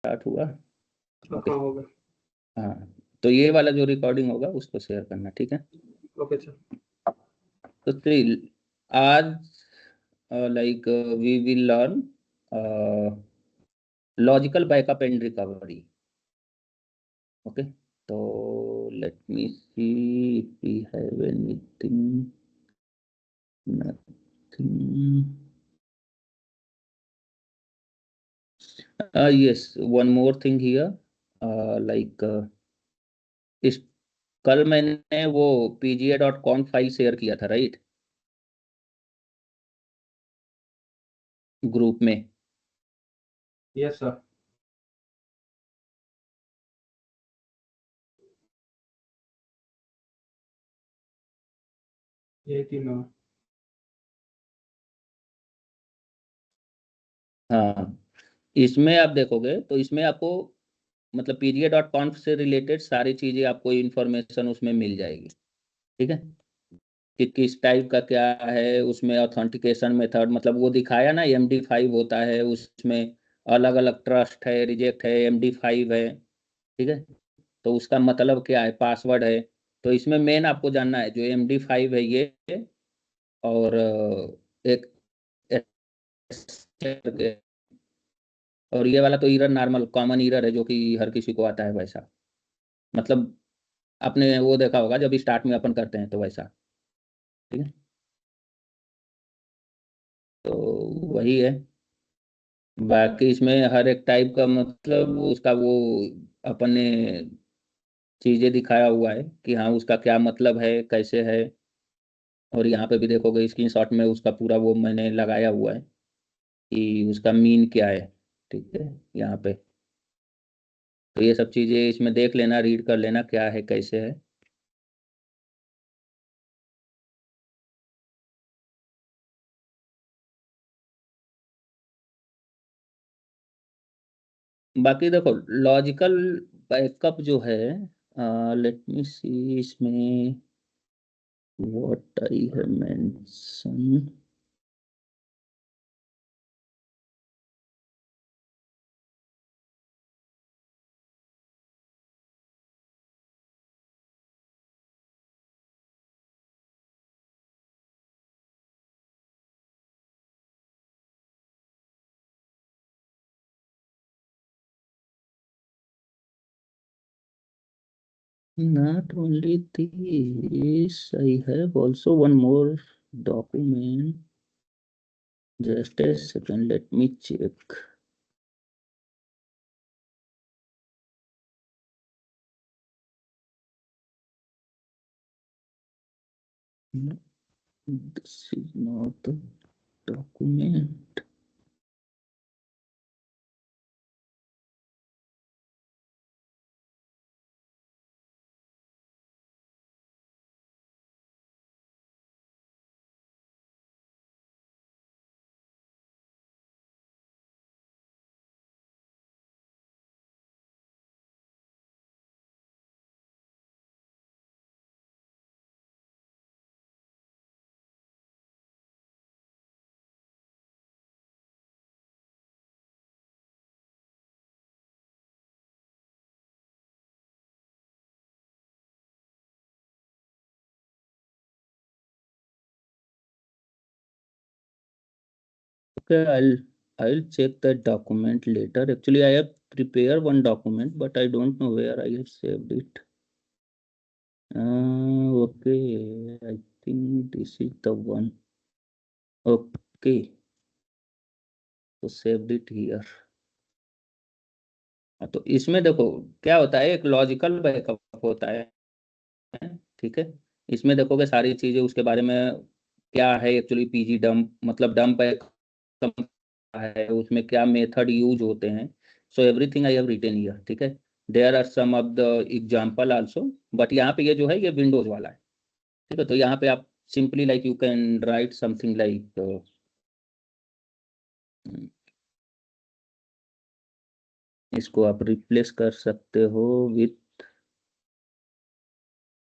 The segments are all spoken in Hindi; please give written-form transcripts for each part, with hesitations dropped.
स्टार्ट हुआ? ओके, हाँ हो गया। हाँ, तो ये वाला जो रिकॉर्डिंग होगा उसको शेयर करना, ठीक है? Okay sir. तो still, आज like we will learn logical backup and recovery. Okay, तो let me see if we have anything, nothing. yes, one more thing here, like इस कल मैंने वो pga.conf फाइल शेयर किया था, राइट, ग्रुप में। Yes sir. यही थी मैं। हाँ, इसमें आप देखोगे तो इसमें आपको मतलब pga.conf से रिलेटेड सारी चीजें, आपको इंफॉर्मेशन उसमें मिल जाएगी, ठीक है? कि किस टाइप का क्या है उसमें, ऑथेंटिकेशन मेथड, मतलब वो दिखाया ना MD5 होता है उसमें, अलग अलग ट्रस्ट है, रिजेक्ट है, MD5 है, ठीक है? तो उसका मतलब क्या है, पासवर्ड है। तो इसमें मेन आपको जानना है जो MD5 है ये, और एक और ये वाला तो ईरर नॉर्मल कॉमन ईरर है जो कि हर किसी को आता है वैसा, मतलब आपने वो देखा होगा जब स्टार्ट में अपन करते हैं तो वैसा, ठीक है? तो वही है। बाकी इसमें हर एक टाइप का मतलब उसका वो अपने चीजें दिखाया हुआ है कि हाँ उसका क्या मतलब है, कैसे है। और यहाँ पे भी देखोगे स्क्रीनशॉट में उसका पूरा वो मैंने लगाया हुआ है कि उसका मीन क्या है, ठीक है, यहाँ पे। तो ये सब चीजें इसमें देख लेना, रीड कर लेना क्या है कैसे है। बाकी देखो लॉजिकल बैकअप जो है, लेट मी सी इसमें what I have mention. Not only this, I have also one more document. Just a second, let me check. No, this is not the document. Okay, I'll check that document later. Actually, I have prepared one document, but I don't know where I have saved it. Okay, I think this is the one. Okay, so saved it here. तो इसमें देखो क्या होता है, एक लॉजिकल बैकअप होता है, ठीक है? इसमें देखोगे सारी चीजें उसके बारे में, क्या है एक्चुअली पीजी डंप, मतलब डंप बैकअप है, उसमें क्या मेथड यूज होते हैं। So everything I have written here, ठीक है? There are some of the example also, but यहाँ पे ये जो है ये विंडोज वाला है, ठीक है? तो यहाँ पे आप simply like you can write something like, इसको आप रिप्लेस कर सकते हो विथ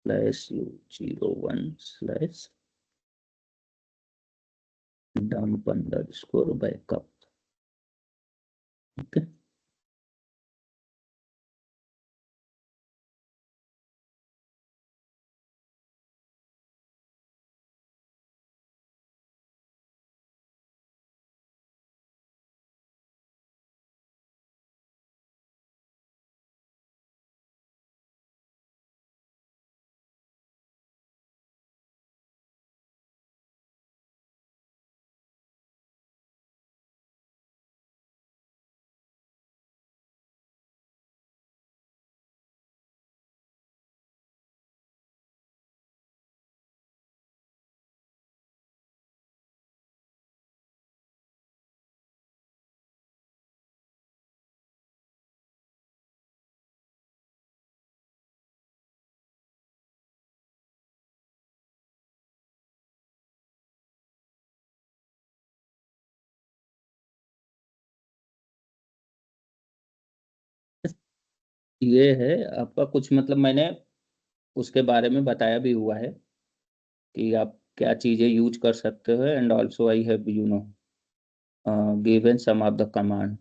/u01/ dump_backup, ओके? ये है आपका कुछ मतलब मैंने उसके बारे में बताया भी हुआ है कि आप क्या चीजें यूज कर सकते हो, and also I have given some of the command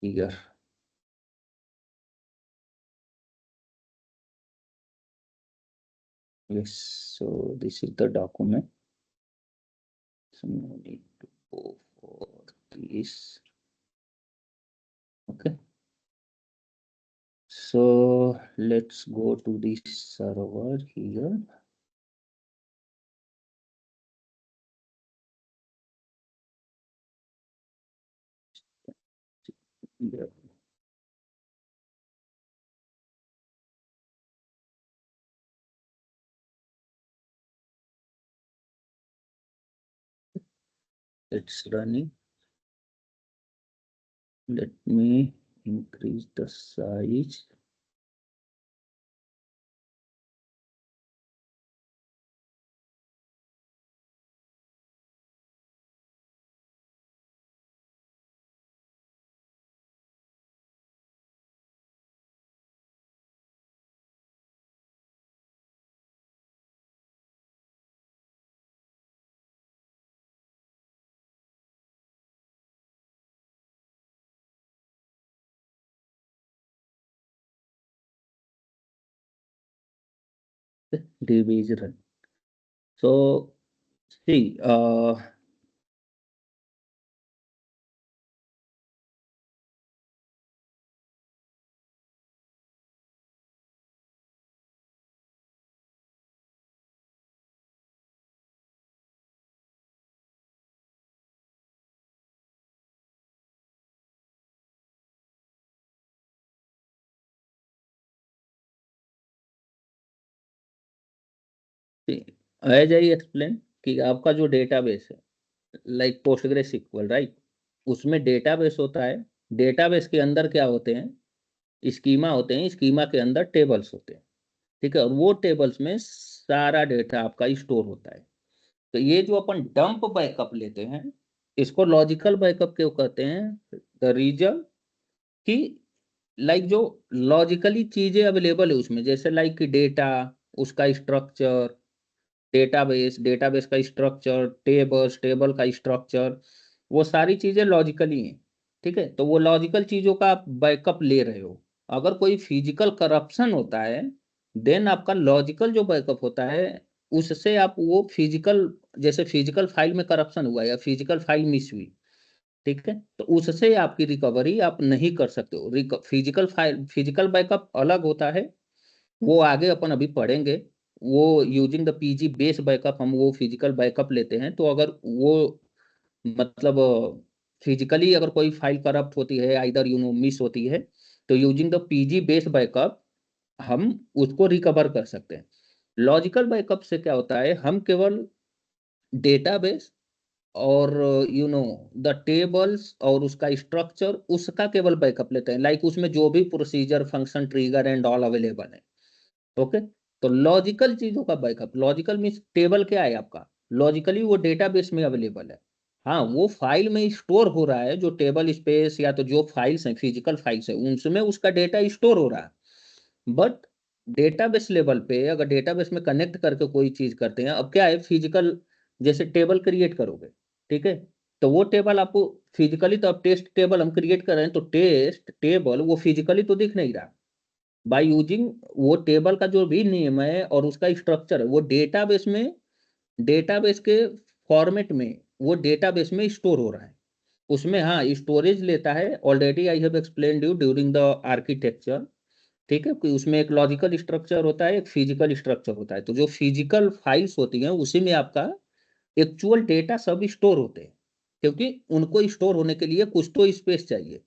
here. Yes, so this is the document. So no need to go for this. Okay. So let's go to this server here. Yeah. It's running. Let me increase the size. DB is run. So see, as I explained कि आपका जो डेटाबेस है लाइक पोस्टग्रेस SQL, राइट, उसमें डेटाबेस होता है. डेटाबेस के अंदर क्या होते हैं, स्कीमा होते हैं. स्कीमा के अंदर टेबल्स होते हैं. ठीक है, और वो टेबल्स में सारा डेटा आपका स्टोर होता है. तो ये जो अपन डंप बैकअप लेते हैं, इसको लॉजिकल बैकअप क्यों कहते हैं? द रीजन कि लाइक जो लॉजिकली चीजें अवेलेबल है उसमें, जैसे लाइक डेटा, उसका स्ट्रक्चर, डेटाबेस, डेटाबेस का स्ट्रक्चर, टेबल्स, टेबल का स्ट्रक्चर, वो सारी चीजें लॉजिकली हैं. ठीक है, तो वो लॉजिकल चीजों का आप बैकअप ले रहे हो. अगर कोई फिजिकल करप्शन होता है, देन आपका लॉजिकल जो बैकअप होता है, उससे आप वो फिजिकल, जैसे फिजिकल फाइल में करप्शन हुआ या फिजिकल फाइल मिस हुई, ठीक है, तो उससे आपकी रिकवरी आप नहीं कर सकते हो. फिजिकल फाइल, फिजिकल बैकअप अलग होता है, वो आगे अपन अभी पढ़ेंगे. वो using the PG base backup हम वो फिजिकल बैकअप लेते हैं. तो अगर वो मतलब फिजिकली अगर कोई फाइल करप्ट होती है, आइदर मिस होती है, तो using the PG base backup हम उसको रिकवर कर सकते हैं. लॉजिकल बैकअप से क्या होता है, हम केवल डेटाबेस और द टेबल्स और उसका स्ट्रक्चर, उसका केवल बैकअप लेते हैं, लाइक उसमें जो भी procedure, function, trigger and all available है. ओके. तो लॉजिकल चीजों का बैकअप, लॉजिकल मीन्स टेबल क्या है आपका, लॉजिकली वो डेटाबेस में अवेलेबल है. हाँ, वो फाइल में स्टोर हो रहा है, जो टेबल स्पेस या तो जो फाइल्स हैं, फिजिकल फाइल्स है, उनमें उसका डेटा स्टोर हो रहा है. बट डेटाबेस लेवल पे अगर डेटाबेस में कनेक्ट करके कोई चीज करते हैं, अब क्या है, फिजिकल जैसे टेबल क्रिएट करोगे, ठीक है, तो वो टेबल आपको फिजिकली, तो अब टेस्ट टेबल हम क्रिएट कर रहे हैं, तो टेस्ट टेबल वो फिजिकली तो दिख नहीं रहा. बाय यूजिंग वो टेबल का जो भी नेम है और उसका स्ट्रक्चर है, वो डेटाबेस में, डेटाबेस के फॉर्मेट में, वो डेटाबेस में स्टोर हो रहा है. उसमें हाँ स्टोरेज लेता है, already I have explained you during the architecture. ठीक है, कि उसमें एक लॉजिकल स्ट्रक्चर होता है, एक फिजिकल स्ट्रक्चर होता है. तो जो फिजिकल फाइल्स होती हैं उसी में आपका एक्चुअल डेटा सब स्टोर होते हैं, क्योंकि उनको स्टोर होने के लिए कुछ तो स्पेस चाहिए,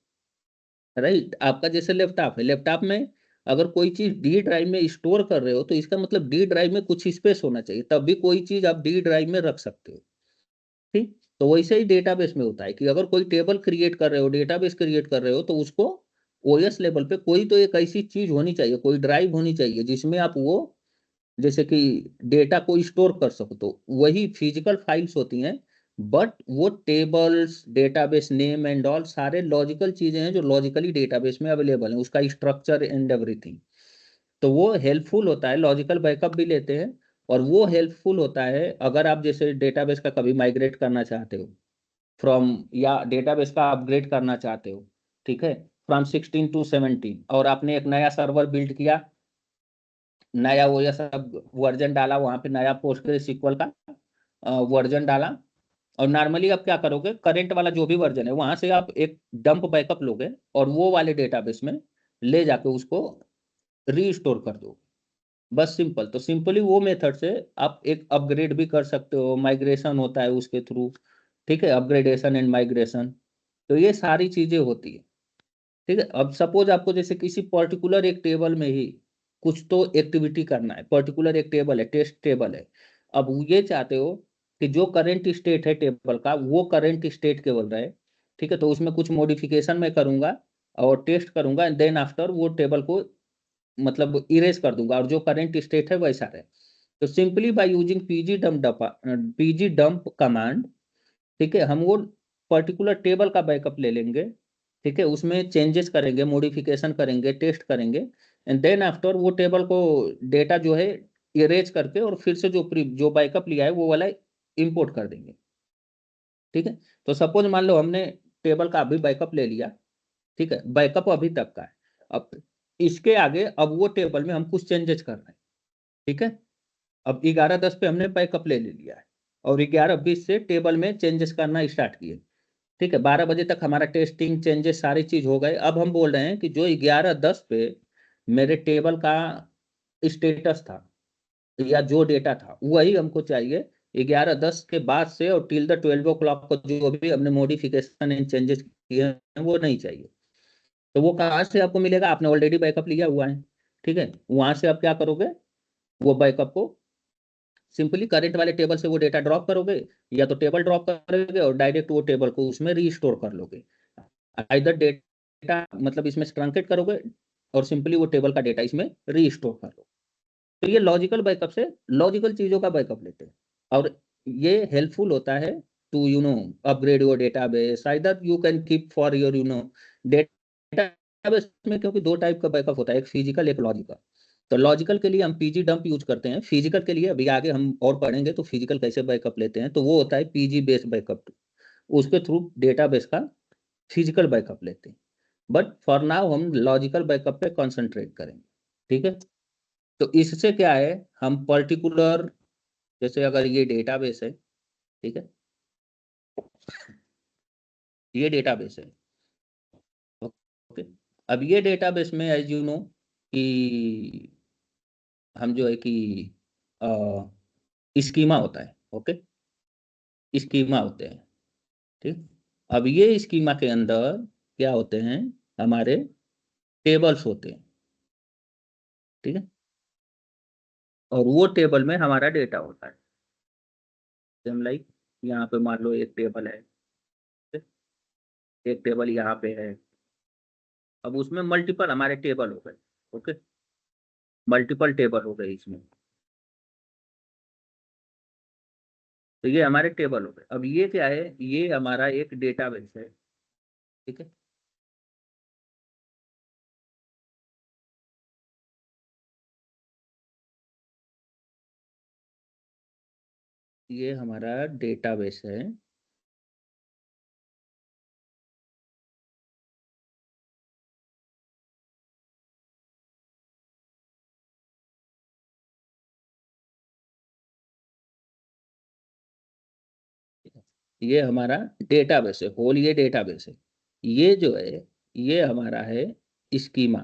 राइट. आपका जैसे लैपटॉप है, लैपटॉप में अगर कोई चीज डी ड्राइव में स्टोर कर रहे हो, तो इसका मतलब डी ड्राइव में कुछ स्पेस होना चाहिए, तब भी कोई चीज आप डी ड्राइव में रख सकते हो. ठीक, तो वैसे ही डेटाबेस में होता है कि अगर कोई टेबल क्रिएट कर रहे हो, डेटाबेस क्रिएट कर रहे हो, तो उसको ओएस लेवल पे कोई तो एक ऐसी चीज होनी चाहिए, कोई ड्राइव होनी चाहिए, जिसमें आप वो जैसे कि डेटा को स्टोर कर सको. तो वही फिजिकल फाइल्स होती हैं बट वो tables, database name and all सारे लॉजिकल चीजें हैं जो लॉजिकली डेटाबेस में अवेलेबल है, उसका स्ट्रक्चर एंड एवरीथिंग। तो वो हेल्पफुल होता है, लॉजिकल बैकअप भी लेते हैं। और वो हेल्पफुल होता है अगर आप जैसे डेटाबेस का कभी माइग्रेट करना चाहते हो फ्रॉम, या डेटाबेस का अपग्रेड करना चाहते हो, ठीक है, फ्रॉम 16 to 17, और आपने एक नया सर्वर बिल्ड किया, नया वो या सब वर्जन डाला वहां पे, नया पोस्टग्रेसक्यूएल का वर्जन डाला। और नॉर्मली आप क्या करोगे, करंट वाला जो भी वर्जन है वहां से आप एक डंप बैकअप लोगे और वो वाले डेटाबेस में ले जाके उसको रीस्टोर कर दोगे। बस सिंपल। तो सिंपली वो मेथड से आप एक अपग्रेड भी कर सकते हो, माइग्रेशन होता है उसके थ्रू, ठीक है, अपग्रेडेशन एंड माइग्रेशन। तो ये सारी चीजें होती है, ठीक है। अब सपोज आपको जैसे किसी पर्टिकुलर एक टेबल में ही कुछ तो एक्टिविटी करना है, पर्टिकुलर एक टेबल है, टेस्ट टेबल है। अब ये चाहते हो कि जो करंट स्टेट है टेबल का वो करंट स्टेट केवल रहे, ठीक है, तो उसमें कुछ मॉडिफिकेशन मैं करूंगा और टेस्ट करूंगा, एंड देन आफ्टर वो टेबल को मतलब इरेज कर दूंगा और जो करंट स्टेट है वैसा रहे। तो simply by using PG dump command, ठीक है, हम वो पर्टिकुलर टेबल का बैकअप ले लेंगे, ठीक है, उसमें चेंजेस करेंगे, मॉडिफिकेशन करेंगे, टेस्ट करेंगे, एंड देन आफ्टर वो टेबल को डेटा जो है इरेज करके और फिर से जो बैकअप लिया है वो वाला इंपोर्ट कर देंगे, ठीक है। तो सपोज मान लो हमने टेबल का अभी बैकअप ले लिया, ठीक है, बैकअप अभी तक का है। अब इसके आगे अब वो टेबल में हम कुछ चेंजेस कर रहे हैं, ठीक है। अब 11:10 पे हमने बैकअप ले लिया है और 11:20 से टेबल में चेंजेस करना स्टार्ट किए, ठीक है। 12 बजे तक हमारा टेस्टिंग चेंजेस सारी चीज हो गए। अब हम बोल रहे हैं कि जो 11:10 पे मेरे टेबल का स्टेटस था या जो डेटा था वही हमको चाहिए 11:10 के बाद से, और टिल द 12 o'clock को जो भी हमने मॉडिफिकेशन एंड चेंजेस किए हैं वो नहीं चाहिए। तो वो कहाँ से आपको मिलेगा, आपने ऑलरेडी बैकअप लिया हुआ है, ठीक है। वहां से आप क्या करोगे, वो बैकअप को सिंपली करंट वाले टेबल से वो डेटा ड्रॉप करोगे, या तो टेबल ड्रॉप करोगे और डायरेक्ट वो टेबल को उसमें रीस्टोर कर लोगे। आइदर डेटा मतलब इसमें ट्रंकेट करोगे और सिंपली वो टेबल का डेटा इसमें रीस्टोर कर लो। तो ये लॉजिकल बैकअप से लॉजिकल चीजों का बैकअप लेते हैं, और ये हेल्पफुल होता है to upgrade your database. Either you can keep for your database में, क्योंकि दो टाइप का बैकअप होता है, एक फिजिकल एक लॉजिकल। तो लॉजिकल के लिए हम पीजी डंप यूज करते हैं, फिजिकल के लिए अभी आगे हम और पढ़ेंगे तो फिजिकल कैसे बैकअप लेते हैं, तो वो होता है पीजी बेस्ड बैकअप, उसके थ्रू डेटाबेस का फिजिकल बैकअप लेते हैं। बट फॉर नाउ हम लॉजिकल बैकअप पे कॉन्सेंट्रेट करेंगे, ठीक है। तो इससे क्या है, हम पर्टिकुलर, जैसे अगर ये डेटाबेस है, ठीक है, ये डेटाबेस है, ओके। अब ये डेटाबेस में एज यू नो कि हम जो है कि स्कीमा होता है, ओके, स्कीमा होते हैं, ठीक। अब ये स्कीमा के अंदर क्या होते हैं, हमारे टेबल्स होते हैं, ठीक है, और वो टेबल में हमारा डेटा होता है। सेम लाइक यहाँ पे मान लो एक टेबल है, ठीक है? एक टेबल यहाँ पे है। अब उसमें मल्टीपल हमारे टेबल हो गए, ओके, मल्टीपल टेबल हो गए इसमें। तो ये हमारे टेबल हो गए। अब ये क्या है, ये हमारा एक डेटाबेस है, ठीक है। ये हमारा डेटाबेस है, ये हमारा डेटाबेस है, होल ये डेटाबेस है। ये जो है ये हमारा है स्कीमा,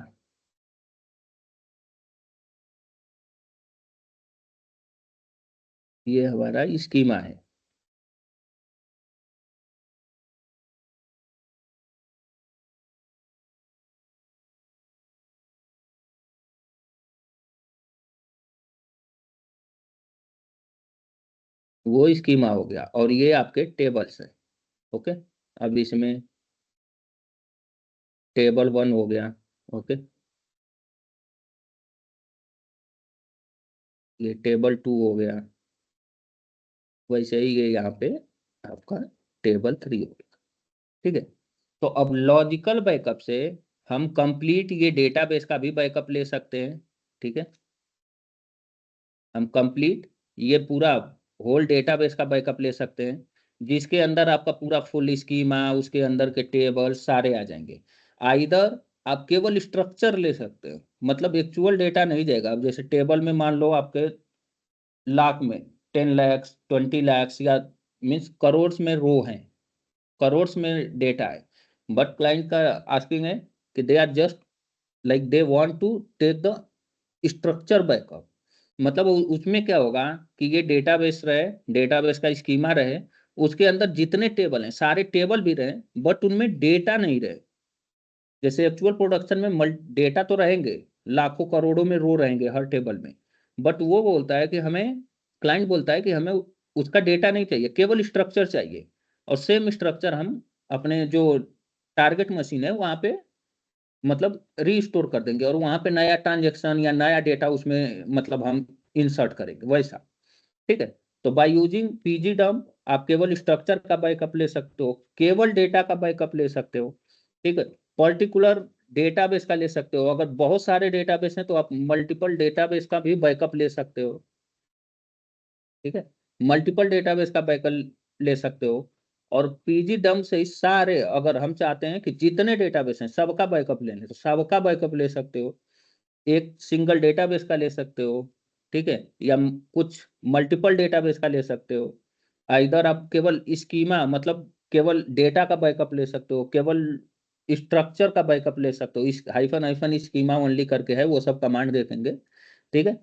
ये हमारा स्कीमा है। वो स्कीमा हो गया और ये आपके टेबल्स है, ओके। अब इसमें टेबल 1 हो गया, ओके, ये टेबल 2 हो गया, वैसे ही ये यहाँ पे आपका टेबल 3 हो गया। ठीक है, तो अब लॉजिकल बैकअप से हम कंप्लीट ये डेटाबेस का भी बैकअप ले सकते हैं। ठीक है, हम कंप्लीट ये पूरा होल डेटाबेस का बैकअप ले सकते हैं, जिसके अंदर आपका पूरा फुल स्कीमा, उसके अंदर के टेबल सारे आ जाएंगे। आइदर आप केवल स्ट्रक्चर ले सकते हो, मतलब एक्चुअल डेटा नहीं जाएगा। अब जैसे टेबल में मान लो आपके लाख में 10 लाख 20 लाख या मीन्स करोड़ में रो हैं, करोड़ में डेटा है, बट क्लाइंट का आस्किंग है कि they are just like they want to take the structure backup. मतलब उसमें क्या होगा कि ये डेटाबेस रहे, डेटाबेस का स्कीमा रहे, उसके अंदर जितने टेबल हैं सारे टेबल भी रहे, बट उनमें डेटा नहीं रहे। जैसे एक्चुअल प्रोडक्शन में डेटा तो रहेंगे, लाखों करोड़ों में रो रहेंगे हर टेबल में, बट वो बोलता है कि हमें, क्लाइंट बोलता है कि हमें उसका डेटा नहीं चाहिए, केवल स्ट्रक्चर चाहिए। और सेम स्ट्रक्चर हम अपने जो टारगेट मशीन है वहां पे मतलब रीस्टोर कर देंगे, और वहां पे नया ट्रांजेक्शन या नया डेटा उसमें मतलब हम इंसर्ट करेंगे वैसा। ठीक है, तो बाय यूजिंग पीजी डम्प आप केवल स्ट्रक्चर का बैकअप ले सकते हो, केवल डेटा का बैकअप ले सकते हो। ठीक है, पर्टिकुलर डेटाबेस का ले सकते हो, अगर बहुत सारे डेटाबेस हैं तो आप मल्टीपल डेटाबेस का भी बैकअप ले सकते हो। ठीक है, मल्टीपल डेटाबेस का बैकअप ले सकते हो। और पीजी डम्प से ही सारे, अगर हम चाहते हैं कि जितने डेटाबेस हैं सबका बैकअप लेने, तो सबका बैकअप ले सकते हो, एक सिंगल डेटाबेस का ले सकते हो। ठीक है, या कुछ मल्टीपल डेटाबेस का ले सकते हो। इधर आप केवल स्कीमा मतलब केवल डेटा का बैकअप ले सकते हो, केवल स्ट्रक्चर का बैकअप ले सकते हो। इस हाइफन हाइफन स्कीमा ओनली करके है, वो सब कमांड दे देंगे। ठीक है,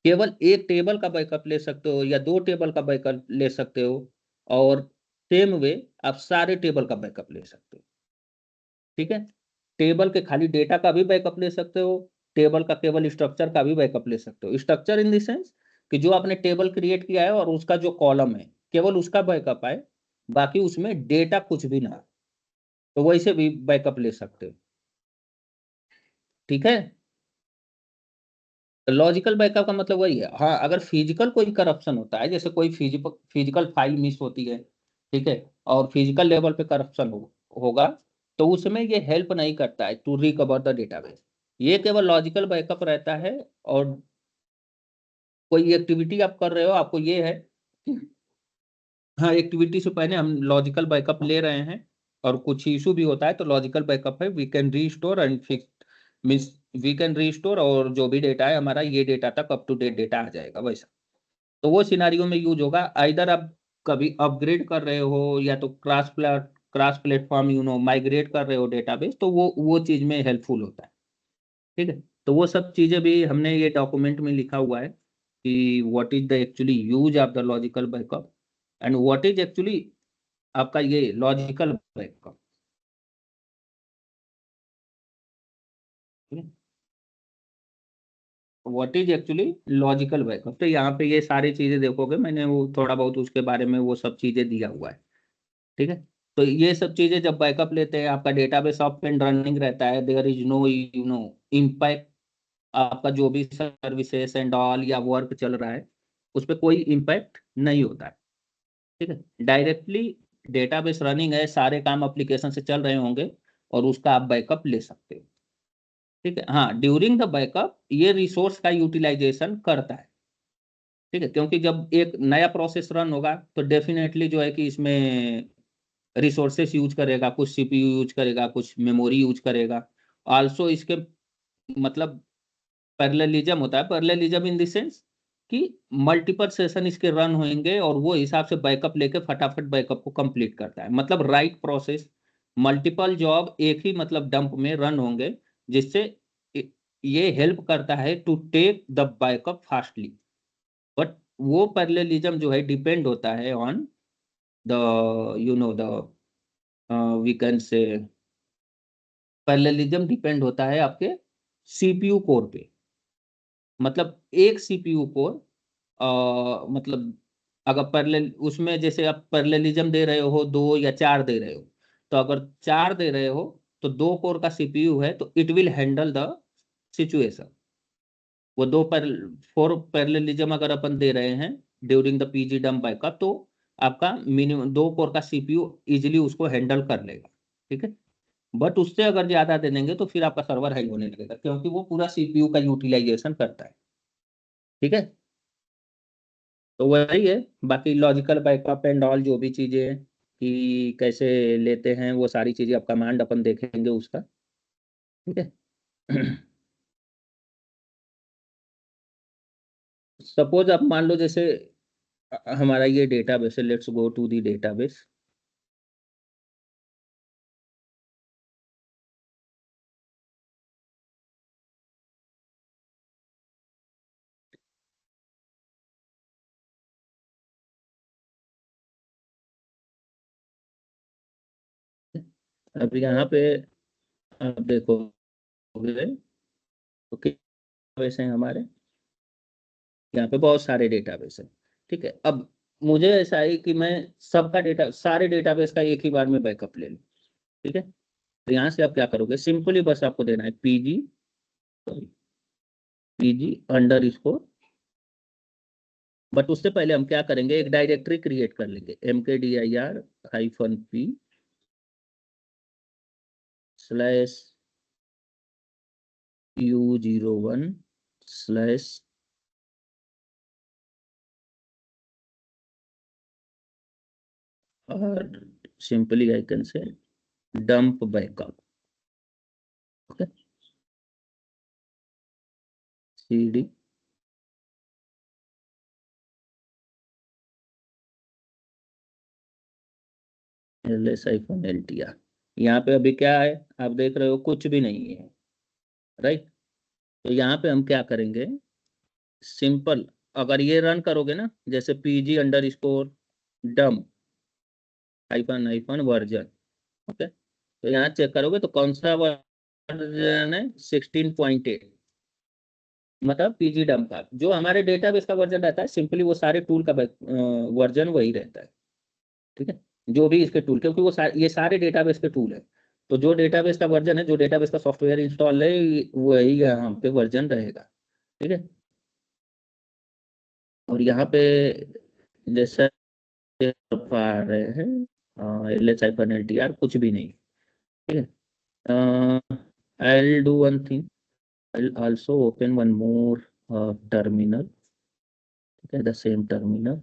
केवल एक टेबल का बैकअप ले सकते हो या 2 टेबल का बैकअप ले सकते हो, और सेम वे आप सारे टेबल का बैकअप ले सकते हो। ठीक है, टेबल के खाली डेटा का भी बैकअप ले सकते हो, टेबल का केवल स्ट्रक्चर का भी बैकअप ले सकते हो। स्ट्रक्चर इन द सेंस कि जो आपने टेबल क्रिएट किया है और उसका जो कॉलम है केवल उसका बैकअप आए, बाकी उसमें डेटा कुछ भी ना, तो वैसे भी बैकअप ले सकते हो। ठीक है, लॉजिकल बैकअप का मतलब वही है। हाँ, अगर फिजिकल कोई करप्शन होता है, जैसे कोई फिजिकल फाइल मिस होती है, ठीक है, और फिजिकल लेवल पे करप्शन होगा, तो उसमें ये हेल्प नहीं करता है टू रिकवर द डेटाबेस। ये केवल लॉजिकल बैकअप रहता है। और कोई एक्टिविटी आप कर रहे हो, आपको ये है कि हाँ, एक्टिविटी से पहले हम लॉजिकल बैकअप ले रहे हैं, और कुछ इशू भी होता है तो लॉजिकल बैकअप है, we can restore and fix, means we can restore, और जो भी डेटा है हमारा ये डेटा तक अप टू डेट डेटा आ जाएगा वैसा। तो वो सिनारियो में यूज होगा। आइदर आप कभी अपग्रेड कर रहे हो या तो क्रॉस प्लेटफॉर्म माइग्रेट कर रहे हो डेटाबेस, तो वो चीज में हेल्पफुल होता है। ठीक है, तो वो सब चीजें भी हमने ये डॉक्यूमेंट में लिखा हुआ है कि what is the actually use of the logical backup and what is actually आपका ये logical backup. What is actually logical backup, तो यहाँ पे ये सारी चीजें देखोगे, मैंने वो थोड़ा बहुत उसके बारे में वो सब चीजें दिया हुआ है। ठीक है, तो ये सब चीजें जब बैकअप लेते हैं, आपका डेटाबेस अप एंड रनिंग रहता है, देयर इज नो इम्पैक्ट, आपका जो भी सर्विसेज एंड ऑल या वर्क चल रहा है उस पर कोई इम्पैक्ट नहीं होता है। ठीक है, डायरेक्टली डेटाबेस रनिंग है, सारे काम एप्लीकेशन से चल रहे होंगे, और उसका आप बैकअप ले सकते हो। ठीक है, हाँ, ड्यूरिंग द बैकअप ये रिसोर्स का यूटिलाइजेशन करता है। ठीक है, क्योंकि जब एक नया प्रोसेस रन होगा तो डेफिनेटली जो है कि इसमें रिसोर्सेस यूज करेगा, कुछ सीपीयू यूज करेगा, कुछ मेमोरी यूज करेगा। आल्सो इसके मतलब पैरेललिज्म होता है, पैरेललिज्म इन द सेंस कि मल्टीपल सेशन इसके रन होंगे, और वो हिसाब से बैकअप लेके फटाफट बैकअप को कंप्लीट करता है। मतलब राइट प्रोसेस, मल्टीपल जॉब एक ही मतलब डंप में रन होंगे, जिससे ये हेल्प करता है to take the backup fastly. But वो पैरेललिज्म जो है डिपेंड होता है on the the we can say, parallelism depend होता है आपके सीपीयू कोर पे। मतलब एक सीपीयू कोर मतलब अगर पैरेलल उसमें जैसे आप पैरेललिज्म दे रहे हो 2 या 4 दे रहे हो, तो अगर 4 दे रहे हो तो 2 कोर का सीपीयू है तो it will handle the situation. वो 4 पैरेललिज्म अगर अपन दे रहे हैं during the PG dump backup, तो आपका मिनिमम 2 कोर का सीपीयू इजीली उसको हैंडल कर लेगा, ठीक है। बट उससे अगर ज्यादा दे देंगे तो फिर आपका सर्वर हैंग होने लगेगा, क्योंकि वो पूरा सीपीयू का यूटिलाइजेशन करता है, ठीक है। तो वही है, बाकी लॉजिकल बैकअप एंड ऑल जो भी चीजें हैं कि कैसे लेते हैं, वो सारी चीजें आप कमांड अपन देखेंगे उसका, ठीक है। सपोज आप मान लो जैसे हमारा ये डेटाबेस है, let's go to the database. अब यहाँ पे आप देखोगे तो डेटाबेस हैं हमारे, यहाँ पे बहुत सारे डेटाबेस हैं, ठीक है। अब मुझे ऐसा है कि मैं सबका डेटा, सारे डेटाबेस का एक ही बार में बैकअप ले लूँ, ठीक है। तो यहाँ से आप क्या करोगे, सिंपली बस आपको देना है पीजी अंडर स्कोर, बट उससे पहले हम क्या करेंगे, एक डायरेक्टरी क्रिएट कर लेंगे, mkdir-p स्लैश u01 स्लैश और simply I can say dump backup, okay, cd ls-ltr। यहाँ पे अभी क्या है, आप देख रहे हो कुछ भी नहीं है, राइट। तो यहाँ पे हम क्या करेंगे, सिंपल, अगर ये रन करोगे ना, जैसे pg underscore dump hyphen version, okay, तो यहाँ चेक करोगे तो कौन सा वर्जन है, 16.8, मतलब पीजी डम्प का जो हमारे डेटाबेस का वर्जन रहता है, सिंपली वो सारे टूल का वर्जन वही रहता है, ठीक है। जो भी इसके टूल, क्योंकि वो ये सारे डेटाबेस के टूल है, तो जो डेटाबेस का वर्जन है, जो डेटाबेस का सॉफ्टवेयर इंस्टॉल है, वही यहाँ पे वर्जन रहेगा, ठीक है। और यहाँ पे जैसा पा रहे हैं ls-ltr कुछ भी नहीं, ठीक है। I'll do one thing, I'll also open one more terminal, okay, the same terminal।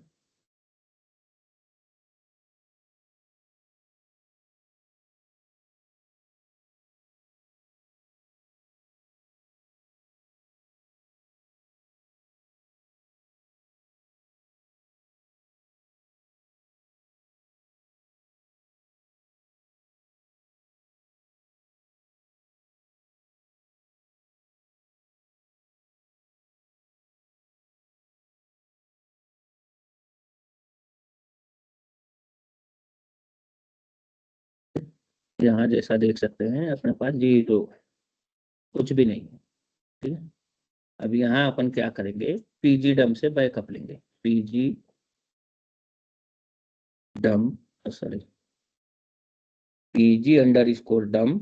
यहाँ जैसा देख सकते हैं अपने पास जी तो कुछ भी नहीं है, ठीक है। अब यहाँ अपन क्या करेंगे, पीजी डम से बैकअप लेंगे, पीजी डम, सॉरी, पीजी अंडर स्कोर डम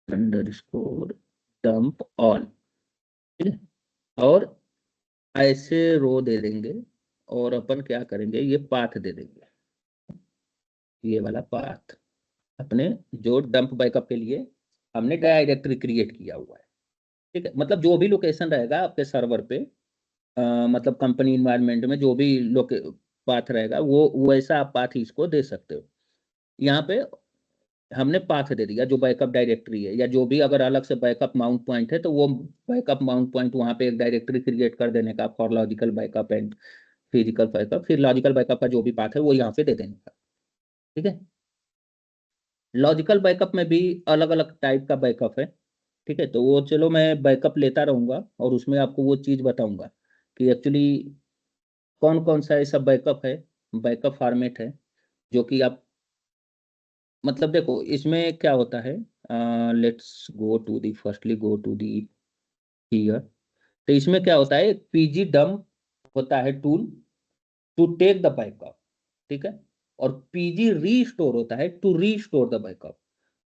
अंडर स्कोर डम्प ऑल, ठीक है। और ऐसे रो दे देंगे, और अपन क्या करेंगे, ये पाथ दे देंगे, ये वाला पाथ अपने जो डंप बैकअप के लिए हमने डायरेक्टरी क्रिएट किया हुआ है, ठीक है। मतलब जो भी लोकेशन रहेगा आपके सर्वर पे, मतलब कंपनी इन्वायरमेंट में जो भी लोके पाथ रहेगा, वो वैसा आप पाथ इसको दे सकते हो। यहाँ पे हमने पाथ दे दिया जो बैकअप डायरेक्टरी है, या जो भी अगर अलग से बैकअप माउंट पॉइंट है तो वो बैकअप माउंट पॉइंट वहाँ पे एक डायरेक्टरी क्रिएट कर देने का, for logical backup and physical backup, फिर लॉजिकल बैकअप का जो भी पाथ है वो यहाँ पे दे देने का, ठीक है। लॉजिकल बैकअप में भी अलग अलग टाइप का बैकअप है, ठीक है। तो वो चलो मैं बैकअप लेता रहूंगा और उसमें आपको वो चीज़ बताऊंगा कि एक्चुअली कौन कौन सा ऐसा बैकअप है, बैकअप फॉर्मेट है जो कि आप, मतलब देखो इसमें क्या होता है, let's go to the, firstly go to the here. तो इसमें क्या होता है, पीजी डम्प होता है tool to take the backup, ठीक है। और पीजी रीस्टोर होता है टू रीस्टोर द बैकअप।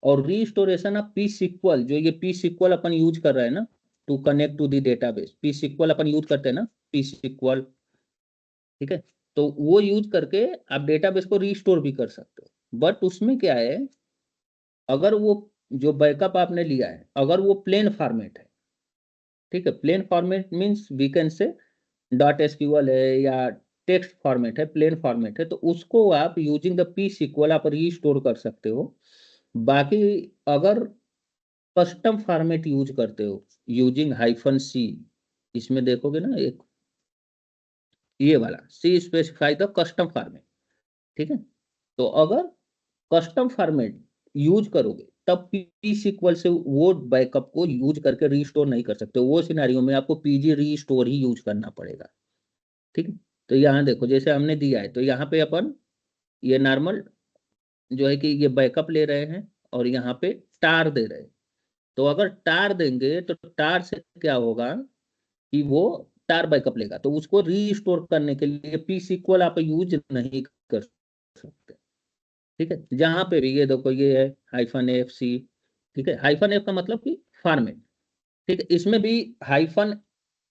और रीस्टोरेशन ऑफ पी सिक्वल, जो ये पी सिक्वल अपन यूज कर रहे हैं ना, to connect to the database. P SQL अपन यूज करते हैं ना, पी सिक्वल, ठीक है। तो वो यूज करके आप डेटाबेस को रीस्टोर भी कर सकते हो। बट उसमें क्या है, अगर वो जो बैकअप आपने लिया है अगर वो प्लेन फॉर्मेट है, ठीक है, plain format means we can say dot SQL है या टेक्स्ट फॉर्मेट है, प्लेन फॉर्मेट है, तो उसको आप यूजिंग द पी सिक्वल आप रीस्टोर कर सकते हो। बाकी अगर कस्टम फॉर्मेट यूज करते हो यूजिंग -c, इसमें देखोगे ना एक ये वाला सी स्पेसिफाई द कस्टम फॉर्मेट, ठीक है। तो अगर कस्टम फॉर्मेट यूज करोगे तब पी सिक्वल से वो बैकअप को यूज करके रीस्टोर नहीं कर सकते, वो सिनेरियो में आपको पीजी रीस्टोर ही यूज करना पड़ेगा, ठीक है। तो यहाँ देखो जैसे हमने दिया है, तो यहाँ पे अपन ये नॉर्मल जो है कि ये बैकअप ले रहे हैं और यहाँ पे टार दे रहे हैं। तो अगर टार देंगे तो टार से क्या होगा कि वो टार बैकअप लेगा, तो उसको रीस्टोर करने के लिए पी सिक्वल आप यूज नहीं कर सकते, ठीक है। जहां पे भी ये देखो ये है -fc, ठीक है। -f का मतलब कि फॉर्मेट, ठीक है। इसमें भी हाइफन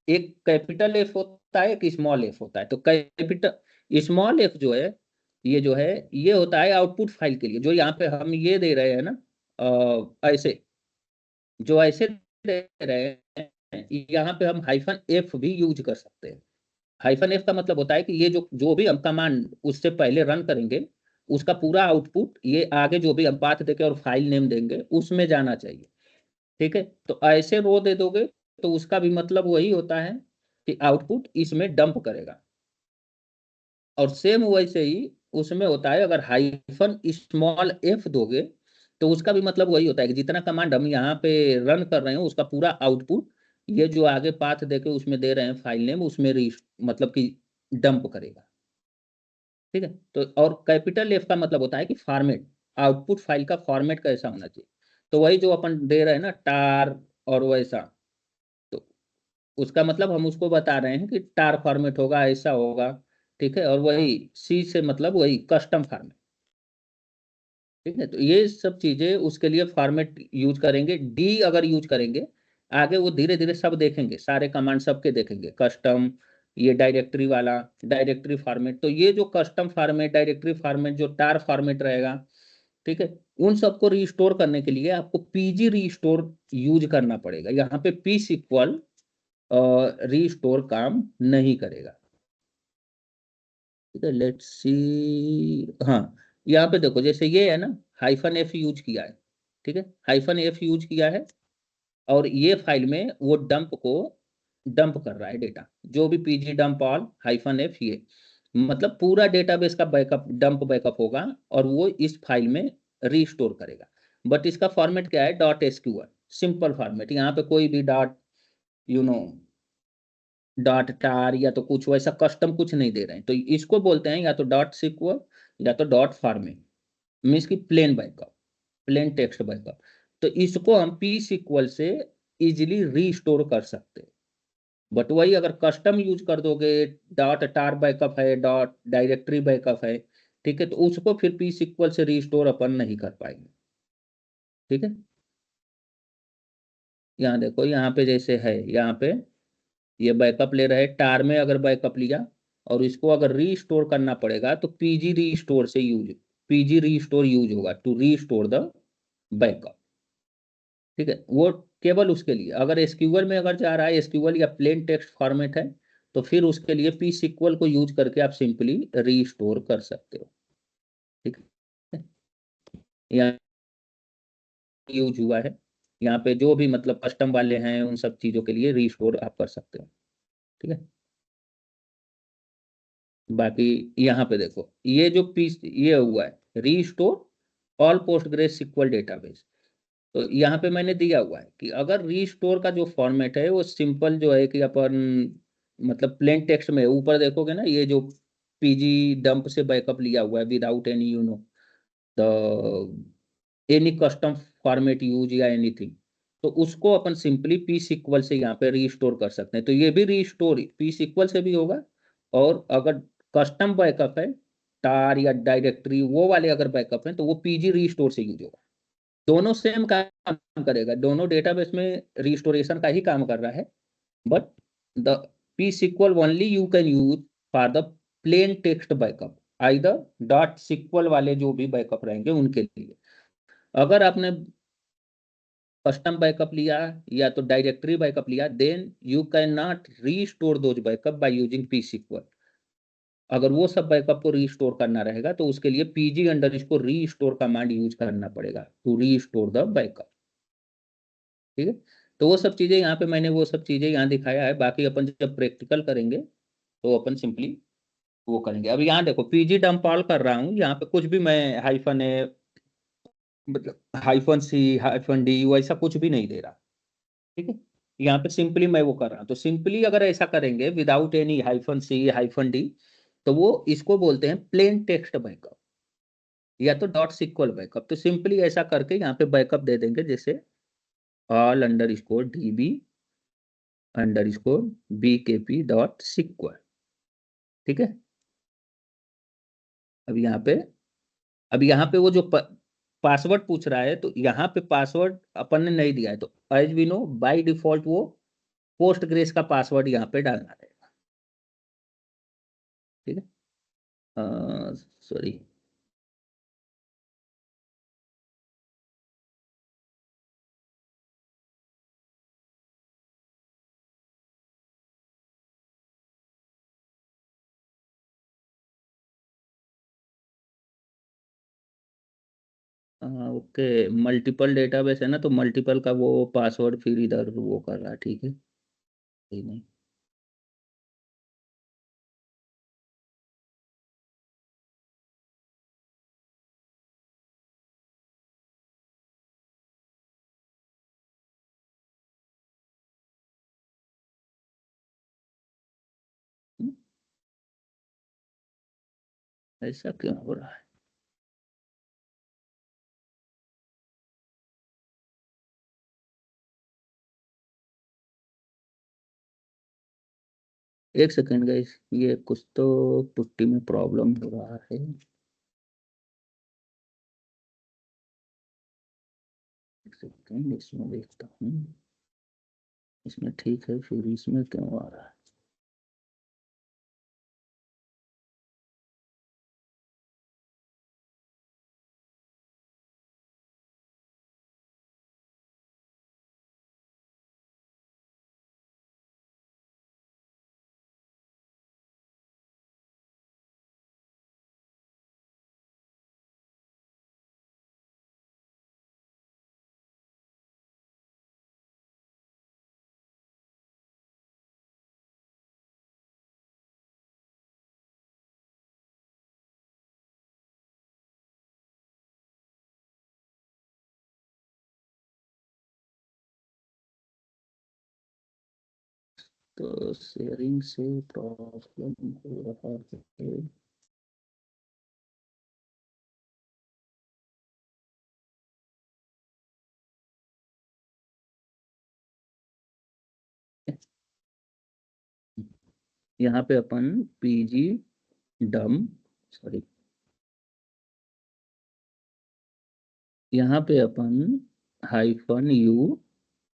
एक कैपिटल एफ होता है, एक स्मॉल एफ होता है। तो कैपिटल स्मॉल एफ जो है ये जो है ये होता है आउटपुट फाइल के लिए, जो यहाँ पे हम ये दे रहे हैं ना, ऐसे जो ऐसे दे रहे हैं, यहाँ पे हम -f भी यूज कर सकते हैं। -f का मतलब होता है कि ये जो जो भी हम कमांड उससे पहले रन करेंगे उसका पूरा आउटपुट ये आगे जो भी हम पाथ देके और फाइल नेम देंगे उसमें जाना चाहिए, ठीक है। तो ऐसे रो दे दोगे तो उसका भी मतलब वही होता है कि आउटपुट इसमें डंप करेगा। और सेम वैसे ही उसमें होता है, अगर -f दोगे तो उसका भी मतलब वही होता है कि जितना कमांड हम यहाँ पे रन कर रहे हैं उसका पूरा आउटपुट ये जो आगे पाथ देके उसमें दे रहे हैं फाइल नेम उसमें मतलब कि डंप करेगा, ठीक है। तो और कैपिटल एफ का मतलब होता है कि फॉर्मेट, आउटपुट फाइल का फॉर्मेट कैसा होना चाहिए। तो वही जो अपन दे रहे हैं ना टार और वैसा, तो उसका मतलब हम उसको बता रहे हैं कि टार फॉर्मेट होगा, ऐसा होगा, ठीक है। और वही सी से मतलब वही कस्टम फॉर्मेट, ठीक है। तो ये सब चीजें उसके लिए फॉर्मेट यूज करेंगे। डी अगर यूज करेंगे आगे वो धीरे धीरे सब देखेंगे, सारे कमांड सबके देखेंगे, कस्टम, ये डायरेक्टरी वाला डायरेक्टरी फॉर्मेट। तो ये जो कस्टम फॉर्मेट, डायरेक्टरी फॉर्मेट, जो टार फॉर्मेट रहेगा, ठीक है, उन सबको रीस्टोर करने के लिए आपको पीजी रीस्टोर यूज करना पड़ेगा। यहाँ पे पी सिक्वल रीस्टोर काम नहीं करेगा, ठीक है। लेट्स सी, हाँ यहाँ पे देखो जैसे ये है ना -f यूज किया है, ठीक है, -f यूज किया है और ये फाइल में वो डंप को डंप कर रहा है डेटा, जो भी पीजी डंप ऑल -f, ये मतलब पूरा डेटाबेस का बैकअप डंप बैकअप होगा और वो इस फाइल में रीस्टोर करेगा। बट इसका फॉर्मेट क्या है, डॉट एसक्यूएल, सिंपल फॉर्मेट। यहाँ पे कोई भी डॉट यू नो डॉट टार या तो कुछ वैसा कस्टम कुछ नहीं दे रहे हैं। तो इसको बोलते हैं या तो डॉट सिक्वल या तो डॉट फॉर्मेट, मीन्स की plain backup, plain text backup. तो इसको हम पी सिक्वल से इजिली रीस्टोर कर सकते हैं। बट वही अगर कस्टम यूज कर दोगे, डॉट टार बैकअप है, डॉट डायरेक्टरी बैकअप है, ठीक है, तो उसको फिर पी सिक्वल से रीस्टोर अपन नहीं कर पाएंगे, ठीक है। यहाँ देखो यहाँ पे जैसे है, यहाँ पे ये बैकअप ले रहे टार में, अगर बैकअप लिया और इसको अगर रीस्टोर करना पड़ेगा तो पीजी रीस्टोर यूज होगा टू रीस्टोर द बैकअप, ठीक है। वो केवल उसके लिए, अगर एसक्यूएल में अगर जा रहा है, एसक्यूएल या प्लेन टेक्स्ट फॉर्मेट है, तो फिर उसके लिए पी सिक्वल को यूज करके आप सिंपली रीस्टोर कर सकते हो, ठीक है। यहाँ यूज हुआ है, यहाँ पे जो भी मतलब कस्टम वाले हैं उन सब चीजों के लिए रीस्टोर आप कर सकते हो, ठीक है। बाकी यहाँ पे देखो ये जो पीस ये हुआ है restore all Postgres SQL database. तो यहाँ पे मैंने दिया हुआ है कि अगर रीस्टोर का जो फॉर्मेट है वो सिंपल जो है कि अपन मतलब प्लेन टेक्स्ट में ऊपर देखोगे ना, ये जो पीजी डंप से बैकअप लिया हुआ है without any the any custom format use या एनीथिंग, तो उसको अपन सिंपली पी सिक्वल से यहाँ पे रीस्टोर कर सकते हैं। तो ये भी रीस्टोर पी सिक्वल से भी होगा। और अगर कस्टम बैकअप है टार या डायरेक्टरी वो वाले अगर बैकअप है तो वो पीजी रीस्टोर से यूज होगा, दोनों सेम काम करेगा, दोनों डेटाबेस में रिस्टोरेशन का ही काम कर रहा है, but the P SQL only you can use for the plain text backup, either dot SQL वाले जो भी बैकअप रहेंगे उनके लिए। अगर आपने कस्टम बैकअप लिया या तो डायरेक्टरी बैकअप लिया, then you can not restore those backup by using P SQL. अगर वो सब बैकअप को रीस्टोर करना रहेगा तो उसके लिए पीजी अंडर इसको रीस्टोर कमांड यूज करना पड़ेगा टू रीस्टोर द बैकअप। ठीक है, तो वो सब चीजें यहाँ पे मैंने वो सब चीजें यहाँ दिखाया है, बाकी अपन जब प्रैक्टिकल करेंगे तो अपन सिंपली वो करेंगे। अब यहाँ देखो पीजी डंपाल कर रहा हूँ, यहाँ पे कुछ भी मैं हाइफन है, मतलब हाइफन सी हाइफन डी वैसा कुछ भी नहीं दे रहा। ठीक है, यहाँ पे सिंपली मैं वो कर रहा हूँ, तो सिंपली अगर ऐसा करेंगे विदाउट एनी हाइफन सी हाइफन डी, तो वो इसको बोलते हैं प्लेन टेक्स्ट बैकअप या तो डॉट सिक्वल बैकअप। तो सिंपली ऐसा करके यहाँ पे बैकअप दे देंगे, जैसे all underscore DB underscore BKP dot SQL. ठीक है, अब यहाँ पे वो जो पासवर्ड पूछ रहा है, तो यहाँ पे पासवर्ड अपन ने नहीं दिया है, तो as we know by default वो पोस्ट ग्रेस का पासवर्ड यहाँ पे डालना रहेगा। ठीक है, सॉरी, ओके, मल्टीपल डेटाबेस है ना, तो मल्टीपल का वो पासवर्ड फिर इधर वो कर रहा है। ठीक है, सही नहीं, ऐसा क्यों हो रहा है? एक सेकंड गाइस, ये कुछ तो पुट्टी में प्रॉब्लम हो रहा है। एक सेकंड, इसमें देखता हूँ, इसमें ठीक है, फिर इसमें क्यों आ रहा है? तो शेयरिंग से प्रॉब्लम हो रहा है। यहाँ पे अपन पीजी डम, सॉरी, यहाँ पे अपन हाइफन यू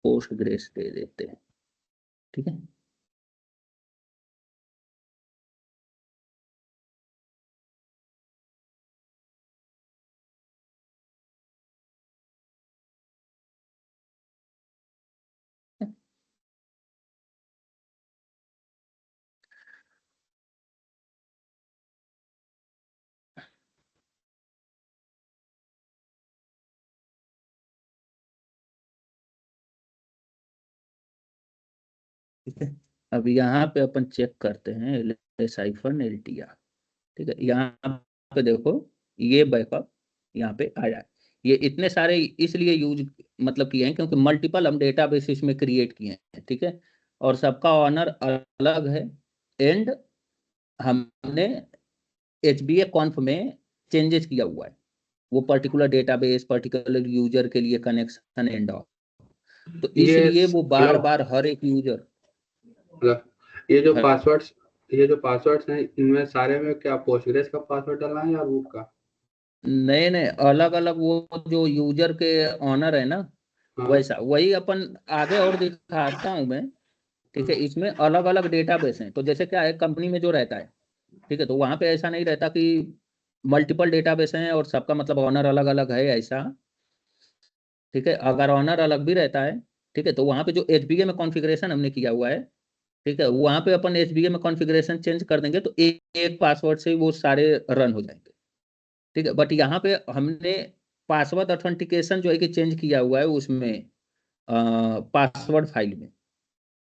पोस्ट ग्रेस दे देते हैं। ठीक है, ठीक है, अब यहाँ पे अपन चेक करते हैं L hyphen L T R. ठीक है, यहाँ पे देखो ये बैकअप यहाँ पे आया है। ये इतने सारे इसलिए यूज मतलब किए हैं क्योंकि मल्टीपल हम डेटा बेसिस में क्रिएट किए हैं। ठीक है, और सबका ऑनर अलग है, एंड हमने एच बी ए कॉन्फ में चेंजेस किया हुआ है, वो पर्टिकुलर डेटाबेस पर्टिकुलर यूजर के लिए कनेक्शन एंड ऑल, तो ये इसलिए वो हेलो बार बार हर एक यूजर। हेलो, ये जो पासवर्ड्स हैं, इनमें सारे में क्या पोस्टग्रेस का पासवर्ड डालना है या रूट का? नहीं नहीं, अलग अलग वो जो यूजर के ऑनर है ना, हाँ वैसा वही अपन आगे और दिखाता हूँ मैं। ठीक है, इसमें अलग अलग डेटाबेस हैं। तो जैसे क्या है, कंपनी में जो रहता है, ठीक है, तो वहां पे ऐसा नहीं रहता कि मल्टीपल डेटाबेस हैं और सबका मतलब ऑनर अलग अलग है, ऐसा। ठीक है, अगर ऑनर अलग भी रहता है, ठीक है, तो वहां पे जो एचबीए में कॉन्फ़िगरेशन हमने किया हुआ है, ठीक है, वहां पे अपन एचबीए में कॉन्फ़िगरेशन चेंज कर देंगे तो एक पासवर्ड से वो सारे रन हो जाएंगे। ठीक है, बट यहाँ पे हमने पासवर्ड ऑथेंटिकेशन जो है कि चेंज किया हुआ है उसमें, पासवर्ड फाइल में।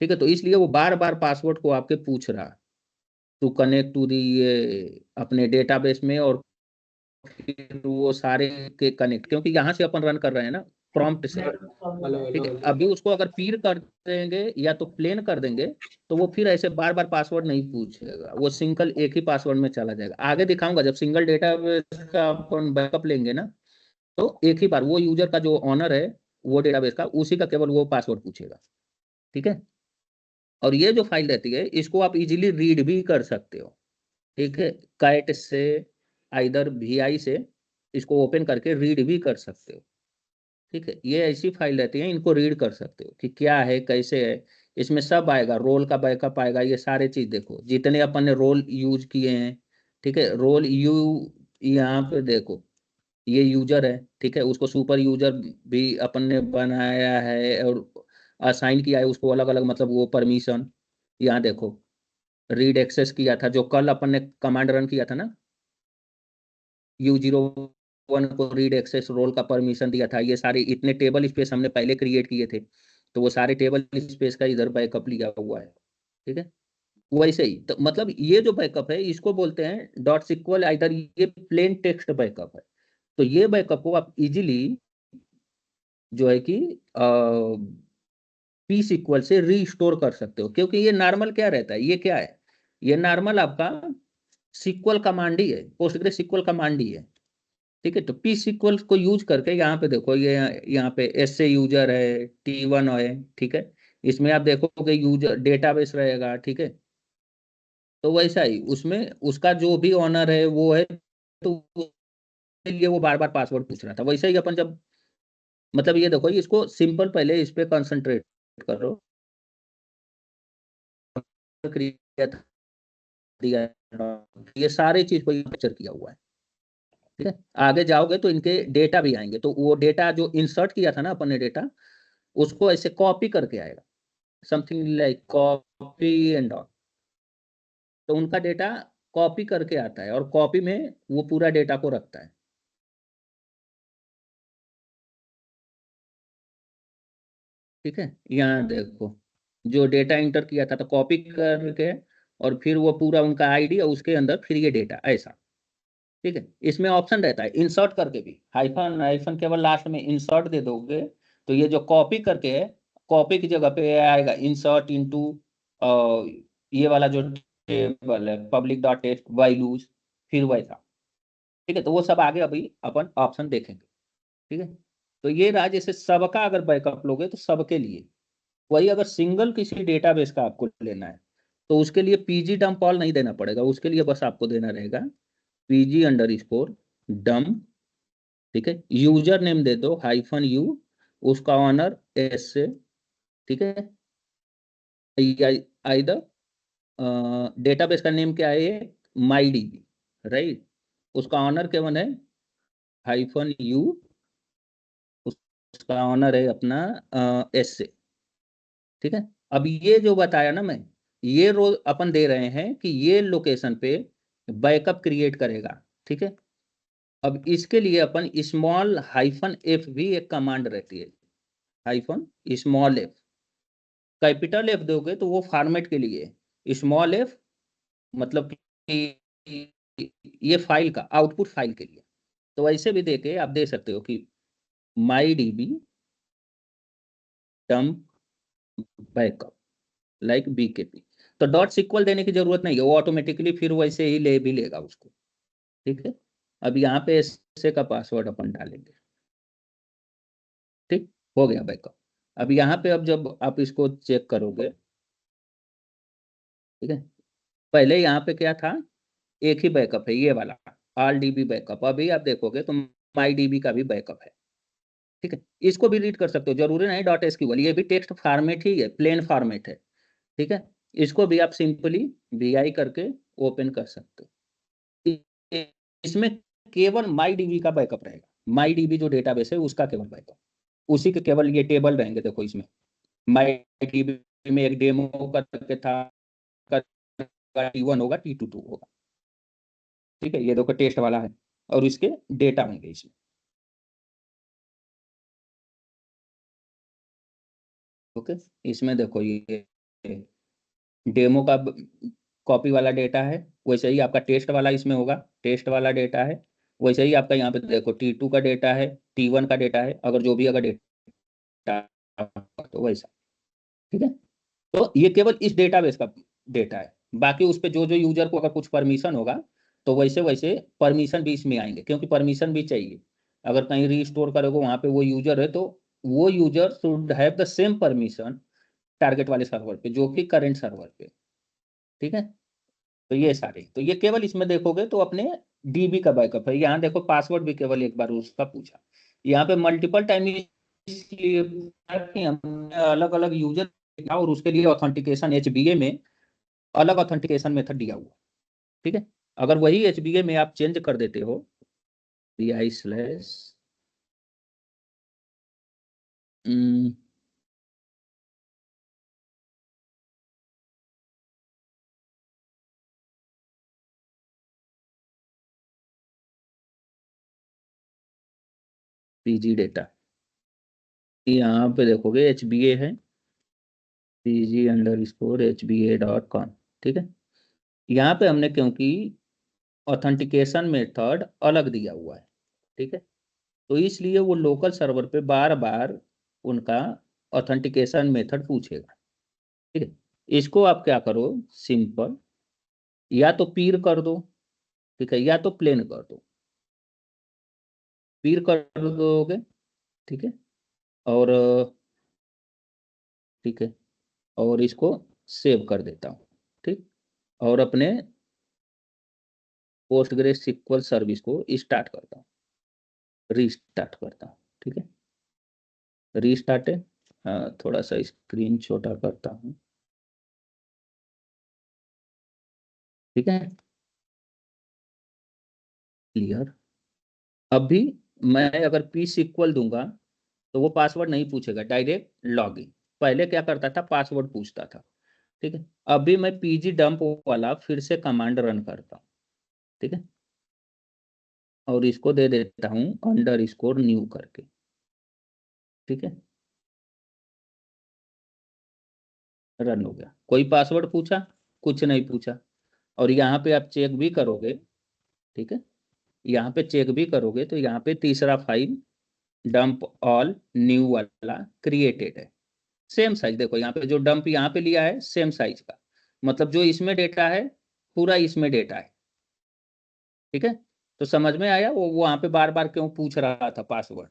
ठीक है, तो इसलिए वो बार बार पासवर्ड को आपके पूछ रहा, टू कनेक्ट टू दी ये अपने डेटाबेस में, और फिर वो सारे के कनेक्ट, क्योंकि यहाँ से अपन रन कर रहे हैं ना प्रॉम्प्ट से। अलग ठीक है, अलग। अभी उसको अगर पीर कर देंगे या तो प्लेन कर देंगे, तो वो फिर ऐसे बार बार पासवर्ड नहीं पूछेगा, वो सिंगल एक ही पासवर्ड में चला जाएगा। आगे दिखाऊंगा, जब सिंगल डेटाबेस का अपन बैकअप लेंगे ना, तो एक ही बार वो यूजर का जो ऑनर है वो डेटाबेस का, उसी का केवल वो पासवर्ड पूछेगा। ठीक है, और ये जो फाइल रहती है इसको आप इजीली रीड भी कर सकते हो। ठीक है, कैट से, आइदर वी से इसको ओपन करके रीड भी कर सकते हो। ठीक है, ये ऐसी फाइल रहती है, इनको रीड कर सकते हो कि क्या है कैसे है। इसमें सब आएगा, रोल का बैकअप आएगा, ये सारे चीज देखो जितने अपन ने रोल यूज किए हैं। ठीक है, रोल यहाँ पे देखो, ये यूजर है, ठीक है, उसको सुपर यूजर भी अपन ने बनाया है और असाइन किया है उसको अलग अलग, मतलब वो परमिशन। यहाँ देखो, रीड एक्सेस किया था जो कल अपन ने कमांड रन किया था ना, U01 को रीड एक्सेस रोल का परमिशन दिया था। ये सारे इतने टेबल स्पेस हमने पहले क्रिएट किए थे, तो वो सारे टेबल स्पेस का इधर बैकअप लिया हुआ है। ठीक है, वैसे ही तो मतलब ये जो बैकअप है इसको बोलते हैं डॉट सिक्वल, आइदर ये प्लेन टेक्स्ट बैकअप है। तो ये बैकअप को आप इजीली जो है कि पी सिक्वल से रीस्टोर कर सकते हो, क्योंकि ये नॉर्मल क्या रहता है, ये क्या है, ये नॉर्मल आपका सिक्वल कमांड ही है, पोस्टग्रेस सिक्वल कमांड ही है। ठीक है, तो पी सिक्वल को यूज करके यहाँ पे देखो, ये यहाँ पे एस से यूजर है, T1 है। ठीक है, इसमें आप देखोगे यूजर डेटाबेस रहेगा। ठीक है, तो वैसा ही उसमें उसका जो भी ऑनर है वो है, तो उसके लिए वो बार बार पासवर्ड पूछ रहा था। वैसे ही अपन जब, मतलब ये देखो, इसको सिंपल पहले इस पे कंसंट्रेट करो, क्रिया दिया, ये सारी चीज को कैप्चर किया हुआ है। ठीक है, आगे जाओगे तो इनके डेटा भी आएंगे, तो वो डेटा जो इंसर्ट किया था ना अपन ने डेटा, उसको ऐसे कॉपी करके आएगा, something like copy and all. तो उनका डेटा कॉपी करके आता है और कॉपी में वो पूरा डेटा को रखता है। ठीक है, यहाँ देखो, जो डेटा इंटर किया था तो कॉपी करके, और फिर वो पूरा उनका आईडी और उसके अंदर फिर ये डेटा ऐसा। ठीक है, इसमें ऑप्शन रहता है इंसर्ट करके भी, हाइफन हाइफन केवल लास्ट में इंसर्ट दे दोगे, तो ये जो कॉपी करके है, कॉपी की जगह पे आएगा इंसर्ट इनटू, ये वाला जो टेबल है पब्लिक डॉट टेस्ट बाय लूज, फिर वैसा। ठीक है, तो वो सब आगे अभी अपन ऑप्शन देखेंगे। ठीक है, तो ये रहा, जैसे सबका अगर बैकअप लोगे तो सबके लिए। वही अगर सिंगल किसी डेटाबेस का आपको लेना है, तो उसके लिए पीजी डम्प ऑल नहीं देना पड़ेगा, उसके लिए बस आपको देना रहेगा PG_dump। ठीक है, यूजर नेम दे दो -u, उसका ऑनर एस से। ठीक है, आइदर डेटाबेस का नेम क्या है, ये MyDB, राइट, उसका ऑनर केवल है -u, उसका ऑनर है अपना एस से। ठीक है, अब ये जो बताया ना मैं, ये रोल अपन दे रहे हैं कि ये लोकेशन पे बैकअप क्रिएट करेगा। ठीक है, अब इसके लिए अपन -F भी एक कमांड रहती है, -F। कैपिटल F दोगे तो वो फॉर्मेट के लिए, f मतलब कि ये फाइल का आउटपुट फाइल के लिए। तो ऐसे भी देके आप दे सकते हो कि MyDB dump backup like BKP। तो डॉट सिक्वल देने की जरूरत नहीं है, वो ऑटोमेटिकली फिर वैसे ही ले भी लेगा उसको। ठीक है, अब यहाँ पे ऐसे का पासवर्ड अपन डालेंगे। ठीक, हो गया बैकअप। अब यहाँ पे अब जब आप इसको चेक करोगे, ठीक है, पहले यहाँ पे क्या था, एक ही बैकअप है ये वाला, ऑल डीबी बैकअप, अभी आप देखोगे तो माई डीबी का भी बैकअप है, ठीक है। इसको भी रीड कर सकते हो, जरूरी नहीं डॉट एसक्यूएल, ये भी टेक्स्ट फॉर्मेट ही है, प्लेन फॉर्मेट है, ठीक है। इसको भी आप सिंपली vi करके ओपन कर सकते हो। इसमें केवल माई डीबी का बैकअप रहेगा, माई डीबी जो डेटाबेस है उसका केवल बैकअप, उसी के केवल ये टेबल रहेंगे। देखो इसमें माई डीबी में एक डेमो करके था, T1 होगा, T2 होगा, ठीक है। ये देखो टेस्ट वाला है और इसके डेटा होंगे इसमें, ओके। इसमें देखो ये डेमो का कॉपी वाला डेटा है, वैसे ही आपका टेस्ट वाला इसमें होगा, टेस्ट वाला डेटा है। वैसे ही आपका यहाँ पे देखो T2 का डेटा है, T1 का डेटा है, अगर जो भी अगर डेटा तो वैसा, ठीक है। तो ये केवल इस डेटाबेस का डेटा है, बाकी उस पर जो जो यूजर को अगर कुछ परमिशन होगा तो वैसे वैसे परमिशन भी इसमें आएंगे, क्योंकि परमिशन भी चाहिए। अगर कहीं रीस्टोर करोगे वहां पे वो यूजर है तो वो user should have the same permission target वाले सर्वर पे जो कि करंट सर्वर पे, ठीक है। तो ये सारे, तो ये केवल इसमें देखोगे तो अपने डीबी का बैकअप है। यहाँ देखो पासवर्ड भी केवल एक बार उसका पूछा, यहाँ पे मल्टीपल टाइम इसलिए कि हमने अलग अलग यूजर और उसके लिए ऑथेंटिकेशन एचबीए में अलग ऑथेंटिकेशन मेथड दिया हुआ, ठीक है। अगर वही एचबीए में आप चेंज कर देते हो vi/, पीजी डेटा, यहाँ पे देखोगे एचबीए है, pg_hba.com, ठीक है। यहाँ पे हमने क्योंकि ऑथेंटिकेशन मेथड अलग दिया हुआ है, ठीक है, तो इसलिए वो लोकल सर्वर पे बार बार उनका ऑथेंटिकेशन मेथड पूछेगा, ठीक है। इसको आप क्या करो, सिंपल या तो पीर कर दो, ठीक है, या तो प्लेन कर दो। पीर कर दोगे, ठीक है, और ठीक है, और इसको सेव कर देता हूँ, ठीक। और अपने पोस्टग्रेस सिक्वल सर्विस को स्टार्ट करता हूँ, रीस्टार्ट करता हूँ, ठीक है। रीस्टार्ट है, थोड़ा सा स्क्रीन छोटा करता हूँ, ठीक है, क्लियर। अभी मैं अगर पी सिक्वल दूंगा तो वो पासवर्ड नहीं पूछेगा, डायरेक्ट लॉगिन। पहले क्या करता था, पासवर्ड पूछता था, ठीक है। अभी मैं पीजी डंप वाला फिर से कमांड रन करता हूँ, ठीक है, और इसको दे देता हूँ _new करके, ठीक है। रन हो गया, कोई पासवर्ड पूछा, कुछ नहीं पूछा। और यहाँ पे आप चेक भी करोगे, ठीक है, यहाँ पे चेक भी करोगे तो यहाँ पे तीसरा फाइल डंप ऑल न्यू वाला क्रिएटेड है, सेम साइज। देखो यहाँ पे जो डंप यहाँ पे लिया है सेम साइज का, मतलब जो इसमें डेटा है पूरा इसमें डेटा है, ठीक है। तो समझ में आया वो वहां पे बार बार क्यों पूछ रहा था पासवर्ड,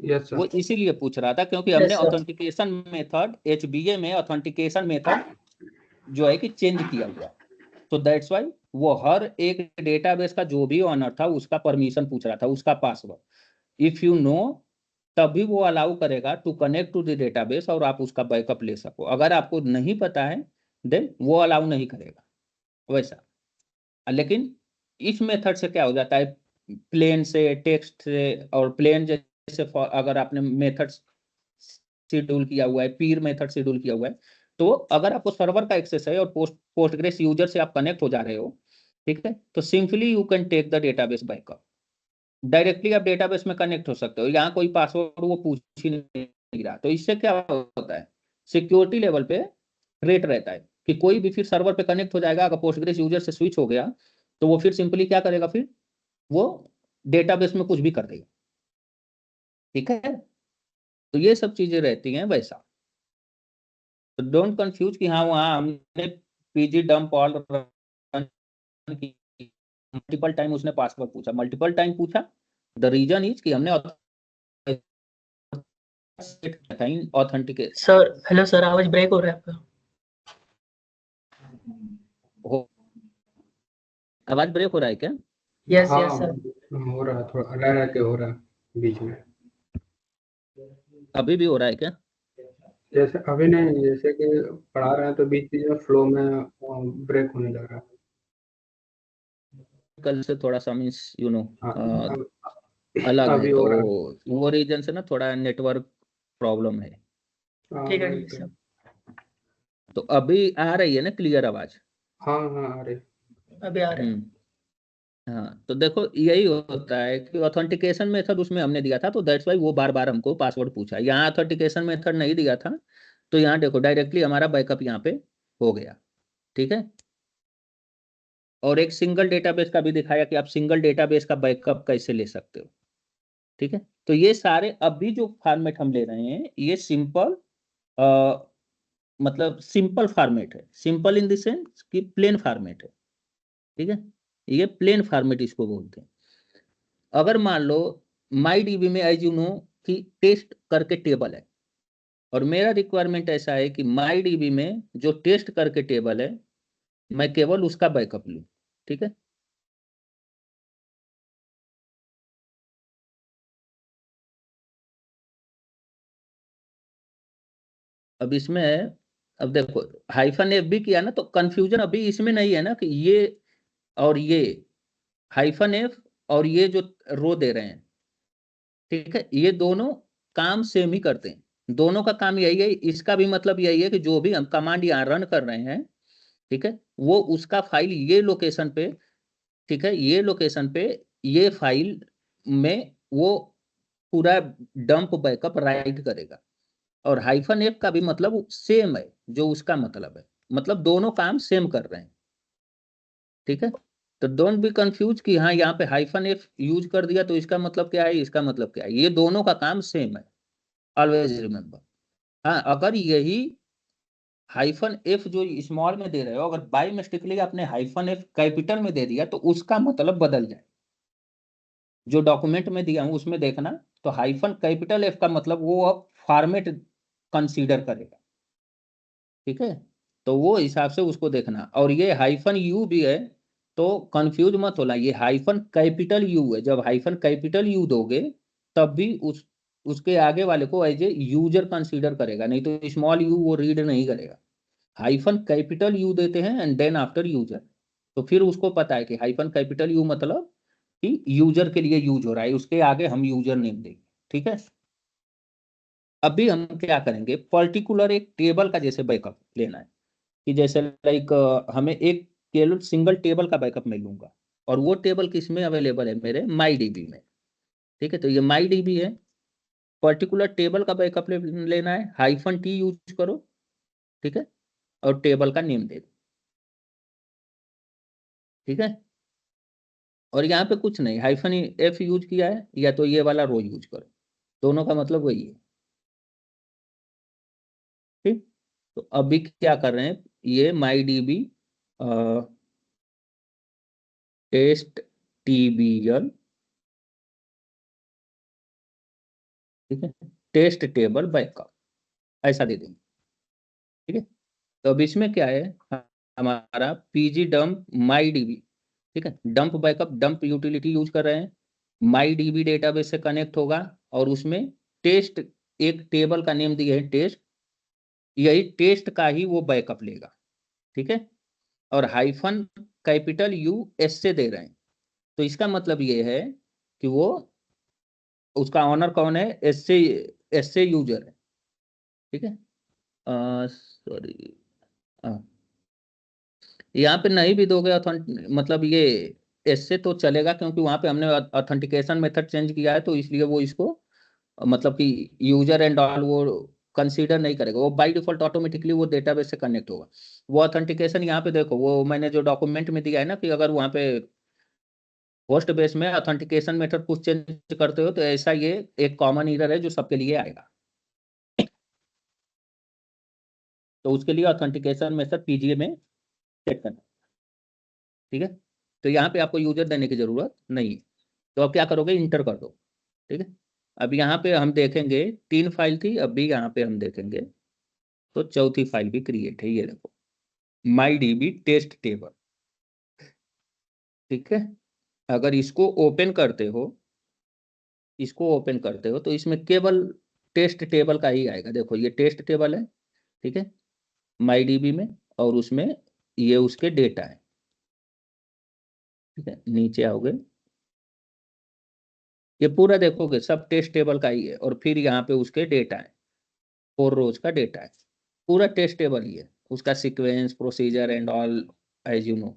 यस वो सर। इसीलिए पूछ रहा था क्योंकि हमने yes sir. Authentication method HbA में ऑथेंटिकेशन मेथड जो है कि चेंज किया हुआ, तो दैट्स वाई वो हर एक डेटाबेस का जो भी ऑनर था उसका परमिशन पूछ रहा था, उसका पासवर्ड। इफ यू नो तभी वो अलाउ करेगा to connect to the database और आप उसका बैकअप ले सको। अगर आपको नहीं पता है देन वो अलाउ नहीं करेगा वैसा। लेकिन इस मेथड से क्या हो जाता है, प्लेन से टेक्स्ट से, और प्लेन जैसे अगर आपने मेथड शेड्यूल किया हुआ है, पीर मेथड शेड्यूल किया हुआ है, तो अगर आपको सर्वर का एक्सेस है और पोस्टग्रेस यूजर से आप कनेक्ट हो जा रहे हो, ठीक है, तो simply you can take the database backup, directly आप डेटाबेस में कनेक्ट हो सकते हो। यहाँ कोई पासवर्ड वो पूछ ही नहीं रहा, तो इससे क्या होता है, सिक्योरिटी लेवल पे रेट रहता है कि कोई भी फिर सर्वर पे कनेक्ट हो जाएगा, अगर पोस्टग्रेस यूजर से स्विच हो गया तो वो फिर सिंपली क्या करेगा, फिर वो डेटाबेस में कुछ भी कर देगा, ठीक है। तो ये सब चीजें रहती हैं वैसा, तो डोंट कंफ्यूज कि हाँ वहाँ हमने पीजी डंप ऑल रन की, मल्टीपल टाइम उसने पासवर्ड पूछा, मल्टीपल टाइम पूछा, द रीजन इज कि हमने ऑथेंटिकेट सर हेलो सर, आवाज ब्रेक हो रहा है आपका। आवाज ब्रेक हो रहा है क्या? यस हाँ यस सर। हो रहा है, थोड़ा रह के हो रहा है बीच में। अभी भी हो रहा है क्या? जैसे अभी नहीं, जैसे कि पढ़ा रहे हैं तो बीच बीच में फ्लो में ब्रेक होने लग रहा है। कल से थोड़ा सा मीन्स हाँ अलग है, अभी तो हो रहा है। वो रीजन से ना थोड़ा नेटवर्क प्रॉब्लम है। ठीक है वही ठीक है तो। सर। तो अभी आ रही है ना क्लियर आवाज? हाँ हाँ अरे अभी आ रहा है। हाँ, तो देखो यही होता है कि ऑथेंटिकेशन मेथड उसमें हमने दिया था, तो दैट्स वाई वो बार बार हमको पासवर्ड पूछा। यहाँ ऑथेंटिकेशन मेथड नहीं दिया था, तो यहाँ देखो डायरेक्टली हमारा बैकअप यहाँ पे हो गया। ठीक है, और एक सिंगल डेटाबेस का भी दिखाया कि आप सिंगल डेटाबेस का बैकअप कैसे ले सकते हो। ठीक है, तो ये सारे अभी जो फॉर्मेट हम ले रहे हैं ये सिंपल, मतलब सिंपल फॉर्मेट है। सिंपल इन द सेंस कि प्लेन फॉर्मेट है। ठीक है, ये प्लेन फॉर्मेट इसको बोलते हैं। अगर मान लो माई डीबी में एज यू नो कि टेस्ट करके टेबल है, और मेरा रिक्वायरमेंट ऐसा है कि माई डीबी में जो टेस्ट करके टेबल है मैं केवल उसका बैकअप लूँ। ठीक है, अब इसमें अब देखो हाइफन एफ भी किया ना, तो कंफ्यूजन अभी इसमें नहीं है ना कि ये और ये हाइफन एफ और ये जो रो दे रहे हैं, ठीक है, ये दोनों काम सेम ही करते हैं। दोनों का काम यही है। इसका भी मतलब यही है कि जो भी हम कमांड यहाँ रन कर रहे हैं, ठीक है, वो उसका फाइल ये लोकेशन पे, ठीक है, ये लोकेशन पे ये फाइल में वो पूरा डंप बैकअप राइट करेगा। और हाइफन एफ का भी मतलब सेम है जो उसका मतलब है, मतलब दोनों काम सेम कर रहे हैं। ठीक है, तो डोंट बी कंफ्यूज कि हाँ यहाँ पे हाइफन एफ यूज कर दिया तो इसका मतलब क्या है, इसका मतलब क्या है। ये दोनों का काम सेम है, ऑलवेज रिमेंबर। हाँ, अगर यही हाइफन एफ जो स्मॉल में दे रहे हो, अगर बाई मिस्टेकली आपने हाइफन एफ कैपिटल में दे दिया तो उसका मतलब बदल जाए। जो डॉक्यूमेंट में दिया हूं उसमें देखना, तो हाइफन कैपिटल एफ का मतलब वो अब फॉर्मेट कंसीडर करेगा। ठीक है, तो वो हिसाब से उसको देखना। और ये हाइफन यू भी है, तो कंफ्यूज मत होना, ये हाइफन कैपिटल यू है। जब हाइफन कैपिटल यू दोगे तब भी उसके आगे वाले को एज ए यूजर कंसीडर करेगा, नहीं तो स्मॉल यू वो रीड नहीं करेगा। हाइफन कैपिटल यू देते हैं एंड देन आफ्टर यूजर, तो फिर उसको पता है कि हाइफन कैपिटल यू मतलब कि यूजर के लिए यूज हो रहा है, उसके आगे हम यूजर नेम देंगे। ठीक है, अभी हम क्या करेंगे, पर्टिकुलर एक टेबल का जैसे बैकअप लेना है, कि जैसे लाइक हमें एक केवल सिंगल टेबल का बैकअप मैं लूंगा, और वो टेबल किस में अवेलेबल है, मेरे माई डीबी में। ठीक है, तो ये माई डीबी है, पर्टिकुलर टेबल का बैकअप लेना है, हाइफन टी यूज करो। ठीक है, और टेबल का नेम दे दो। ठीक है, और यहाँ पे कुछ नहीं, हाइफन एफ यूज किया है, या तो ये वाला रो यूज करो, दोनों का मतलब वही है। ठीक, तो अभी क्या कर रहे हैं, ये माई डीबी टेस्ट टीबीएल, ठीक है, टेस्ट टेबल बैकअप ऐसा दे देंगे। ठीक है, तो अब इसमें क्या है, हमारा पीजी डंप माई डीबी, ठीक है, dump backup dump utility use कर रहे हैं, माई डीबी डेटाबेस से कनेक्ट होगा, और उसमें टेस्ट एक टेबल का नेम दिया है टेस्ट, यही टेस्ट का ही वो बैकअप लेगा। ठीक है, और हाइफन कैपिटल यू एस से दे रहे हैं, तो इसका मतलब ये है कि वो उसका ऑनर कौन है, एस से यूजर है। ठीक है, सॉरी, यहाँ पे नहीं भी दोगे मतलब ये इससे तो चलेगा, क्योंकि वहां पे हमने ऑथेंटिकेशन मेथड चेंज किया है, तो इसलिए वो इसको मतलब कि यूजर एंड ऑल वो कंसीडर नहीं करेगा, वो बाय डिफॉल्ट ऑटोमेटिकली वो डेटाबेस से कनेक्ट होगा। वो ऑथेंटिकेशन यहाँ पे देखो, वो मैंने जो डॉक्यूमेंट में दिया है ना, कि अगर वहाँ पे होस्ट बेस में ऑथेंटिकेशन मेथड कुछ चेंज करते हो तो ऐसा ये एक कॉमन एरर है जो सबके लिए आएगा। तो उसके लिए ऑथेंटिकेशन मेथड पीजीए में सेट करना। ठीक है, तो यहाँ पे आपको यूजर देने की जरूरत नहीं है। तो अब क्या करोगे, इंटर कर दो। ठीक है, अब यहाँ पे हम देखेंगे 3 फाइल थी, अभी यहाँ पे हम देखेंगे तो चौथी फाइल भी क्रिएट है, ये देखो माई डीबी टेस्ट टेबल। ठीक है। अगर इसको ओपन करते हो, इसको ओपन करते हो तो इसमें केवल टेस्ट टेबल का ही आएगा। देखो ये टेस्ट टेबल है, ठीक है, माई डीबी में, और उसमें ये उसके डेटा है, ठीक है। नीचे आओगे, ये पूरा देखोगे सब टेस्ट टेबल का ही है, और फिर यहाँ पे उसके डेटा है, 4 रोज का डेटा है, पूरा टेस्ट टेबल ही है, उसका sequence procedure and all as you know,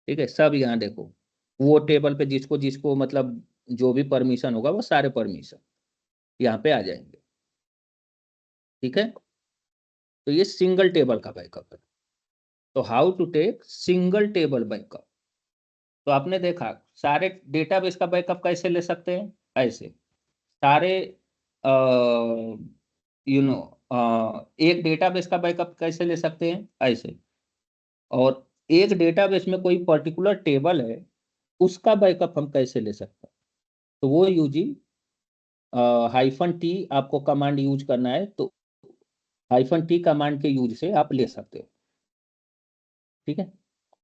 ठीक है। सब यहाँ देखो, वो टेबल पे जिसको जिसको मतलब जो भी परमिशन होगा वो सारे परमिशन यहाँ पे आ जाएंगे, ठीक है। तो ये सिंगल टेबल का बैकअप है। तो how to take single table backup, तो आपने देखा सारे डेटाबेस का बैकअप कैसे ले सकते हैं, ऐसे सारे यू नो एक डेटाबेस का बैकअप कैसे ले सकते हैं, ऐसे, और एक डेटाबेस में कोई पर्टिकुलर टेबल है उसका बैकअप हम कैसे ले सकते हैं, तो वो यूजिंग -t आपको कमांड यूज करना है, तो -t कमांड के यूज से आप ले सकते हो, ठीक है।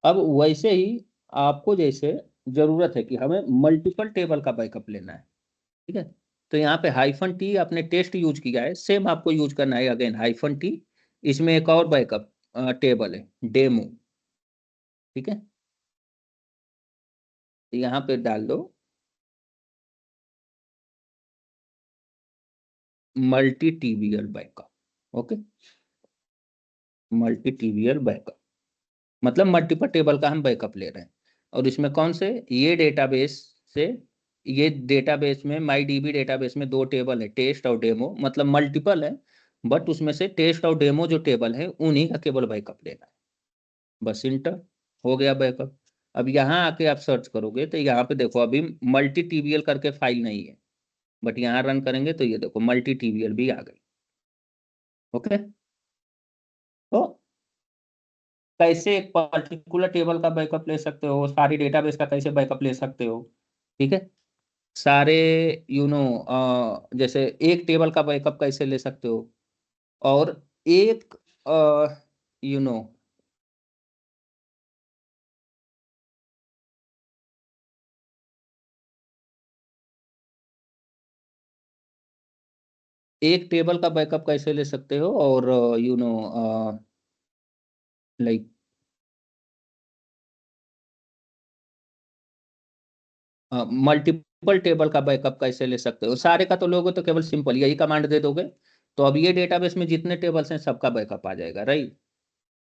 अब वैसे ही आपको जैसे जरूरत है कि हमें मल्टीपल टेबल का बैकअप लेना है, ठीक है, तो यहाँ पे -t आपने टेस्ट यूज किया है, सेम आपको यूज करना है अगेन -t। इसमें एक और बैकअप टेबल है डेमो, ठीक है, यहाँ पे डाल दो multi TBL backup, okay, multi TBL backup मतलब मल्टीपल टेबल का हम बैकअप ले रहे हैं, और इसमें कौन से, ये डेटाबेस से, ये डेटाबेस में माई डीबी डेटाबेस में 2 टेबल है, टेस्ट और डेमो, मतलब मल्टीपल है, बट उसमें से टेस्ट और डेमो जो टेबल है उन्हीं का केवल बैकअप लेना है, बस इंटर, हो गया बैकअप। अब यहाँ आके आप सर्च करोगे तो यहाँ पे देखो अभी मल्टी टीबीएल करके फाइल नहीं है, बट यहाँ रन करेंगे तो ये देखो मल्टी टीबीएल भी आ गई, ओके। तो कैसे एक पर्टिकुलर टेबल का बैकअप ले सकते हो, सारी डेटाबेस का कैसे बैकअप ले सकते हो, ठीक है, सारे जैसे एक टेबल का बैकअप कैसे ले सकते हो, और एक यू नो एक टेबल का बैकअप कैसे ले सकते हो, और लाइक मल्टीपल टेबल का बैकअप कैसे ले सकते हो, सारे का तो लोगे तो केवल सिंपल यही कमांड दे दोगे, तो अब ये डेटाबेस में जितने टेबल्स हैं सबका बैकअप आ जाएगा, राइट।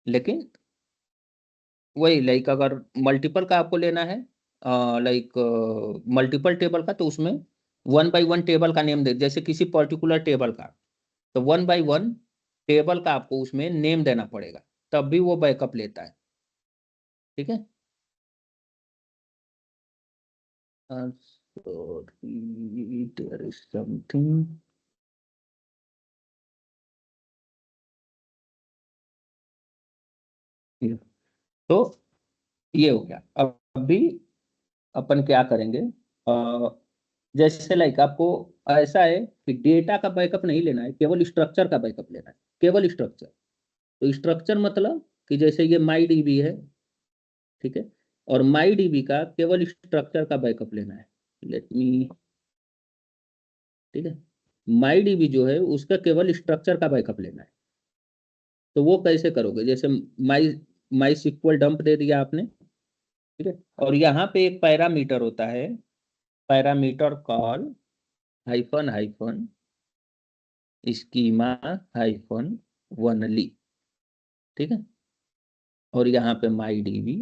लेकिन वही लाइक अगर मल्टीपल का आपको लेना है, लाइक मल्टीपल टेबल का, तो उसमें 1 बाई 1 टेबल का नेम दे, जैसे किसी पर्टिकुलर टेबल का, तो 1 बाई 1 टेबल का आपको उसमें नेम देना पड़ेगा, तब भी वो बैकअप लेता है, ठीक है। Sorry, there is something. तो ये हो गया। अब अभी अपन क्या करेंगे, जैसे लाइक आपको ऐसा है कि डेटा का बैकअप नहीं लेना है, केवल स्ट्रक्चर का बैकअप लेना है, केवल स्ट्रक्चर। तो स्ट्रक्चर मतलब कि जैसे ये माई डीबी है, ठीक है, और माई डीबी का केवल स्ट्रक्चर का बैकअप लेना है, लेट मी, ठीक है, माई डीबी जो है उसका केवल स्ट्रक्चर का बैकअप लेना है। तो वो कैसे करोगे, जैसे माई माई सिक्वल डंप दे दिया आपने, ठीक है, और यहाँ पे एक पैरामीटर होता है, parameter call hyphen hyphen schema hyphen only, ठीक है, और यहाँ पे my DB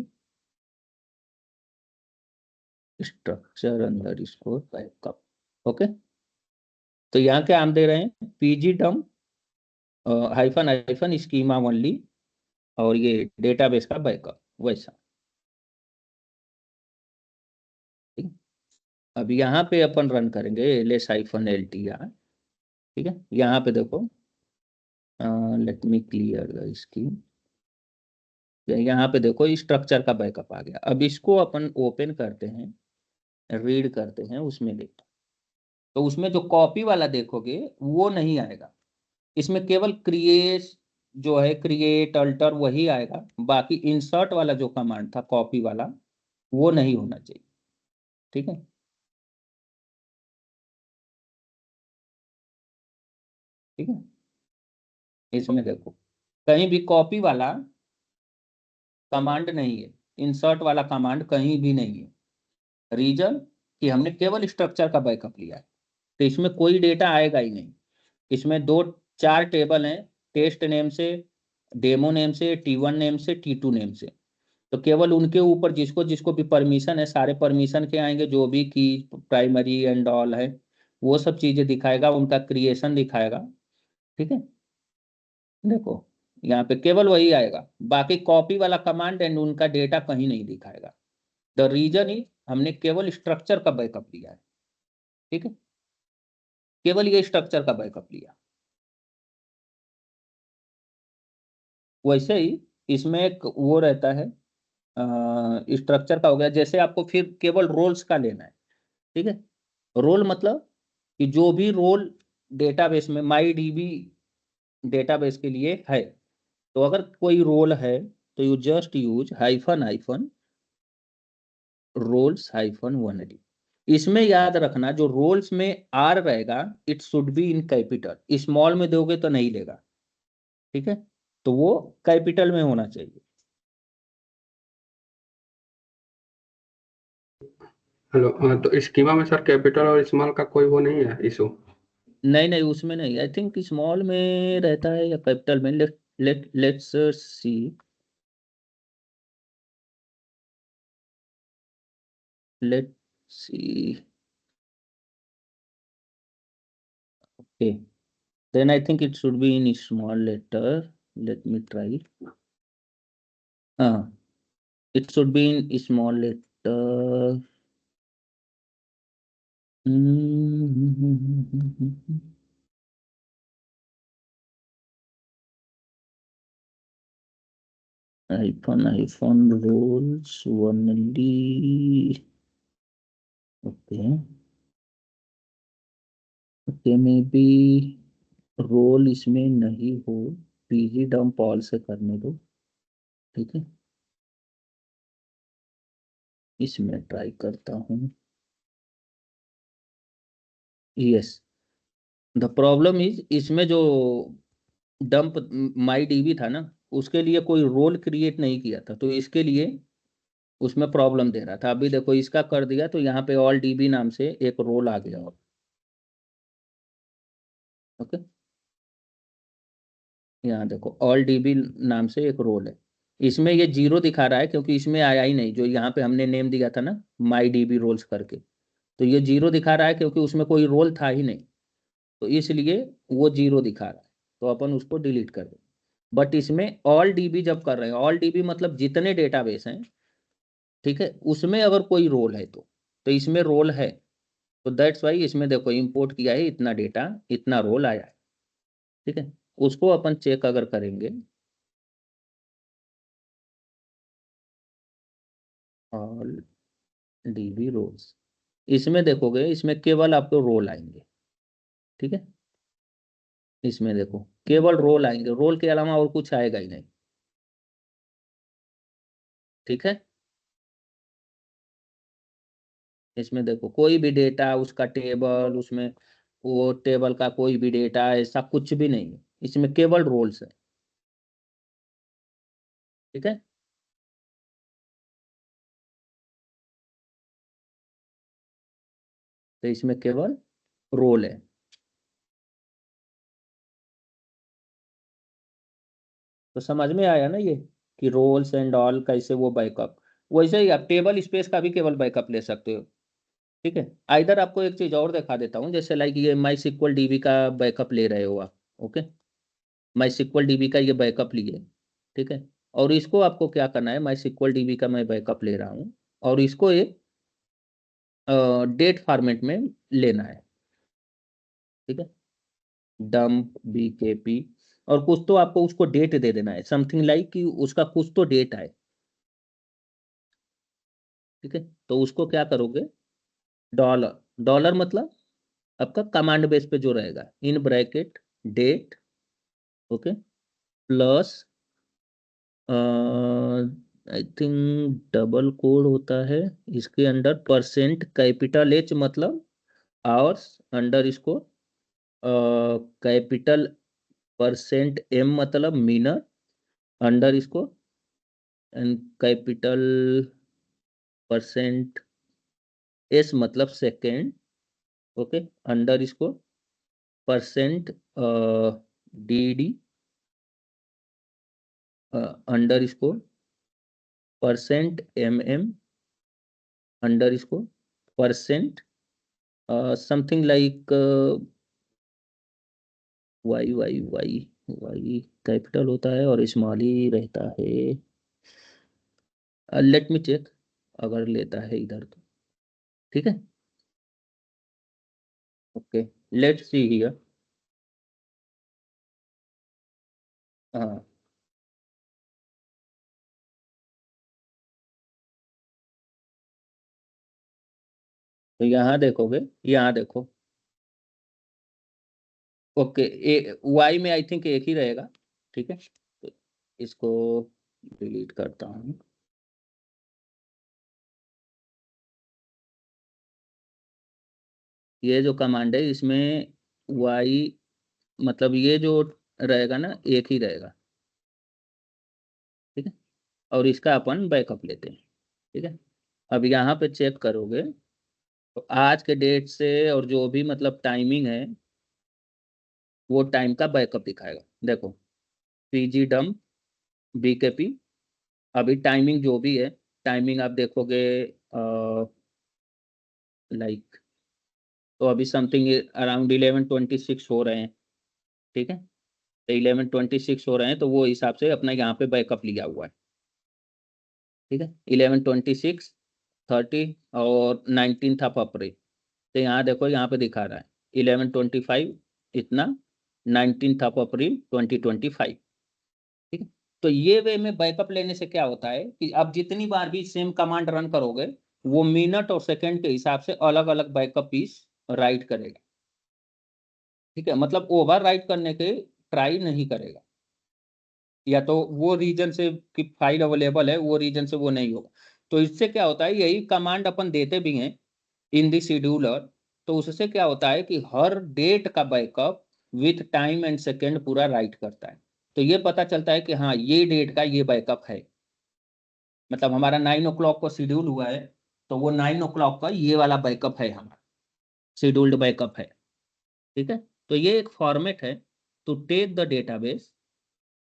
structure underscore backup, okay. तो यहाँ क्या हम दे रहे हैं, पीजी डम हाइफन हाइफन स्कीमा वनली, और ये डेटाबेस का बैकअप वैसा, ठीक है। अब यहाँ पे अपन रन करेंगे एलएस हाइफन एलटीआर, ठीक है, यहाँ पे देखो, let me clear the screen, यहाँ पे देखो स्ट्रक्चर का बैकअप आ गया। अब इसको अपन ओपन करते हैं, रीड करते हैं उसमें देखो, तो उसमें जो कॉपी वाला देखोगे वो नहीं आएगा, इसमें केवल क्रिएट जो है, क्रिएट अल्टर वही आएगा, बाकी इंसर्ट वाला जो कमांड था कॉपी वाला वो नहीं होना चाहिए। ठीक है, ठीक है। इसमें देखो कहीं भी कॉपी वाला कमांड नहीं है, इंसर्ट वाला कमांड कहीं भी नहीं है। रीजन कि हमने केवल स्ट्रक्चर का बैकअप लिया है, तो इसमें कोई डेटा आएगा ही नहीं। इसमें दो चार टेबल हैं, टेस्ट नेम से, डेमो नेम से, T1 नेम से, T2 नेम से। तो केवल उनके ऊपर जिसको जिसको भी परमिशन है, सारे परमिशन के आएंगे, जो भी की प्राइमरी एंड ऑल है वो सब चीजें दिखाएगा, उनका क्रिएशन दिखाएगा। ठीक है, देखो यहाँ पे केवल वही आएगा, बाकी कॉपी वाला कमांड एंड उनका डेटा कहीं नहीं दिखाएगा। द रीजन इज हमने केवल स्ट्रक्चर का बैकअप लिया है। ठीक है, केवल ये स्ट्रक्चर का बैकअप लिया। वैसे ही इसमें एक वो रहता है, स्ट्रक्चर का हो गया। जैसे आपको फिर केवल रोल्स का लेना है। ठीक है, रोल मतलब कि जो भी रोल डेटाबेस में माई डीबी डेटाबेस के लिए है, तो अगर कोई रोल है तो you just use hyphen hyphen roles hyphen 1D। इसमें याद रखना जो रोल्स में आर रहेगा it should be in capital, small में दोगे तो नहीं लेगा। ठीक है, तो वो कैपिटल में होना चाहिए। हेलो, तो स्कीमा में सर कैपिटल और स्मॉल का कोई वो नहीं है इशू? नहीं नहीं, उसमें नहीं, आई थिंक स्मॉल में रहता है या कैपिटल में। Let's see. Let's see, okay, then I think it should be in small letter. Let me try. uh, it should be in small letter. Hyphen rules only. Okay, okay, maybe role इसमें नहीं हो, पीजी डम्प ऑल से करने दो। ठीक है, इसमें ट्राई करता हूँ। यस, द प्रॉब्लम इज इसमें जो डंप माई डीबी था ना, उसके लिए कोई रोल क्रिएट नहीं किया था, तो इसके लिए उसमें प्रॉब्लम दे रहा था। अभी देखो इसका कर दिया तो यहाँ पे ऑल डीबी नाम से एक रोल आ गया। ओके, यहाँ देखो ऑल डीबी नाम से एक रोल है, इसमें ये जीरो दिखा रहा है क्योंकि इसमें आया ही नहीं। जो यहाँ पे हमने नेम दिया था ना माई डीबी रोल्स करके, तो ये जीरो दिखा रहा है क्योंकि उसमें कोई रोल था ही नहीं, तो इसलिए वो जीरो दिखा रहा है। तो अपन उसको डिलीट कर दें। बट इसमें ऑल डीबी जब कर रहे हैं, ऑल डीबी मतलब जितने डेटाबेस हैं, ठीक है, उसमें अगर कोई रोल है तो इसमें रोल है, तो दैट्स वाई इसमें देखो इंपोर्ट किया है, इतना डेटा इतना रोल आया है। ठीक है, उसको अपन चेक अगर करेंगे, ऑल डीबी रोल्स, इसमें देखोगे इसमें केवल आपको रोल आएंगे। ठीक है, इसमें देखो केवल रोल आएंगे, रोल के अलावा और कुछ आएगा ही नहीं। ठीक है, इसमें देखो कोई भी डेटा उसका टेबल, उसमें वो टेबल का कोई भी डेटा ऐसा कुछ भी नहीं है, इसमें केवल रोल्स है। ठीक है, तो इसमें केवल रोल है। तो समझ में आया ना ये कि रोल्स एंड ऑल कैसे वो बैकअप। वैसे ही आप टेबल स्पेस का भी केवल बैकअप ले सकते हो। ठीक है, इधर आपको एक चीज और दिखा देता हूँ, जैसे लाइक ये माई सिक्वल डीबी का बैकअप ले रहे हो आप। ओके, माई सिक्वल डीबी का ये बैकअप लिए। ठीक है, और इसको आपको क्या करना है, माई सिक्वल डीबी का मैं बैकअप ले रहा हूँ और इसको एक डेट फॉर्मेट में लेना है। ठीक है, डम्प BKP, और कुछ तो आपको उसको डेट दे देना है, समथिंग लाइक कि उसका कुछ तो डेट है। ठीक है, तो उसको क्या करोगे, डॉलर, डॉलर मतलब आपका कमांड बेस पे जो रहेगा, in bracket date, okay, plus I think double quote होता है इसके अंडर। परसेंट कैपिटल एच मतलब आवर्स, अंडर इसको कैपिटल परसेंट एम मतलब मिनट, अंडर इसको एंड कैपिटल परसेंट एस मतलब सेकेंड, ओके, अंडर इसको परसेंट डी डी, अंडर इसको परसेंट एम एम, अंडर इसको percent something like Y Y Y Y capital होता है और स्मॉल ही रहता है। लेट मी चेक अगर लेता है इधर तो ठीक है। Okay, let's see here. हाँ, तो यहाँ देखोगे, यहाँ देखो, ओके, वाई में आई थिंक एक ही रहेगा, ठीक है, तो इसको डिलीट करता हूँ। ये जो कमांड है इसमें वाई मतलब ये जो रहेगा ना एक ही रहेगा, ठीक है, और इसका अपन बैकअप लेते हैं, ठीक है। अब यहाँ पे चेक करोगे तो आज के डेट से और जो भी मतलब टाइमिंग है वो टाइम का बैकअप दिखाएगा। देखो, पीजी डम बीकेपी, अभी टाइमिंग जो भी है, टाइमिंग आप देखोगे लाइक, तो अभी समथिंग अराउंड 11:26 हो रहे हैं, ठीक है, तो 11:26 हो रहे हैं, तो वो हिसाब से अपना यहाँ पे बैकअप लिया हुआ है, ठीक है। 11:26, 30 और 19 ऑफ अप्रैल, तो यहाँ देखो यहाँ पे दिखा रहा है 11:25 इतना, 19 ऑफ अप्रैल 2025, ठीक है। तो ये वे में बैकअप लेने से क्या होता है कि आप जितनी बार भी सेम कमांड रन करोगे वो मिनट और सेकंड के हिसाब से अलग अलग बैकअप पीस राइट करेगा, ठीक है, मतलब ओवर राइट करने के ट्राई नहीं करेगा, या तो वो रीजन से कि फाइल अवेलेबल है वो रीजन से वो नहीं होगा। तो इससे क्या होता है, यही कमांड अपन देते भी हैं इन दी शेड्यूलर, तो उससे क्या होता है कि हर डेट का backup with time and second पूरा राइट करता है। तो ये पता चलता है कि हाँ ये डेट का ये बैकअप है, मतलब हमारा 9 o'clock को शेड्यूल हुआ है तो वो 9 o'clock का ये वाला बैकअप है, हमारा शेड्यूल्ड बैकअप है, ठीक है। तो ये एक फॉर्मेट है to take the database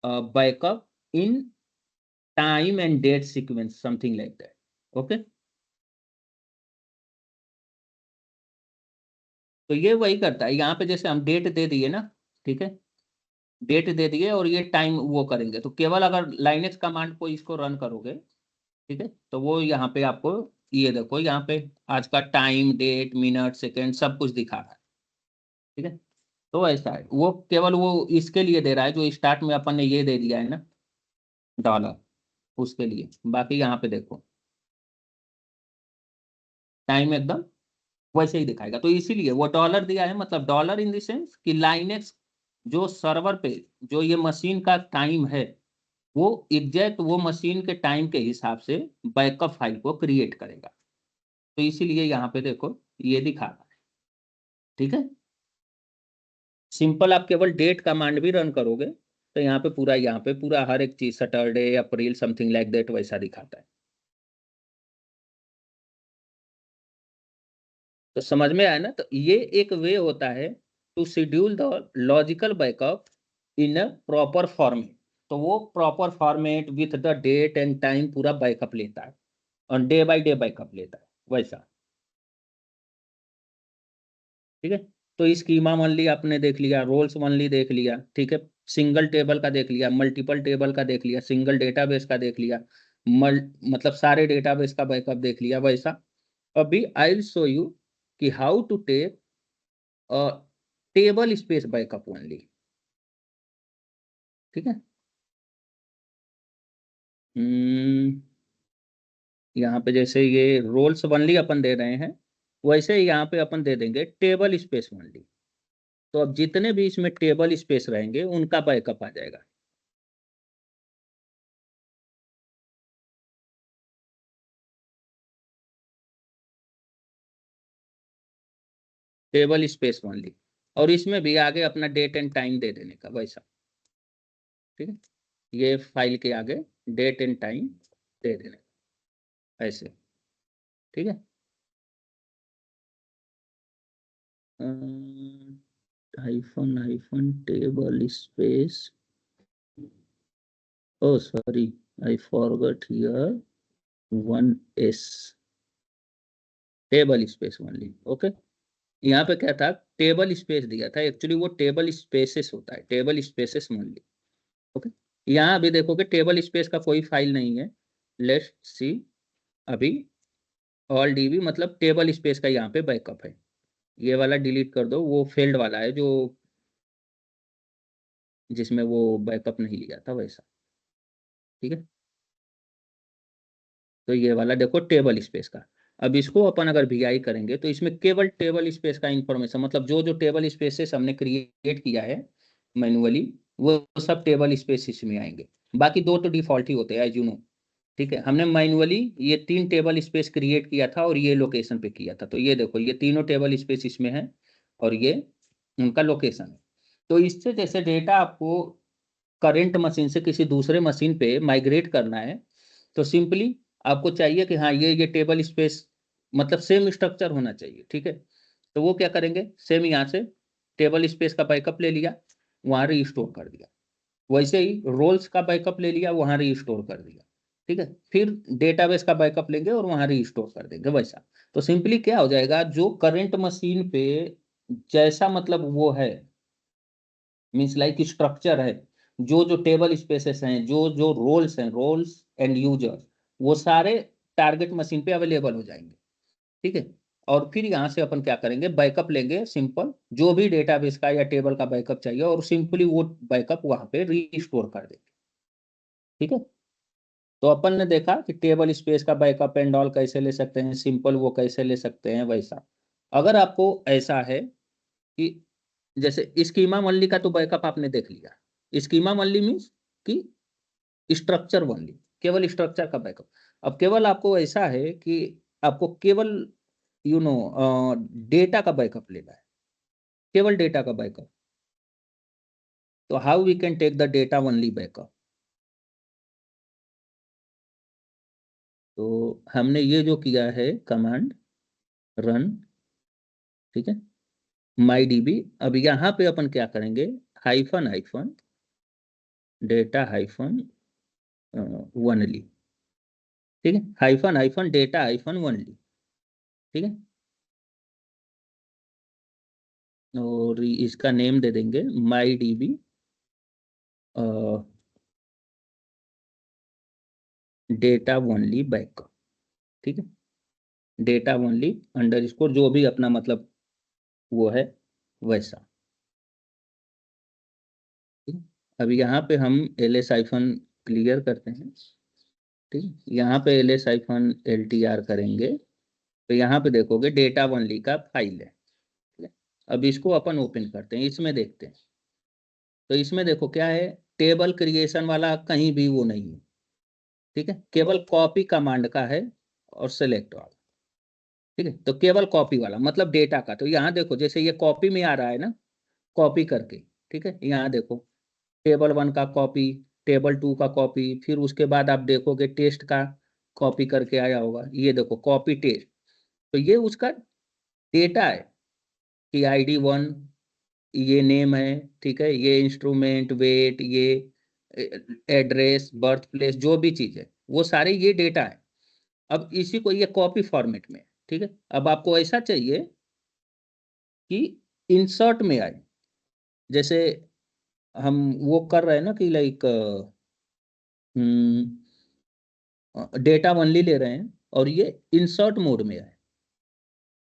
backup in time and date sequence, something like that, okay. तो ये वही करता है, यहाँ पे जैसे हम डेट दे दिए ना, ठीक है, डेट दे दिए और ये टाइम वो करेंगे, तो केवल अगर लाइनेक्स कमांड को इसको रन करोगे, ठीक है, तो वो यहाँ पे आपको ये देखो यहाँ पे आज का टाइम डेट मिनट सेकेंड सब कुछ दिखा रहा है, ठीक है। तो ऐसा है, वो केवल वो इसके लिए दे रहा है जो स्टार्ट में अपन ने ये दे दिया है ना डॉलर, उसके लिए, बाकी यहाँ पे देखो टाइम एकदम वैसे ही दिखाएगा। तो इसीलिए वो डॉलर दिया है, मतलब डॉलर इन द सेंस कि लाइनेक्स जो सर्वर पे जो ये मशीन का टाइम है वो एग्जैक्ट वो मशीन के टाइम के हिसाब से बैकअप फाइल को क्रिएट करेगा। तो इसीलिए यहाँ पे देखो ये दिखा रहा है, ठीक है। सिंपल आप केवल डेट कमांड भी रन करोगे तो यहाँ पे पूरा हर एक चीज Saturday April something like that वैसा दिखाता है। तो समझ में आया ना, तो ये एक वे होता है to schedule the logical backup in a proper format. तो वो proper format with the date and time पूरा बैकअप लेता है और डे बाय डे बैकअप लेता है वैसा, ठीक है। तो स्कीमा वनली आपने देख लिया, रोल्स वनली देख लिया, ठीक है, सिंगल टेबल का देख लिया, मल्टीपल टेबल का देख लिया, सिंगल डेटाबेस का देख लिया, मतलब सारे डेटाबेस का बैकअप देख लिया वैसा। अभी आई विल शो यू कि how to take table space backup only, ठीक है। हम्म, यहाँ पे जैसे ये रोल्स ओनली अपन दे रहे हैं वैसे ही यहाँ पे अपन दे देंगे टेबल स्पेस ओनली। तो अब जितने भी इसमें टेबल स्पेस रहेंगे उनका बैकअप आ जाएगा। टेबल स्पेस ओनली, और इसमें भी आगे अपना डेट एंड टाइम दे देने का वैसा, ठीक है। ये फाइल के आगे डेट एंड टाइम दे देने का ऐसे, ठीक है। Hyphen hyphen table space, oh sorry I forgot here one s, table space only, okay. यहाँ पे क्या था, टेबल स्पेस दिया था, एक्चुअली वो टेबल स्पेसेस होता है, टेबल स्पेसेस ओनली, ओके। यहाँ अभी देखोगे टेबल स्पेस का कोई फाइल नहीं है, लेट्स सी। अभी ऑल डीबी मतलब टेबल स्पेस का यहाँ पे बैकअप है, ये वाला डिलीट कर दो, वो फेल्ड वाला है जो जिसमें वो बैकअप नहीं लिया था वैसा, ठीक है। तो ये वाला देखो टेबल स्पेस का। अब इसको अपन अगर वी करेंगे तो इसमें केवल टेबल स्पेस का इंफॉर्मेशन, मतलब जो जो टेबल स्पेसेस हमने क्रिएट किया है मैनुअली, वो सब टेबल स्पेस इसमें आएंगे। बाकी दो तो डिफॉल्ट ही होते हैं एज यू नो, ठीक है। हमने मैनुअली ये 3 टेबल स्पेस क्रिएट किया था और ये लोकेशन पे किया था, तो ये देखो ये तीनों टेबल स्पेस इसमें है और ये उनका लोकेशन है। तो इससे जैसे डेटा आपको करेंट मशीन से किसी दूसरे मशीन पे माइग्रेट करना है, तो सिंपली आपको चाहिए कि हाँ ये टेबल स्पेस मतलब सेम स्ट्रक्चर होना चाहिए, ठीक है। तो वो क्या करेंगे, सेम यहाँ से टेबल स्पेस का बैकअप ले लिया, वहाँ रीस्टोर कर दिया, वैसे ही रोल्स का बैकअप ले लिया, वहाँ रीस्टोर कर दिया, ठीक है। फिर डेटाबेस का बैकअप लेंगे और वहाँ रीस्टोर कर देंगे वैसा। तो सिंपली क्या हो जाएगा, जो करंट मशीन पे जैसा मतलब वो है, मीन्स लाइक स्ट्रक्चर है, जो जो टेबल स्पेसेस हैं, जो जो रोल्स हैं, रोल्स एंड यूजर्स, वो सारे टारगेट मशीन पे अवेलेबल हो जाएंगे, ठीक है। और फिर यहाँ से अपन क्या करेंगे, बैकअप लेंगे सिंपल, जो भी डेटाबेस का या टेबल का बैकअप चाहिए, और सिंपली वो बैकअप वहाँ पे रीस्टोर कर देंगे, ठीक है। तो अपन ने देखा कि टेबल स्पेस का बैकअप एंड ऑल कैसे ले सकते हैं, सिंपल वो कैसे ले सकते हैं वैसा। अगर आपको ऐसा है कि जैसे स्कीमा मल्ली का तो बैकअप आपने देख लिया, स्कीमा मल्ली मीन्स कि स्ट्रक्चर ओनली, केवल स्ट्रक्चर का बैकअप। अब केवल आपको ऐसा है कि आपको केवल यू नो डेटा का बैकअप लेना है, केवल डेटा का बैकअप। तो how we can take the data only backup, तो हमने ये जो किया है कमांड रन, ठीक है, माई डीबी। अब यहाँ पे अपन क्या करेंगे, hyphen hyphen data hyphen only, ठीक है, hyphen hyphen data hyphen only, ठीक है। और इसका नेम दे देंगे my DB data only backup, ठीक है। डेटा ओनली अंडर स्कोर जो भी अपना मतलब वो है वैसा, ठीक है? अब यहाँ पे हम एल एस आइफन क्लियर करते हैं, ठीक है। यहाँ पे एल एस आइफन LTR करेंगे तो यहाँ पे देखोगे डेटा ओनली का फाइल है, ठीक है। अब इसको अपन ओपन करते हैं, इसमें देखते हैं। तो इसमें देखो क्या है, टेबल क्रिएशन वाला कहीं भी वो नहीं है, ठीक है, केवल कॉपी कमांड का है और सेलेक्ट वाला, ठीक है। तो केवल कॉपी वाला मतलब डेटा का, तो यहाँ देखो जैसे ये कॉपी में आ रहा है ना, कॉपी करके, ठीक है। यहाँ देखो टेबल 1 का कॉपी, टेबल 2 का कॉपी, फिर उसके बाद आप देखोगे टेस्ट का कॉपी करके आया होगा, ये देखो कॉपी टेस्ट। तो ये उसका डेटा है कि ID 1 ये नेम है, ठीक है, ये इंस्ट्रूमेंट वेट, ये एड्रेस बर्थ प्लेस, जो भी चीज है वो सारे ये डेटा है। अब इसी को ये कॉपी फॉर्मेट में, ठीक है। अब आपको ऐसा चाहिए कि इंसर्ट में आए, जैसे हम वो कर रहे हैं ना कि लाइक डेटा ओनली ले रहे हैं और ये इंसर्ट मोड में है,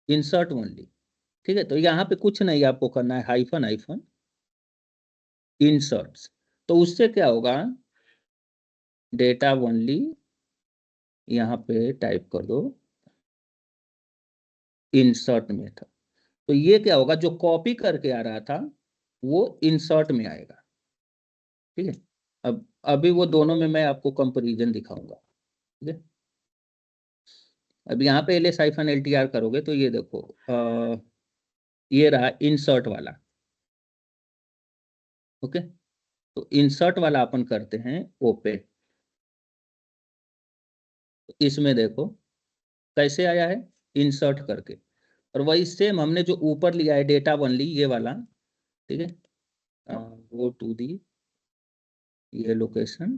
इंसर्ट ओनली, ठीक है। तो यहाँ पे कुछ नहीं आपको करना है, हाइफन हाइफन इंसर्ट्स। तो उससे क्या होगा, डेटा ओनली यहाँ पे टाइप कर दो इंसर्ट में था, तो ये क्या होगा, जो कॉपी करके आ रहा था वो इंसर्ट में आएगा, ठीक है। अब अभी वो दोनों में मैं आपको कंपैरिजन दिखाऊंगा, ठीक है। अब यहाँ पे LS-LTR करोगे तो ये देखो ये रहा इंसर्ट वाला। ओके, तो इंसर्ट वाला अपन करते हैं ओपन। तो इसमें देखो कैसे आया है, इंसर्ट करके। और वही सेम हमने जो ऊपर लिया है डेटा ओनली, ये वाला, ठीक है, गो टू दी ये लोकेशन,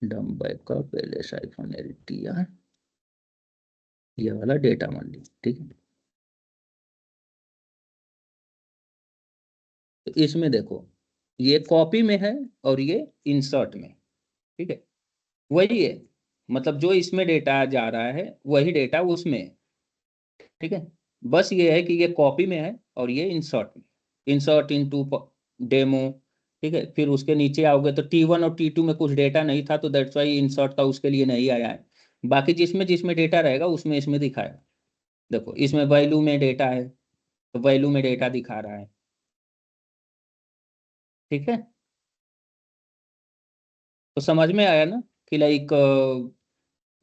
डम बैकअप -LTR, ये वाला डेटा ओनली, ठीक है। तो इसमें देखो ये कॉपी में है और ये इंसर्ट में, ठीक है, वही है, मतलब जो इसमें डेटा जा रहा है वही डेटा उसमें है, ठीक है। बस ये है कि ये कॉपी में है और ये इंसर्ट में, इंसर्ट इनटू डेमो, ठीक है। फिर उसके नीचे आओगे तो T1 और T2 में कुछ डेटा नहीं था, तो दैट्स वाई इंसर्ट का उसके लिए नहीं आया है। बाकी जिसमें जिसमें डेटा रहेगा उसमें इसमें दिखाएगा। देखो इसमें वैल्यू में डेटा है तो वैल्यू में डेटा दिखा रहा है, ठीक है। तो समझ में आया ना कि like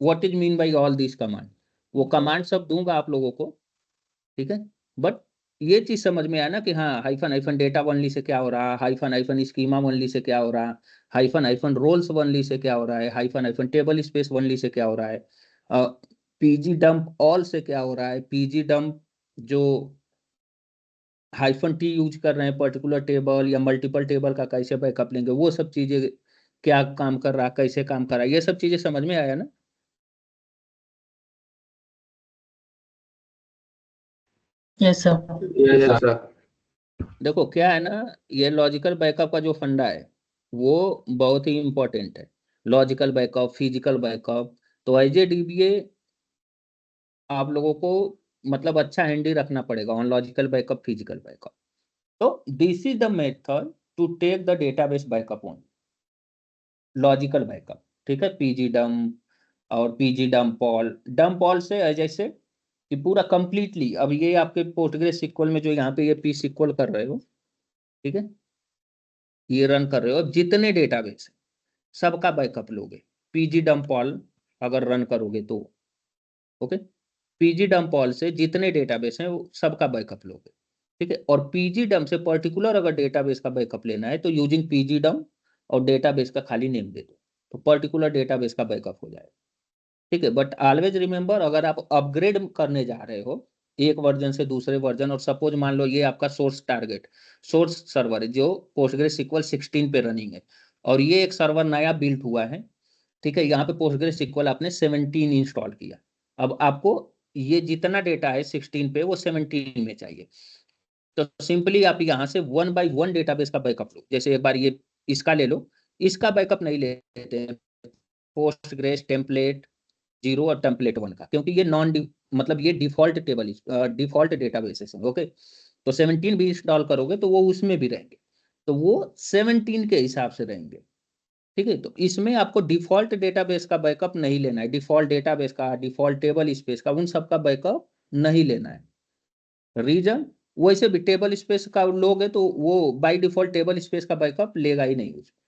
what is mean by all this command. वो कमांड सब दूंगा आप लोगों को, ठीक है। बट ये चीज समझ में आया ना कि हाँ hyphen hyphen data only say क्या हो रहा है, hyphen hyphen schema only say क्या हो रहा है, hyphen hyphen roles only say क्या हो रहा है, hyphen hyphen table space only say क्या हो रहा है, पीजी डंप ऑल से क्या हो रहा है, पीजी डंप जो हाइफन टी यूज कर रहे हैं पर्टिकुलर टेबल या मल्टीपल टेबल का कैसे बैकअप लेंगे, वो सब चीजें क्या काम कर रहा है, कैसे काम कर रहा है, ये सब चीजें समझ में आया ना। Yes sir. Yes sir. देखो क्या है ना, ये लॉजिकल बैकअप का जो फंडा है वो बहुत ही इंपॉर्टेंट है। लॉजिकल बैकअप, फिजिकल बैकअप, तो एज ए डीबीए आप लोगों को मतलब अच्छा हैंडी रखना पड़ेगा on logical backup, physical backup. तो this is the method to take the database backup on logical backup, ठीक है। पीजी डंप और पीजी डंप ऑल से जैसे कि पूरा कंप्लीटली, अब ये आपके पोस्टग्रेस सिक्वल में जो यहाँ पे ये पी सिक्वल कर रहे हो, ठीक है, ये रन कर रहे हो, जितने डेटाबेस है सबका बैकअप लोगे पीजी डंप ऑल अगर रन करोगे तो। ओके, पीजी डंप ऑल से जितने डेटाबेस हैं वो सबका बैकअप लोगे, ठीक है। और पीजी डंप से पर्टिकुलर अगर डेटाबेस का बैकअप लेना है तो यूजिंग पीजी डंप और डेटाबेस का खाली नेम दे दो तो पर्टिकुलर डेटाबेस का बैकअप हो जाएगा, ठीक है। बट ऑलवेज रिमेंबर, अगर आप अपग्रेड करने जा रहे हो एक वर्जन से दूसरे वर्जन, और सपोज मान लो ये आपका सोर्स सर्वर है जो पोस्टग्रेस सिक्वल 16 पे रनिंग है, और ये एक सर्वर नया बिल्ट हुआ है, ठीक है। यहाँ पे पोस्टग्रेस सिक्वल आपने 17 इंस्टॉल किया, अब आपको ये जितना डेटा है 16 पे वो 17 में चाहिए। तो सिंपली आप यहाँ से 1 बाय 1 डेटाबेस का बैकअप लो। जैसे एक बार ये इसका ले लो, इसका बैकअप नहीं लेते हैं पोस्टग्रेस टेम्पलेट 0 और टेम्पलेट 1 का, क्योंकि ये मतलब ये डिफॉल्ट टेबल डिफॉल्ट डेटाबेसेस है। ओके, तो 17 भी इंस्टॉल करोगे तो वो उसमें भी रहेंगे, तो वो 17 के हिसाब से रहेंगे, ठीक है। तो इसमें आपको डिफॉल्ट डेटाबेस का बैकअप नहीं लेना है, डिफॉल्ट डेटाबेस का, डिफॉल्ट टेबल स्पेस का, उन सब का बैकअप नहीं लेना है। रीजन, वैसे भी टेबल स्पेस का लोगे तो वो बाय डिफॉल्ट टेबल स्पेस का बैकअप लेगा ही नहीं उसमें,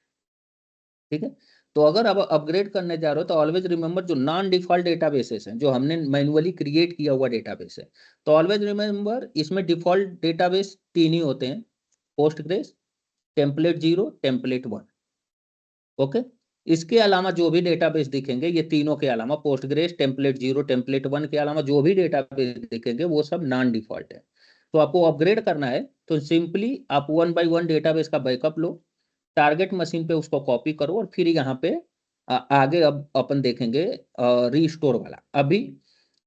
ठीक है। तो अगर अब अपग्रेड करने जा रहे हो तो ऑलवेज रिमेंबर जो नॉन डिफॉल्ट डेटाबेसेस हैं जो हमने मैन्युअली क्रिएट किया हुआ डेटाबेस है, तो ऑलवेज रिमेंबर इसमें डिफॉल्ट डेटाबेस 3 ही होते हैं, पोस्टग्रेस, टेम्पलेट 0, टेम्पलेट 1। ओके, इसके अलावा जो भी डेटाबेस दिखेंगे, ये तीनों के अलावा पोस्टग्रेस, टेम्पलेट 0, टेम्पलेट 1 के अलावा जो भी डेटाबेस दिखेंगे वो सब नॉन डिफॉल्ट है। तो आपको अपग्रेड करना है तो सिंपली आप 1 बाय 1 डेटाबेस का बैकअप लो, टारगेट मशीन पे उसको कॉपी करो, और फिर यहाँ पे आगे अब अपन देखेंगे रीस्टोर वाला। अभी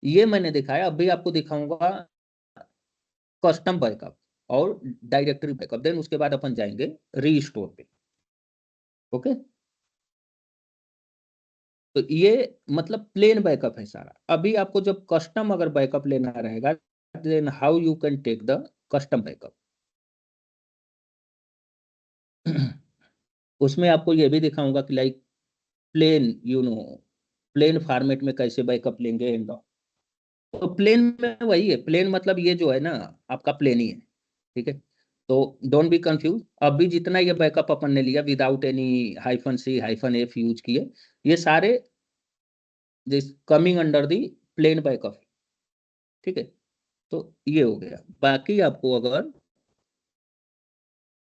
ये मैंने दिखाया, अभी आपको दिखाऊंगा कस्टम बैकअप और डायरेक्टरी बैकअप, देन उसके बाद अपन जाएंगे रीस्टोर पे। ओके, तो ये मतलब प्लेन बैकअप है सारा। अभी आपको जब कस्टम अगर बैकअप लेना रहेगा, then how you can take the custom backup. उसमें आपको ये भी दिखाऊंगा कि लाइक प्लेन प्लेन फॉर्मेट में कैसे बैकअप लेंगे एंड ऑल। तो प्लेन में वही है, प्लेन मतलब ये जो है ना आपका प्लेन ही है, ठीक है। तो डोंट बी कंफ्यूज, अभी जितना ये बैकअप अपन ने लिया without any -C -F use किए, ये सारे this coming under the plain backup, ठीक है। तो ये हो गया। बाकी आपको अगर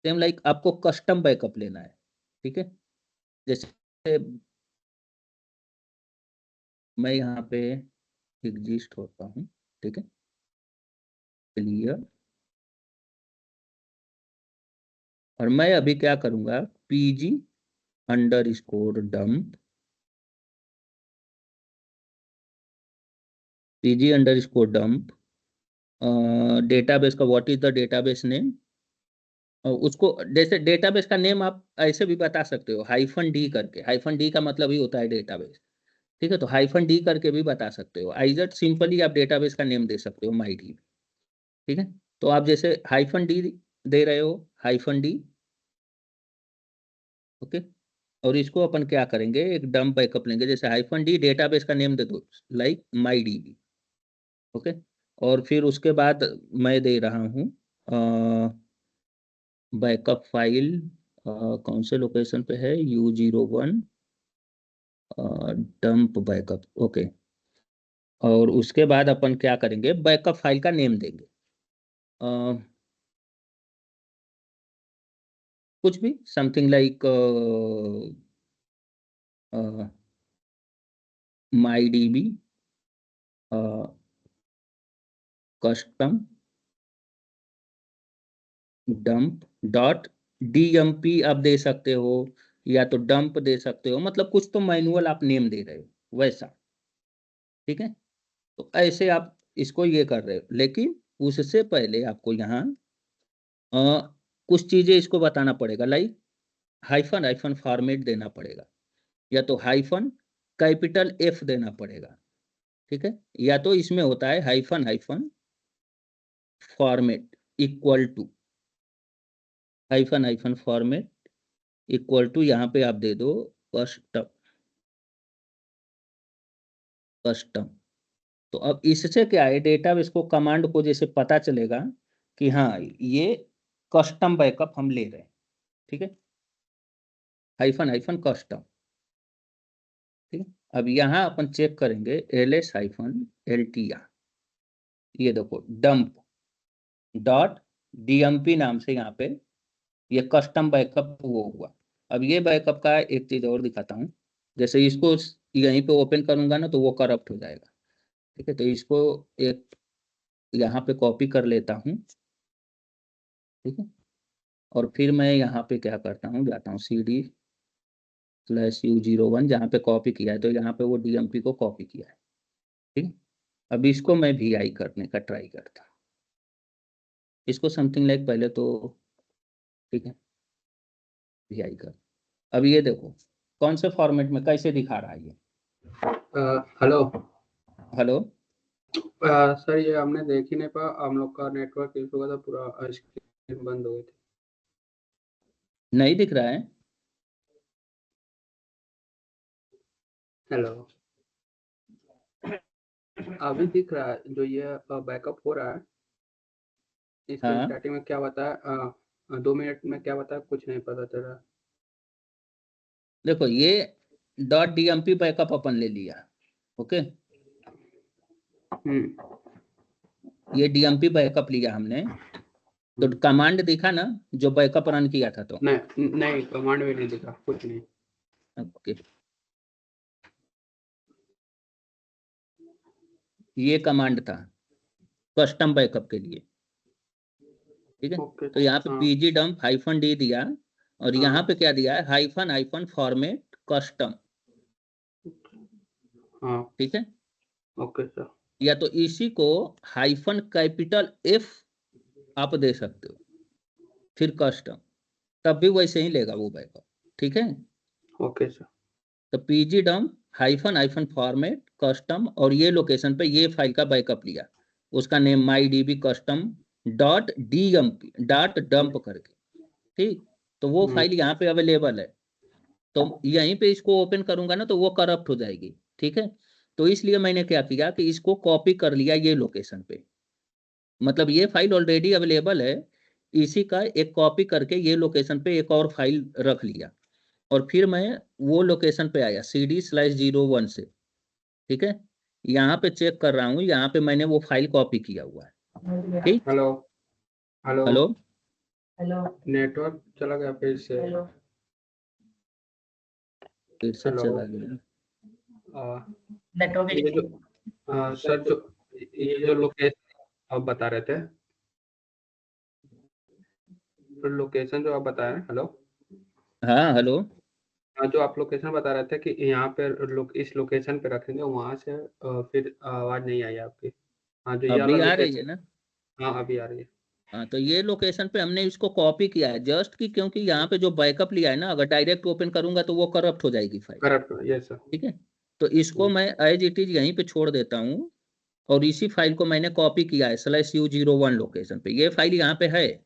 सेम लाइक आपको कस्टम बैकअप लेना है, ठीक है, जैसे मैं यहाँ पे एग्जिस्ट होता हूँ, ठीक है, क्लियर, और मैं अभी क्या करूंगा, pg underscore dump, pg underscore dump, database का what is the database name, उसको जैसे डेटाबेस का नेम आप ऐसे भी बता सकते हो, -d करके, -d का मतलब ही होता है डेटाबेस, ठीक है, तो -d करके भी बता सकते हो, आइजर सिंपली आप डेटाबेस का नेम दे सकते हो MyDB, ठीक है। तो आप जैसे -d दे रहे हो, -d, ओके, और इसको अपन क्या करेंगे, एक डंप बैकअप लेंगे, जैसे -d डेटाबेस का नेम दे दो लाइक MyDB, ओके, और फिर उसके बाद मैं दे रहा हूँ बैकअप फाइल, कौन से लोकेशन पे है, U01 डंप बैकअप, ओके, और उसके बाद अपन क्या करेंगे, बैकअप फाइल का नेम देंगे, कुछ भी, something like MyDB custom dump dot DMP आप दे सकते हो, या तो डंप दे सकते हो, मतलब कुछ तो मैनुअल आप नेम दे रहे हो वैसा, ठीक है। तो ऐसे आप इसको ये कर रहे हो, लेकिन उससे पहले आपको यहाँ कुछ चीजें इसको बताना पड़ेगा, लाइक हाइफन फॉर्मेट देना पड़ेगा, या तो -F देना पड़ेगा, ठीक है, या तो इसमें होता है hyphen format equal to, hyphen format equal to, यहाँ पे आप दे दो कस्टम, कस्टम। तो अब इससे क्या है, डेटाबेस को, कमांड को जैसे पता चलेगा कि हाँ ये कस्टम बैकअप हम ले रहे हैं, ठीक है, हाइफन कस्टम, ठीक है। अब यहाँ अपन चेक करेंगे ls-ltr, ये देखो डंप डॉट DMP नाम से यहाँ पे ये कस्टम बैकअप वो हुआ। अब ये बैकअप का एक चीज और दिखाता हूँ, जैसे इसको यहीं पे ओपन करूंगा ना तो वो करप्ट हो जाएगा, ठीक है, तो इसको एक यहाँ पे कॉपी कर लेता हूँ, ठीक है, और फिर मैं यहाँ पे क्या करता हूँ, जाता हूँ CD/U01, जहाँ पे कॉपी किया है, तो यहाँ पे वो DMP को कॉपी किया है, ठीक है। अब इसको मैं VI करने का ट्राई करता हूँ, इसको समथिंग लाइक पहले तो, ठीक है, VI कर। अब ये देखो कौन से फॉर्मेट में कैसे दिखा रहा है ये, हेलो हेलो, सर, ये हमने देख ही नहीं पाया, हम लोग का नेटवर्क इशू का था, पूरा स्क्रीन बंद हो गई थी। नहीं दिख रहा है, हेलो, अभी दिख रहा है, जो ये बैकअप हो रहा है, इसके हाँ स्टार्टिंग में क्या बताया, 2 मिनट में क्या बताया, कुछ नहीं पता चल रहा। देखो ये .DMP बैकअप अपन ले लिया, ओके, ये DMP बैकअप लिया हमने, तो कमांड दिखा ना जो बैकअप रन किया था, तो नहीं, कमांड भी नहीं दिखा, कुछ नहीं। ओके, ये कमांड था कस्टम बैकअप के लिए, ठीक है, ओके, तो यहाँ पे हाँ, pg डंप -d दिया, और यहाँ हाँ, पे क्या दिया है, हाइफन फॉर्मेट कस्टम, हाँ, ठीक है, ओके सर, या तो इसी को -F आप दे सकते हो, फिर कस्टम, तब भी वैसे ही लेगा वो बैकअप, ठीक है। ओके सर, तो pg dump hyphen format custom, और ये लोकेशन पे ये फाइल का बैकअप लिया, उसका name MyDB custom dot DMP dot dump करके, ठीक, तो वो फाइल यहाँ पे अवेलेबल है, तो यहीं पे इसको ओपन करूंगा ना तो वो करप्ट हो जाएगी, ठीक है। तो इसलिए मैंने क्या किया कि इसको कॉपी कर लिया ये लोकेशन पे, मतलब ये फाइल ऑलरेडी अवेलेबल है, इसी का एक कॉपी करके ये लोकेशन पे एक और फाइल रख लिया, और फिर मैं वो लोकेशन पे आया CD/01 से, ठीक है, यहाँ पे चेक कर रहा हूँ, यहाँ पे मैंने वो फाइल कॉपी किया हुआ है, ठीक। Hello hello hello hello network चला गया फिर से। हेलो फिर से हेलो चला गया। नेटवर्क ये जो सर जो ये जो लोकेशन आप बता रहे थे, लोकेशन जो आप बता रहे हैं, हेलो, हाँ हेलो। हाँ, जो आप लोकेशन बता रहे थे कि यहाँ पे इस लोकेशन पे रखेंगे, वहां से फिर आवाज नहीं आई आपकी। हाँ, जो ये वाला अभी आ रही है लोकेशन, ना? हाँ अभी आ रही है। हाँ तो ये लोकेशन पे हमने इसको कॉपी किया है जस्ट कि क्योंकि यहाँ पे जो बैकअप लिया है ना, अगर डायरेक्ट ओपन करूंगा तो वो करप्ट हो जाएगी फाइल। Correct, yes sir. ठीक है, तो इसको मैं एज इट इज यहीं पे छोड़ देता हूँ और इसी फाइल को मैंने कॉपी किया है /U01 लोकेशन पे। ये फाइल यहाँ पे है,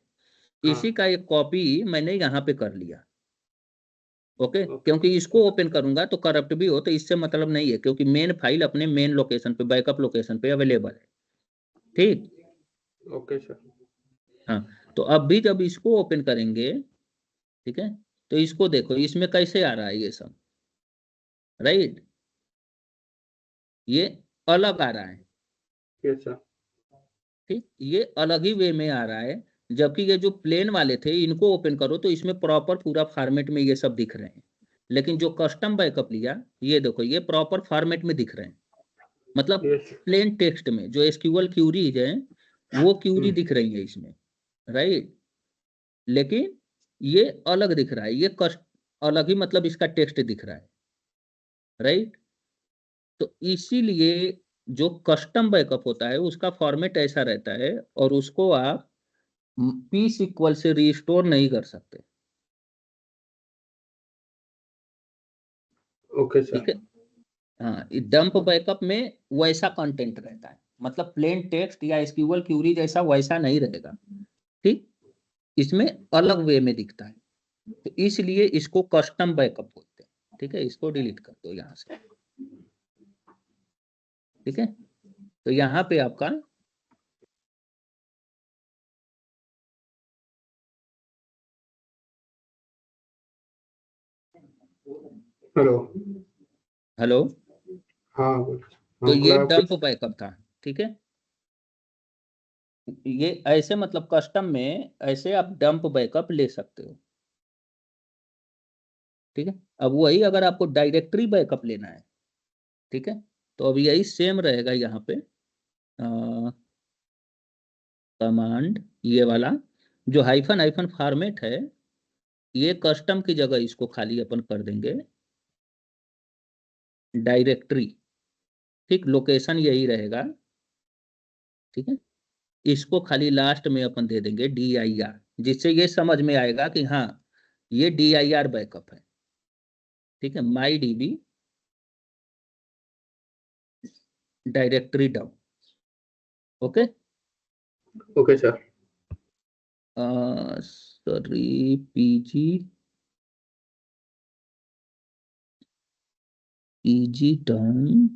हाँ इसी का एक कॉपी मैंने यहाँ पे कर लिया। ओके, ओके क्योंकि इसको ओपन करूंगा तो करप्ट भी हो तो इससे मतलब नहीं है, क्योंकि मेन फाइल अपने मेन लोकेशन पे, बैकअप लोकेशन पे अवेलेबल है। ठीक। Okay sir. हाँ, तो अब भी जब इसको ओपन करेंगे, ठीक है, तो इसको देखो इसमें कैसे आ रहा है ये सब, राइट? ये अलग आ रहा है। Yes sir. ठीक, ये अलग ही वे में आ रहा है। जबकि ये जो प्लेन वाले थे इनको ओपन करो तो इसमें प्रॉपर पूरा फॉर्मेट में ये सब दिख रहे हैं। लेकिन जो कस्टम बैकअप लिया, ये देखो ये प्रॉपर फॉर्मेट में दिख रहे हैं, मतलब यस। प्लेन टेक्स्ट में जो एसक्यूएल क्यूरीज है वो क्यूरी दिख रही है इसमें, राइट? लेकिन ये अलग दिख रहा है, ये कस्ट अलग ही, मतलब इसका टेक्स्ट दिख रहा है, राइट? तो इसीलिए जो कस्टम बैकअप होता है उसका फॉर्मेट ऐसा रहता है और उसको आप पी सीक्वल से रिस्टोर नहीं कर सकते। ओके ठीक सर। है, हाँ, डंप बैकअप में वैसा कंटेंट रहता है, मतलब प्लेन टेक्स्ट या एसक्यूएल क्यूरी जैसा वैसा नहीं रहेगा। ठीक, इसमें अलग वे में दिखता है, तो इसलिए इसको कस्टम बैकअप बोलते हैं। ठीक है, इसको डिलीट कर दो यहाँ से। ठीक है, तो यहाँ पे आपका हेलो। हेलो, हाँ बोलो। तो हमको ये लगा डंप कुछ। बैकअप था। ठीक है, ये ऐसे मतलब कस्टम में ऐसे आप डंप बैकअप ले सकते हो। ठीक है, अब वही अगर आपको डायरेक्टरी बैकअप लेना है, ठीक है, तो अब यही सेम रहेगा यहाँ पे। कमांड ये वाला जो हाइफन हाइफन फॉर्मेट है, ये कस्टम की जगह इसको खाली अपन कर देंगे डायरेक्टरी। ठीक, लोकेशन यही रहेगा। ठीक है, इसको खाली लास्ट में अपन दे देंगे DIR, जिससे ये समझ में आएगा कि हाँ ये DIR बैकअप है। ठीक है, my DB directory down. Okay, okay sir. Sorry PG down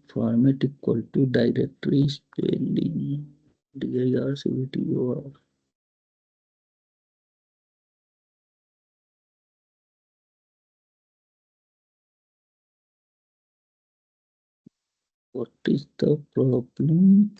format equal to directory spelling DIRCVTOR। What is the problem?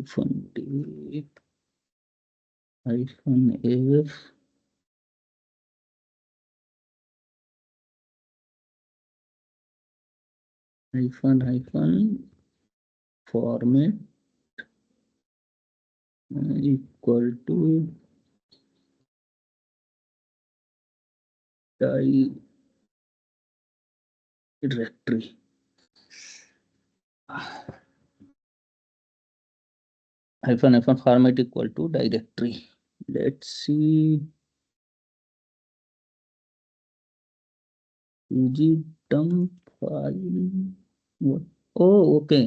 -D -F -format equal to directory. -format equal to directory. Let's see. PG dump file. What? Oh, okay.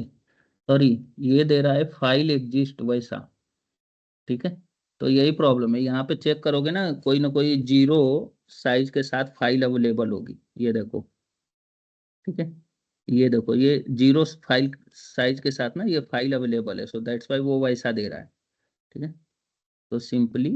Sorry, ये दे रहा है फाइल एग्जिस्ट वैसा। ठीक है, तो यही प्रॉब्लम है, यहाँ पे चेक करोगे ना कोई 0 साइज के साथ फाइल अवेलेबल होगी, ये देखो। ठीक है, ये देखो, ये 0 फाइल साइज के साथ ना ये फाइल अवेलेबल है, सो दैट्स वाई वो वैसा दे रहा है। ठीक है, तो सिंपली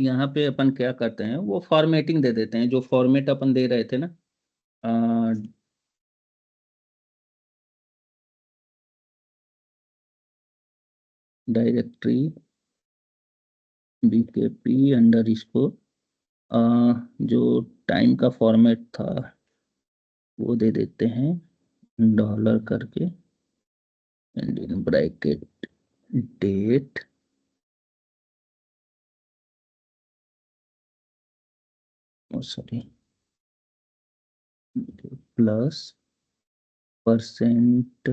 यहाँ पे अपन क्या करते हैं, वो फॉर्मेटिंग दे देते हैं, जो फॉर्मेट अपन दे रहे थे ना, डायरेक्टरी बीकेपी अंडर इसको जो टाइम का फॉर्मेट था वो दे देते हैं डॉलर करके and in bracket date sorry plus percent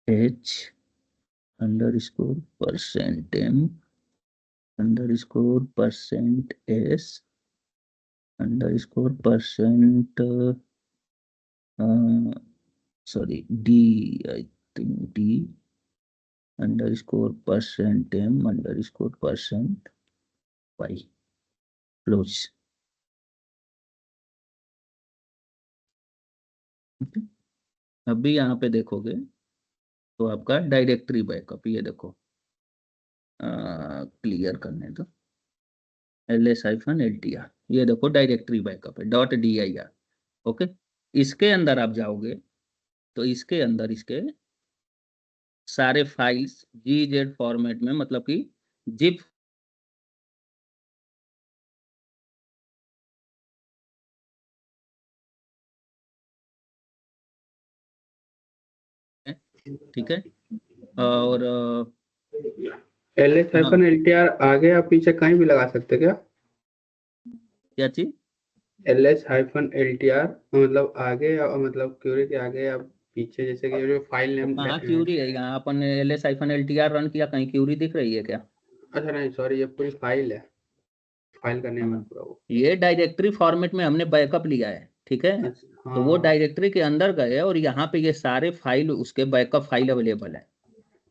H underscore percent M underscore percent S underscore percent sorry D, I think D underscore percent M underscore percent Y close. अभी यहाँ पे देखोगे तो आपका डायरेक्टरी बैकअप, ये देखो क्लियर करने दो, ls-ltr, ये देखो डायरेक्टरी बैकअप है .dir। ओके, इसके अंदर आप जाओगे तो इसके अंदर इसके सारे फाइल्स gz फॉर्मेट में, मतलब कि जिप ठीक है, और ls-ltr आगे या पीछे कहीं भी लगा सकते क्या? क्या चीज ls-ltr मतलब आगे या मतलब क्यूरी के आगे या पीछे, जैसे कि जो फाइल नेम। कहाँ क्यूरी है, यहाँ अपन ls-ltr रन किया, कहीं क्यूरी दिख रही है क्या? अच्छा नहीं सॉरी, ये पूरी फाइल है, फाइल का नेम है पूरा वो। ये डायरेक्टरी फॉर्मेट में हमने बैकअप लिया है। ठीक है, अच्छा तो वो हाँ, डायरेक्टरी के अंदर गए और यहाँ पे ये सारे फाइल उसके बैकअप फाइल अवेलेबल है।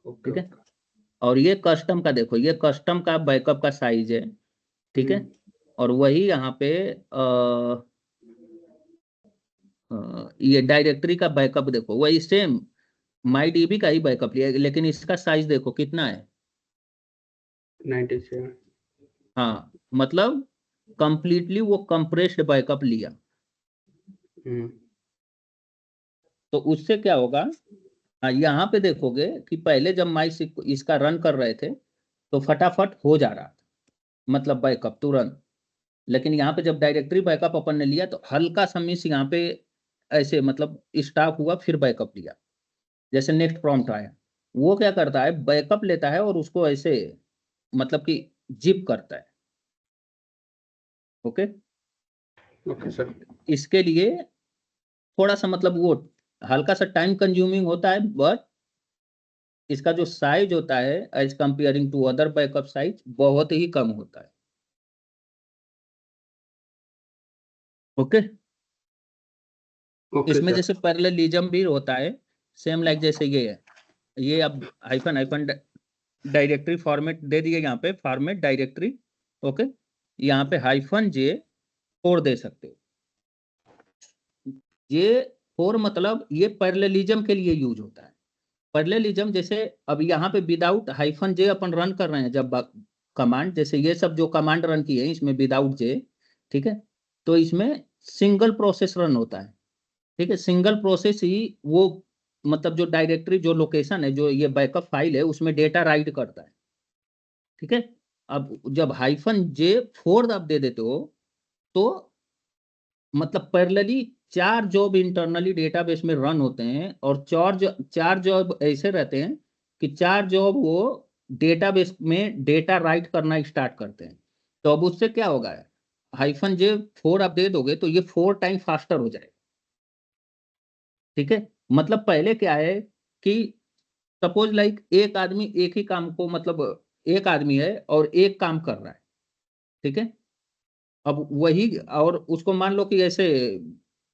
ओके ठीक है, ओके। और ये कस्टम का देखो, ये कस्टम का बैकअप का साइज है। ठीक है, और वही यहाँ पे ये डायरेक्टरी का बैकअप देखो, वही सेम माई डीबी का ही बैकअप लिया है, लेकिन इसका साइज देखो कितना है, 97। हाँ, मतलब कंप्लीटली वो कंप्रेस्ड बैकअप लिया। तो उससे क्या होगा, हाँ, यहाँ पे देखोगे कि पहले जब इसका रन कर रहे थे तो फटाफट हो जा रहा था, मतलब बैकअप तुरंत। लेकिन यहाँ पे जब डायरेक्टरी बैकअप अपन ने लिया तो हल्का सा मिस यहाँ पे ऐसे, मतलब स्टॉप हुआ, फिर बैकअप लिया, जैसे नेक्स्ट प्रॉम्प्ट आया, वो क्या करता है, बैकअप लेता है और उसको ऐसे मतलब कि जिप करता है। Okay, okay sir. इसके लिए थोड़ा सा मतलब वो हल्का सा टाइम कंज्यूमिंग होता है, बट इसका जो साइज होता है as comparing to other backup size बहुत ही कम होता है। ओके, ओके इसमें सर। जैसे पैरेललिज्म भी होता है, सेम लाइक जैसे ये है, ये अब हाइफन हाइफन डायरेक्टरी फॉर्मेट दे दिए, यहाँ पे फॉर्मेट डायरेक्टरी। ओके, यहाँ पे -j 4 दे सकते हो। ये 4 मतलब ये पैरेललिज्म के लिए यूज होता है। पैरेललिज्म जैसे अब यहाँ पे विदाउट -j अपन रन कर रहे हैं जब कमांड, जैसे ये सब जो कमांड रन की है इसमें विदाउट j, ठीक है, तो इसमें सिंगल प्रोसेस रन होता है। ठीक है, सिंगल प्रोसेस ही वो मतलब जो डायरेक्टरी जो लोकेशन है, जो ये बैकअप फाइल है, उसमें डेटा राइट करता है। ठीक है, अब जब -j 4 आप दे देते हो तो मतलब पैरेलली 4 जॉब इंटरनली डेटाबेस में रन होते हैं, और 4 जॉब ऐसे रहते हैं कि 4 जॉब वो डेटाबेस में डेटा राइट करना स्टार्ट करते हैं। तो अब उससे क्या होगा, -j 4 आप दे दोगे तो ये 4 टाइम फास्टर हो जाएगा। ठीक है, मतलब पहले क्या है कि सपोज लाइक एक आदमी एक ही काम को, मतलब एक आदमी है और एक काम कर रहा है। ठीक है, अब वही और उसको मान लो कि ऐसे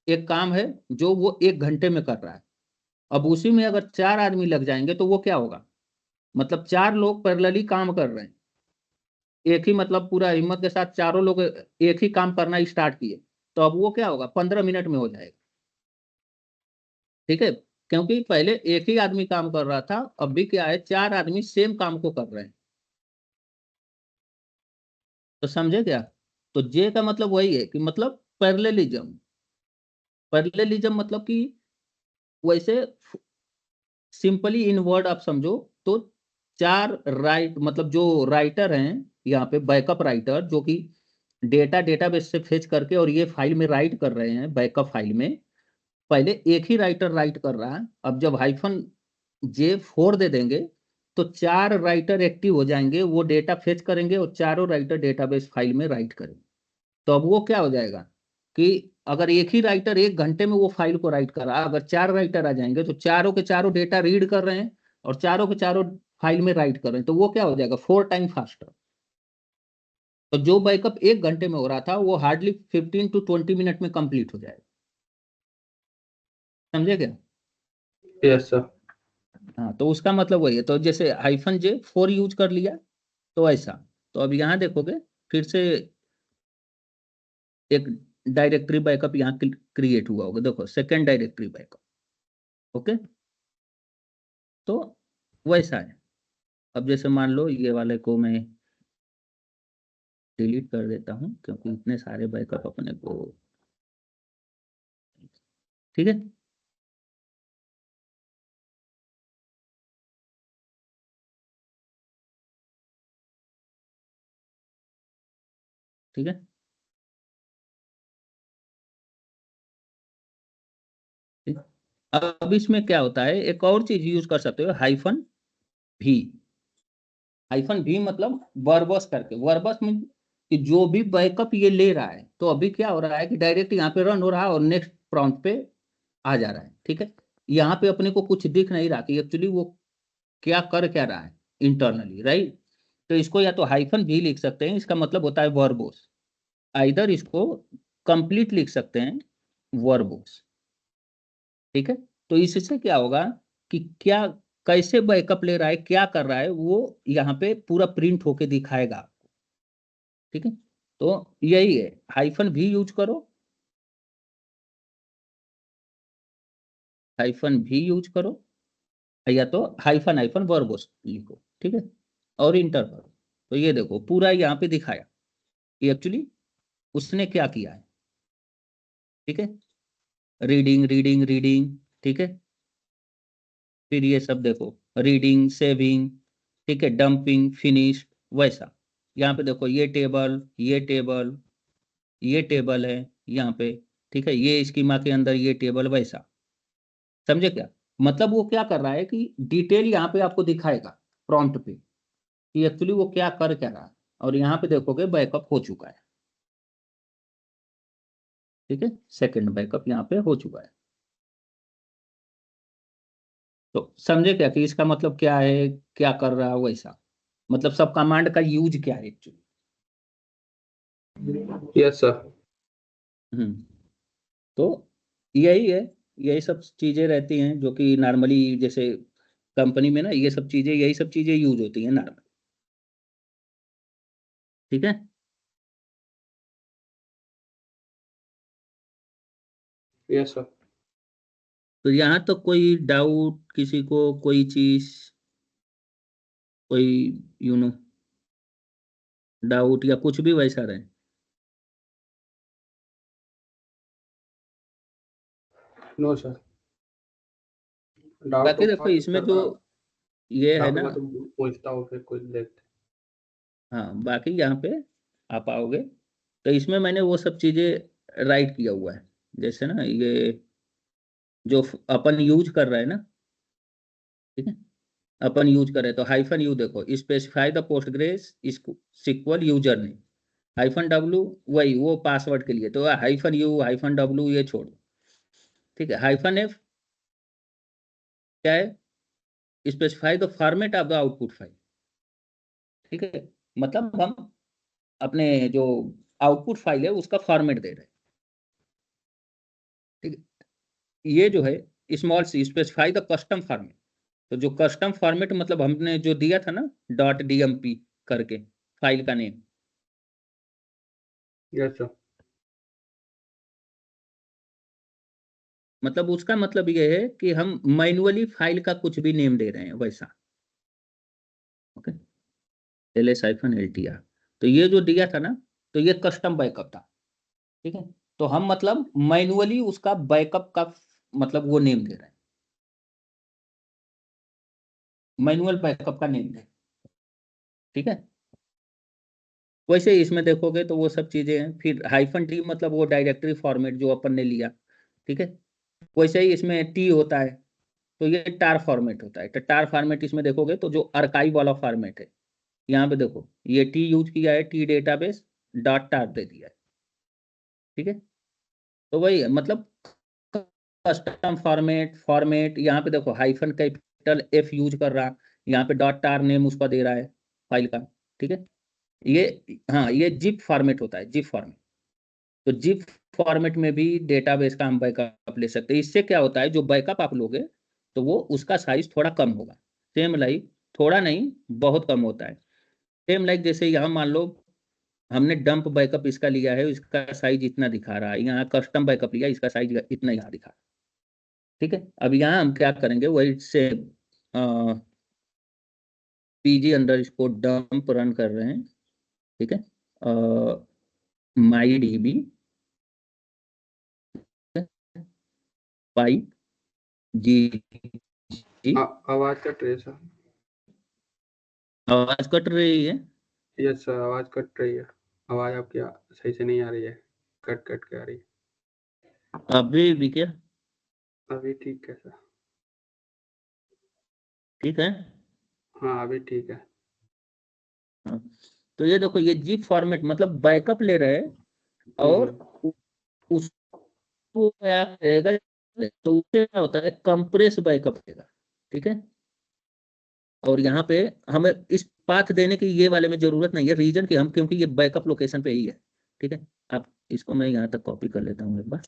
एक काम है जो वो 1 घंटे में कर रहा है। अब उसी में अगर 4 आदमी लग जाएंगे तो वो क्या होगा, मतलब 4 लोग पैरेलली काम कर रहे हैं, एक ही मतलब पूरा हिम्मत के साथ चारों लोग एक ही काम करना स्टार्ट किए, तो अब वो क्या होगा, 15 मिनट में हो जाएगा। ठीक है, क्योंकि पहले एक ही आदमी काम कर रहा था, अब भी क्या है, 4 आदमी सेम काम को कर रहे हैं। तो समझे क्या? तो जे का मतलब वही है कि मतलब पैरेललिज्म। पैरेललिज्म मतलब कि वैसे सिंपली इन वर्ड आप समझो तो 4 राइट मतलब जो राइटर हैं यहाँ पे, बैकअप राइटर जो कि डेटा डेटाबेस से फेच करके और ये फाइल में राइट कर रहे हैं बैकअप फाइल में। पहले एक ही राइटर राइट कर रहा है, अब जब -J4 दे देंगे तो 4 राइटर एक्टिव हो जाएंगे, वो डेटा फेच करेंगे और चारों राइटर डेटाबेस फाइल में राइट करेंगे। तो अब वो क्या हो जाएगा कि अगर एक ही राइटर 1 घंटे में वो फाइल को राइट कर रहा है, अगर 4 राइटर आ जाएंगे तो चारों के चारों डेटा रीड कर रहे हैं और चारों के चारों फाइल में राइट कर रहे हैं, तो वो क्या हो जाएगा, 4 टाइम फास्टर। तो जो बैकअप 1 घंटे में हो रहा था वो हार्डली 15 to 20 मिनट में कंप्लीट हो जाएगा। समझे क्या? Yes sir. हाँ, तो उसका मतलब वही है। तो जैसे -J4 यूज कर लिया तो ऐसा। तो अब यहाँ देखोगे फिर से एक डायरेक्टरी बैकअप यहाँ क्रिएट हुआ होगा, देखो सेकेंड डायरेक्टरी बैकअप। ओके, तो वैसा है। अब जैसे मान लो ये वाले को मैं डिलीट कर देता हूँ क्योंकि इतने सारे बैकअप अपने को, ठीक है। ठीक है, ठीक। अब इसमें क्या होता है, एक और चीज यूज कर सकते हो, -V। -V मतलब वर्बस करके, वर्बस में कि जो भी बैकअप ये ले रहा है, तो अभी क्या हो रहा है कि डायरेक्ट यहाँ पे रन हो रहा है और नेक्स्ट प्रॉम्प्ट पे आ जा रहा है। ठीक है, यहाँ पे अपने को कुछ दिख नहीं रहा कि एक्चुअली वो क्या रहा है इंटरनली, राइट। तो इसको या तो -V लिख सकते हैं, इसका मतलब होता है वर्बोस। आइदर इसको कंप्लीट लिख सकते हैं, वर्बोस। ठीक है, तो इससे क्या होगा कि क्या कैसे बैकअप ले रहा है, क्या कर रहा है, वो यहाँ पे पूरा प्रिंट होके दिखाएगा आपको। ठीक है, तो यही है, -V यूज करो, -V यूज करो, या तो हाइफन हाइफन वर्बोस लिखो। ठीक है, और इंटर करो। तो ये देखो पूरा यहाँ पे दिखाया कि एक्चुअली उसने क्या किया है। ठीक है, रीडिंग रीडिंग रीडिंग। ठीक है, फिर ये सब देखो, रीडिंग सेविंग, ठीक है, डंपिंग फिनिश, वैसा। यहाँ पे देखो ये टेबल, ये टेबल, ये टेबल है यहाँ पे। ठीक है, ये स्कीमा के अंदर ये टेबल, वैसा। समझे क्या? मतलब वो क्या कर रहा है कि डिटेल यहाँ पे आपको दिखाएगा प्रॉम्प्ट पे कि एक्चुअली वो क्या रहा है। और यहाँ पे देखोगे बैकअप हो चुका है। ठीक है, सेकंड बैकअप यहाँ पे हो चुका है। तो समझे क्या कि इसका मतलब क्या है, क्या कर रहा है, वैसा। मतलब सब कमांड का यूज क्या है एक्चुअली। Yes sir. हम्म, तो यही है, यही सब चीजें रहती हैं जो कि नॉर्मली जैसे कंपनी में ना, ये सब चीजें, यही सब चीजें यूज होती हैं नॉर्मल। ठीक है, यस सर। तो यहाँ तो कोई डाउट किसी को, कोई चीज, कोई यू नो डाउट या कुछ भी वैसा रहे। No sir. डाउट बाकी तो देखो था इसमें सर, जो ये है डाउट ना, मैं तो पूछता हूँ फिर कुछ देखते। हाँ बाकी यहाँ पे आप आओगे तो इसमें मैंने वो सब चीजें राइट किया हुआ है। जैसे ना ये जो अपन यूज कर रहे हैं ना, ठीक है, अपन यूज करें तो -U देखो, specify the PostgreSQL user name, -W वही वो पासवर्ड के लिए, तो -U -W ये छोड़ दो। ठीक है, -F क्या है, specify the format of the output file. ठीक है, मतलब हम अपने जो आउटपुट फाइल है उसका फॉर्मेट दे रहे हैं। ठीक है। ये जो है small C specify the custom format, तो जो कस्टम फॉर्मेट मतलब हमने जो दिया था ना .dmp करके फाइल का नेम, यस सर। मतलब उसका मतलब ये है कि हम मैन्युअली फाइल का कुछ भी नेम दे रहे हैं वैसा। ओके, ls-ltr, तो ये जो दिया था ना, तो ये कस्टम बैकअप था। ठीक है, तो हम मतलब मैन्युअली उसका बैकअप का मतलब वो नेम दे रहे हैं, मैनुअल बैकअप का नेम दे। ठीक है, वैसे ही इसमें देखोगे तो वो सब चीजें हैं। फिर -t मतलब वो डायरेक्टरी फॉर्मेट जो अपन ने लिया। ठीक है, वैसे ही इसमें टी होता है, तो ये टार फॉर्मेट होता है। तो टार फॉर्मेट इसमें देखोगे तो जो आर्काइव वाला फॉर्मेट है, यहाँ पे देखो ये टी यूज किया है, टी डेटाबेस डॉट टार दे दिया है। ठीक है, तो वही है मतलब कस्टम फॉर्मेट यहाँ पे देखो हाइफन कैपिटल एफ यूज कर रहा, यहाँ पे डॉट टार नेम उसका दे रहा है फाइल का। ठीक है, ये हाँ ये जिप फॉर्मेट होता है, जिप फॉर्मेट। तो जिप फॉर्मेट में भी डेटाबेस का हम बैकअप ले सकते हैं। इससे क्या होता है, जो बैकअप आप लोगे तो वो उसका साइज थोड़ा कम होगा। सेम लाइक थोड़ा नहीं, बहुत कम होता है। सेम लाइक जैसे यहाँ मान लो हमने डंप बैकअप इसका लिया है, इसका साइज इतना दिखा रहा है, यहाँ कस्टम बैकअप लिया इसका साइज इतना यहाँ दिखा रहा है। ठीक है, अब यहाँ हम क्या करेंगे, वही से pg अंडरस्कोर डंप रन कर रहे हैं। ठीक है, माई डीबी पाइप जी जी। आवाज कट रही है सर। आवाज कट रही है? यस सर, आवाज कट रही है। आवाज आपकी सही से नहीं आ रही है, कट कट के आ रही है। अभी भी क्या? अभी ठीक है सर। ठीक है, हाँ अभी ठीक है। हाँ। तो ये देखो ये जिप फॉर्मेट मतलब बैकअप ले रहे हैं, और हम्म। उसको क्या रहेगा, तो उससे क्या होता है कंप्रेस बैकअप रहेगा। ठीक है, और यहाँ पे हमें इस पाथ देने की ये वाले में जरूरत नहीं है, रीजन की हम, क्योंकि ये बैकअप लोकेशन पे ही है। ठीक है, आप इसको मैं यहाँ तक कॉपी कर लेता हूँ एक बार।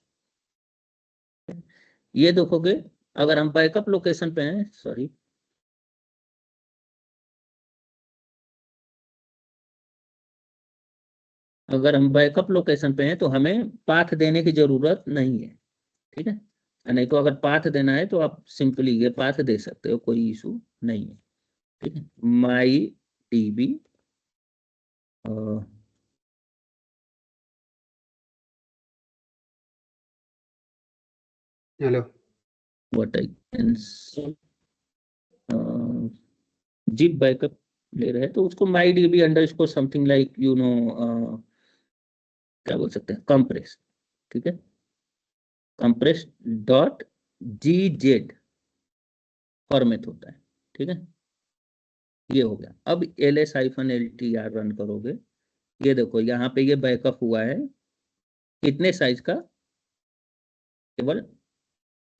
ये देखोगे अगर हम बैकअप लोकेशन पे हैं, सॉरी, अगर हम बैकअप लोकेशन पे हैं तो हमें पाथ देने की जरूरत नहीं है। ठीक है, नहीं तो अगर पाथ देना है तो आप सिंपली ये पाथ दे सकते हो, कोई इशू नहीं है। ठीक है, my DB hello. What I can zip backup ले रहे हैं तो उसको my DB underscore something like क्या बोल सकते हैं, कंप्रेस। ठीक है, compress dot G Z format होता है। ठीक है, ये हो गया। अब ls-ltr रन करोगे, ये देखो यहाँ पे ये बैकअप हुआ है कितने साइज का, केवल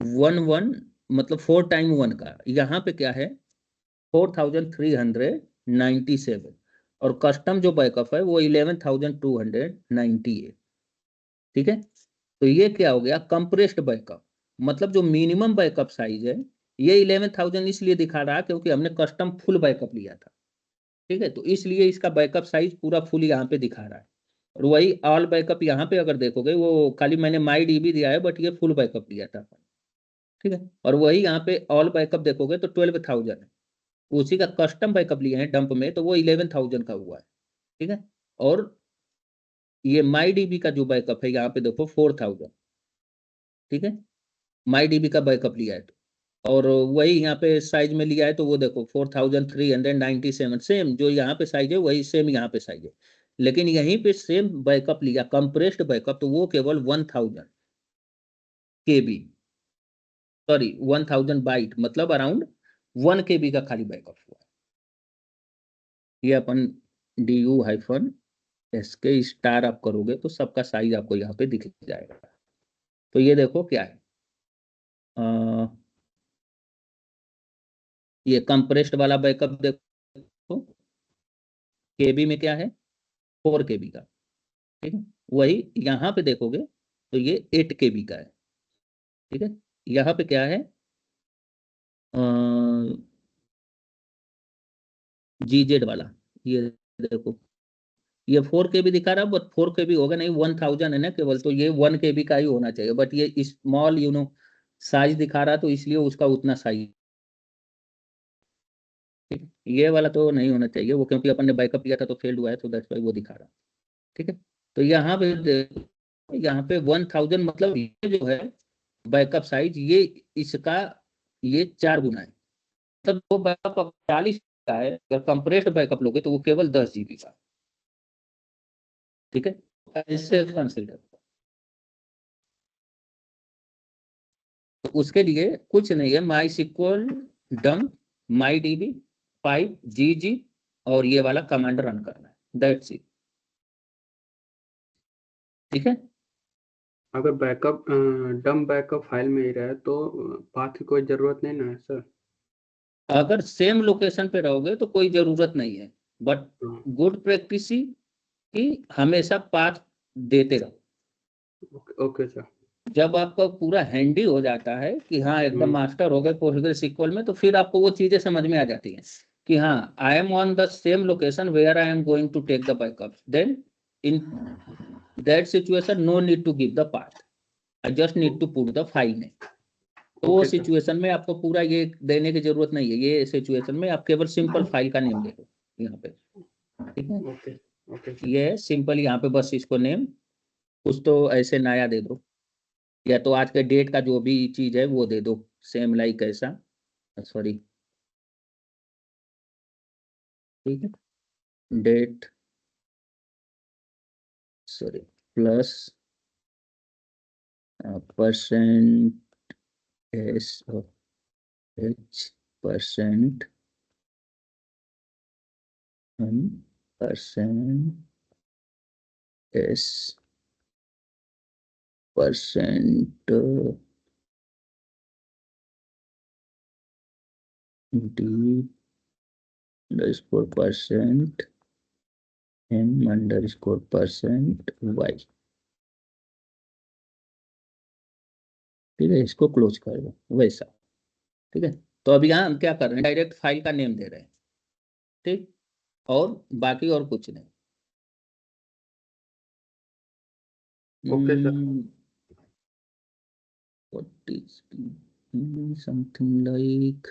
1 1 मतलब 4 x 1 का। यहाँ पे क्या है 4397, और कस्टम जो बैकअप है वो 11,298। ठीक है, तो ये क्या हो गया कंप्रेस्ड बैकअप, मतलब जो मिनिमम बैकअप साइज है ये 11,000 इसलिए दिखा रहा है क्योंकि हमने कस्टम फुल बैकअप लिया था। ठीक है, तो इसलिए इसका बैकअप साइज पूरा फुल यहाँ पे दिखा रहा है। और वही ऑल बैकअप यहाँ पे अगर देखोगे वो खाली मैंने माई डीबी दिया है, बट ये फुल बैकअप लिया था। ठीक है, और वही यहाँ पे ऑल बैकअप देखोगे तो 12,000 है, उसी का कस्टम बैकअप लिए हैं डंप में तो वो 11,000 का हुआ है। ठीक है, और ये माई डीबी का जो बैकअप है यहाँ पे देखो 4,000। ठीक है, माई डीबी का बैकअप लिया है तो, और वही यहाँ पे साइज में लिया है तो वो देखो 4,397, सेम जो यहाँ पे साइज है वही सेम यहाँ पे साइज है। लेकिन यहीं पे सेम बैकअप लिया कंप्रेस्ड बैकअप, तो वो केवल 1,000 KB, सॉरी 1,000 बाइट, मतलब अराउंड 1 KB का खाली बैकअप हुआ। ये अपन DU-SK स्टार आप करोगे तो सबका साइज आपको यहाँ पे दिख जाएगा। तो ये देखो क्या है, ये कंप्रेस्ड वाला बैकअप देखो, KB में क्या है 4 KB का। ठीक है, वही यहाँ पे देखोगे तो ये 8 KB का है। ठीक है। यहाँ पे क्या है, GZ वाला, ये देखो, ये 4 KB दिखा रहा है, बट 4 KB होगा नहीं, 1000 है ना केवल, तो ये 1 KB का ही होना चाहिए, बट ये स्मॉल साइज दिखा रहा, तो इसलिए उसका उतना साइज। ठीक है, ये वाला तो नहीं होना चाहिए वो, क्योंकि अपन ने बैकअप किया था तो फेल्ड हुआ है, तो दैट्स व्हाई वो दिखा रहा। ठीक है, तो यहाँ पे देखो, यहाँ पे 1000 मतलब ये जो है बैकअप साइज, ये इसका ये 4 गुना है। मतलब वो बैकअप 40 का है, अगर कंप्रेस्ड बैकअप लोगे तो वो केवल 10 GB का। ठीक है, ऐसे कंसिडर। तो उसके लिए कुछ नहीं है, माई सिक्वल डम माई DB 5GG और ये वाला कमांड रन करना है, दैट्स इट। ठीक है, अगर बैकअप डम बैकअप फाइल में ही रहे तो पाथ की कोई जरूरत नहीं ना है सर? अगर सेम लोकेशन पे रहोगे तो कोई जरूरत नहीं है, बट हाँ, गुड प्रैक्टिस कि हमेशा पाथ देते रहो। Okay sir. जब आपका पूरा हैंडी हो जाता है कि हाँ एकदम मास्टर हो गए PostgreSQL में, तो फिर आपको वो चीजें समझ में आ जाती हैं कि हाँ I am on the same location where I am going to take the backup, then in that situation no need to give the path, I just need to put the file name. तो वो ओके सर। सिचुएशन में आपको पूरा ये देने की जरूरत नहीं है, ये सिचुएशन में आप केवल सिंपल फाइल का नेम दे दो यहाँ पे। ठीक है, ओके ओके सर। ये सिंपल यहाँ पे बस इसको नेम कुछ तो ऐसे नया दे दो, या तो आज के डेट का जो भी चीज है वो दे दो, सेम लाइक ऐसा, सॉरी, ठीक है, date, sorry, plus percent SH percent percent S percent D underscore percent M underscore percent Y। ठीक है, इसको क्लोज कर दो वैसा। ठीक है, तो अभी यहाँ हम क्या कर रहे हैं, डायरेक्ट फाइल का नेम दे रहे हैं। ठीक, और बाकी और कुछ नहीं। Okay sir. What is something like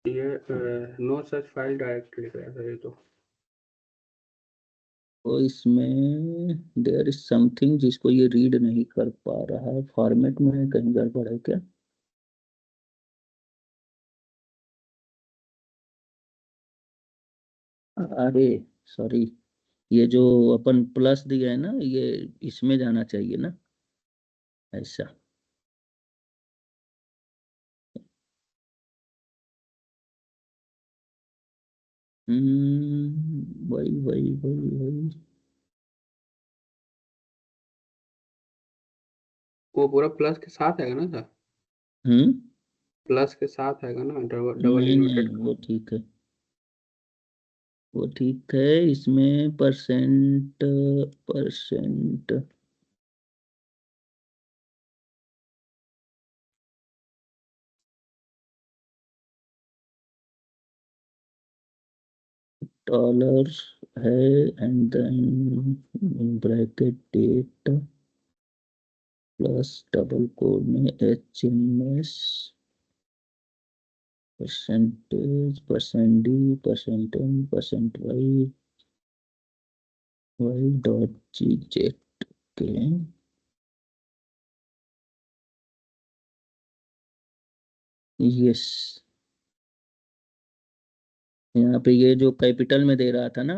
ये नो सच फाइल डायरेक्ट लिख रहा है सर ये तो। तो इसमें देयर इज समथिंग जिसको ये रीड नहीं कर पा रहा है, फॉर्मेट में कहीं गड़बड़ है क्या? अरे सॉरी, ये जो अपन प्लस दिया है ना, ये इसमें जाना चाहिए ना, ऐसा। वही वही वही वही। वो पूरा प्लस के साथ आएगा ना सर? हम्म, प्लस के साथ आएगा ना, डबल डबल नहीं नहीं, इन्वर्टेड? वो ठीक है, वो ठीक है। इसमें परसेंट परसेंट डॉलर है, and then bracket date plus double quote में HMS percentage percent D percent M percent Y dot GZ के। यस, यहाँ पे ये जो कैपिटल में दे रहा था ना,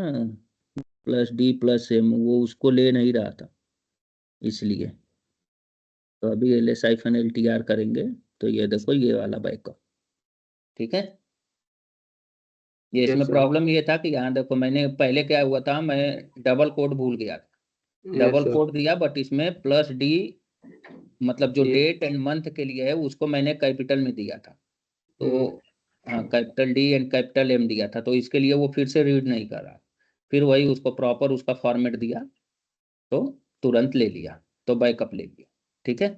+D+M, वो उसको ले नहीं रहा था, इसलिए। तो अभी LSI-LTR करेंगे, तो ये देखो ये वाला बैकअप। ठीक है, ये यस इसमें सर। प्रॉब्लम ये था कि यहाँ देखो, मैंने पहले क्या हुआ था, मैं डबल कोड भूल गया, यस डबल सर। कोड दिया, बट इसमें +D मतलब जो ये डेट एंड मंथ के लिए है उसको मैंने कैपिटल में दिया था। तो हम्म, हाँ, capital D and capital M दिया था, तो इसके लिए वो फिर से रीड नहीं कर रहा, फिर वही उसको प्रॉपर उसका फॉर्मेट दिया, तो तुरंत ले लिया। तो तो बैकअप ले लिया, ठीक है।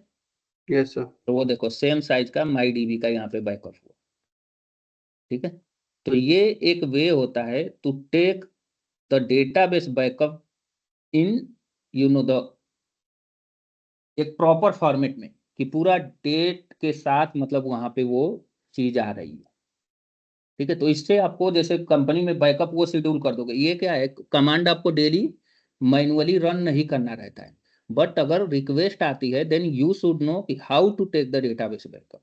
Yes sir. तो वो देखो सेम साइज का MyDB का यहाँ पे बैकअप हुआ, ठीक है। तो ये एक वे होता है to take the database backup in the एक प्रॉपर फॉर्मेट में, कि पूरा डेट के साथ मतलब वहां पे वो चीज आ रही है, ठीक है। तो इससे आपको जैसे कंपनी में बैकअप वो शेड्यूल कर दोगे, ये क्या है, कमांड आपको डेली मैनुअली रन नहीं करना रहता है, बट अगर रिक्वेस्ट आती है देन यू शुड नो कि how to take the database backup,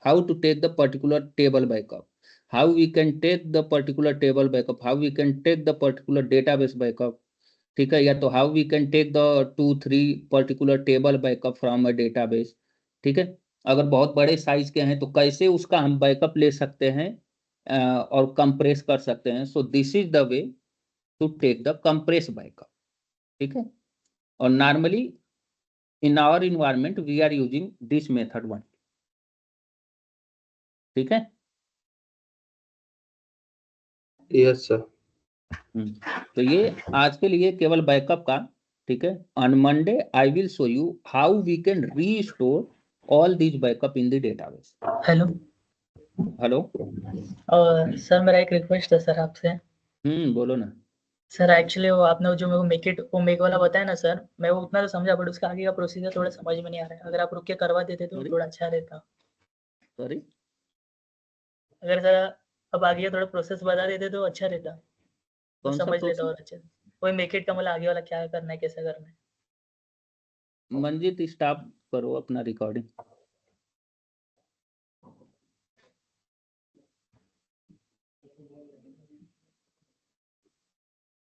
how to take the particular table backup, how we can take the particular table backup, how we can take the particular database backup, ठीक है। या तो how we can take the 2-3 particular table backup from a database, ठीक है। अगर बहुत बड़े साइज के हैं तो कैसे उसका हम बैकअप ले सकते हैं और कंप्रेस कर सकते हैं। So this is the way to take the compress backup, ठीक है। और normally in our environment we are using this method one, ठीक है। Yes sir. तो ये आज के लिए केवल बैकअप का, ठीक है। On Monday I will show you how we can restore all this backup in the database. Hello hello, sir, मेरा एक रिक्वेस्ट है सर आपसे। बोलो ना। सर एक्चुअली वो आपने जो मेरे को मेक वाला बताया ना सर, मैं वो उतना तो समझा, बट उसका आगे का प्रोसीजर थोड़ा समझ में नहीं आ रहा है। अगर आप रुक के करवा देते तो थोड़ा अच्छा रहता। सॉरी, अगर सर अब आगे थोड़ा प्रोसेस बता देते तो अच्छा रहता, तो कौन सा समझ लेता और प्रोसेस? अच्छे से। वही मेक इट का मतलब आगे वाला क्या करना है, कैसे करना है। मंजित स्टॉप करो अपना रिकॉर्डिंग।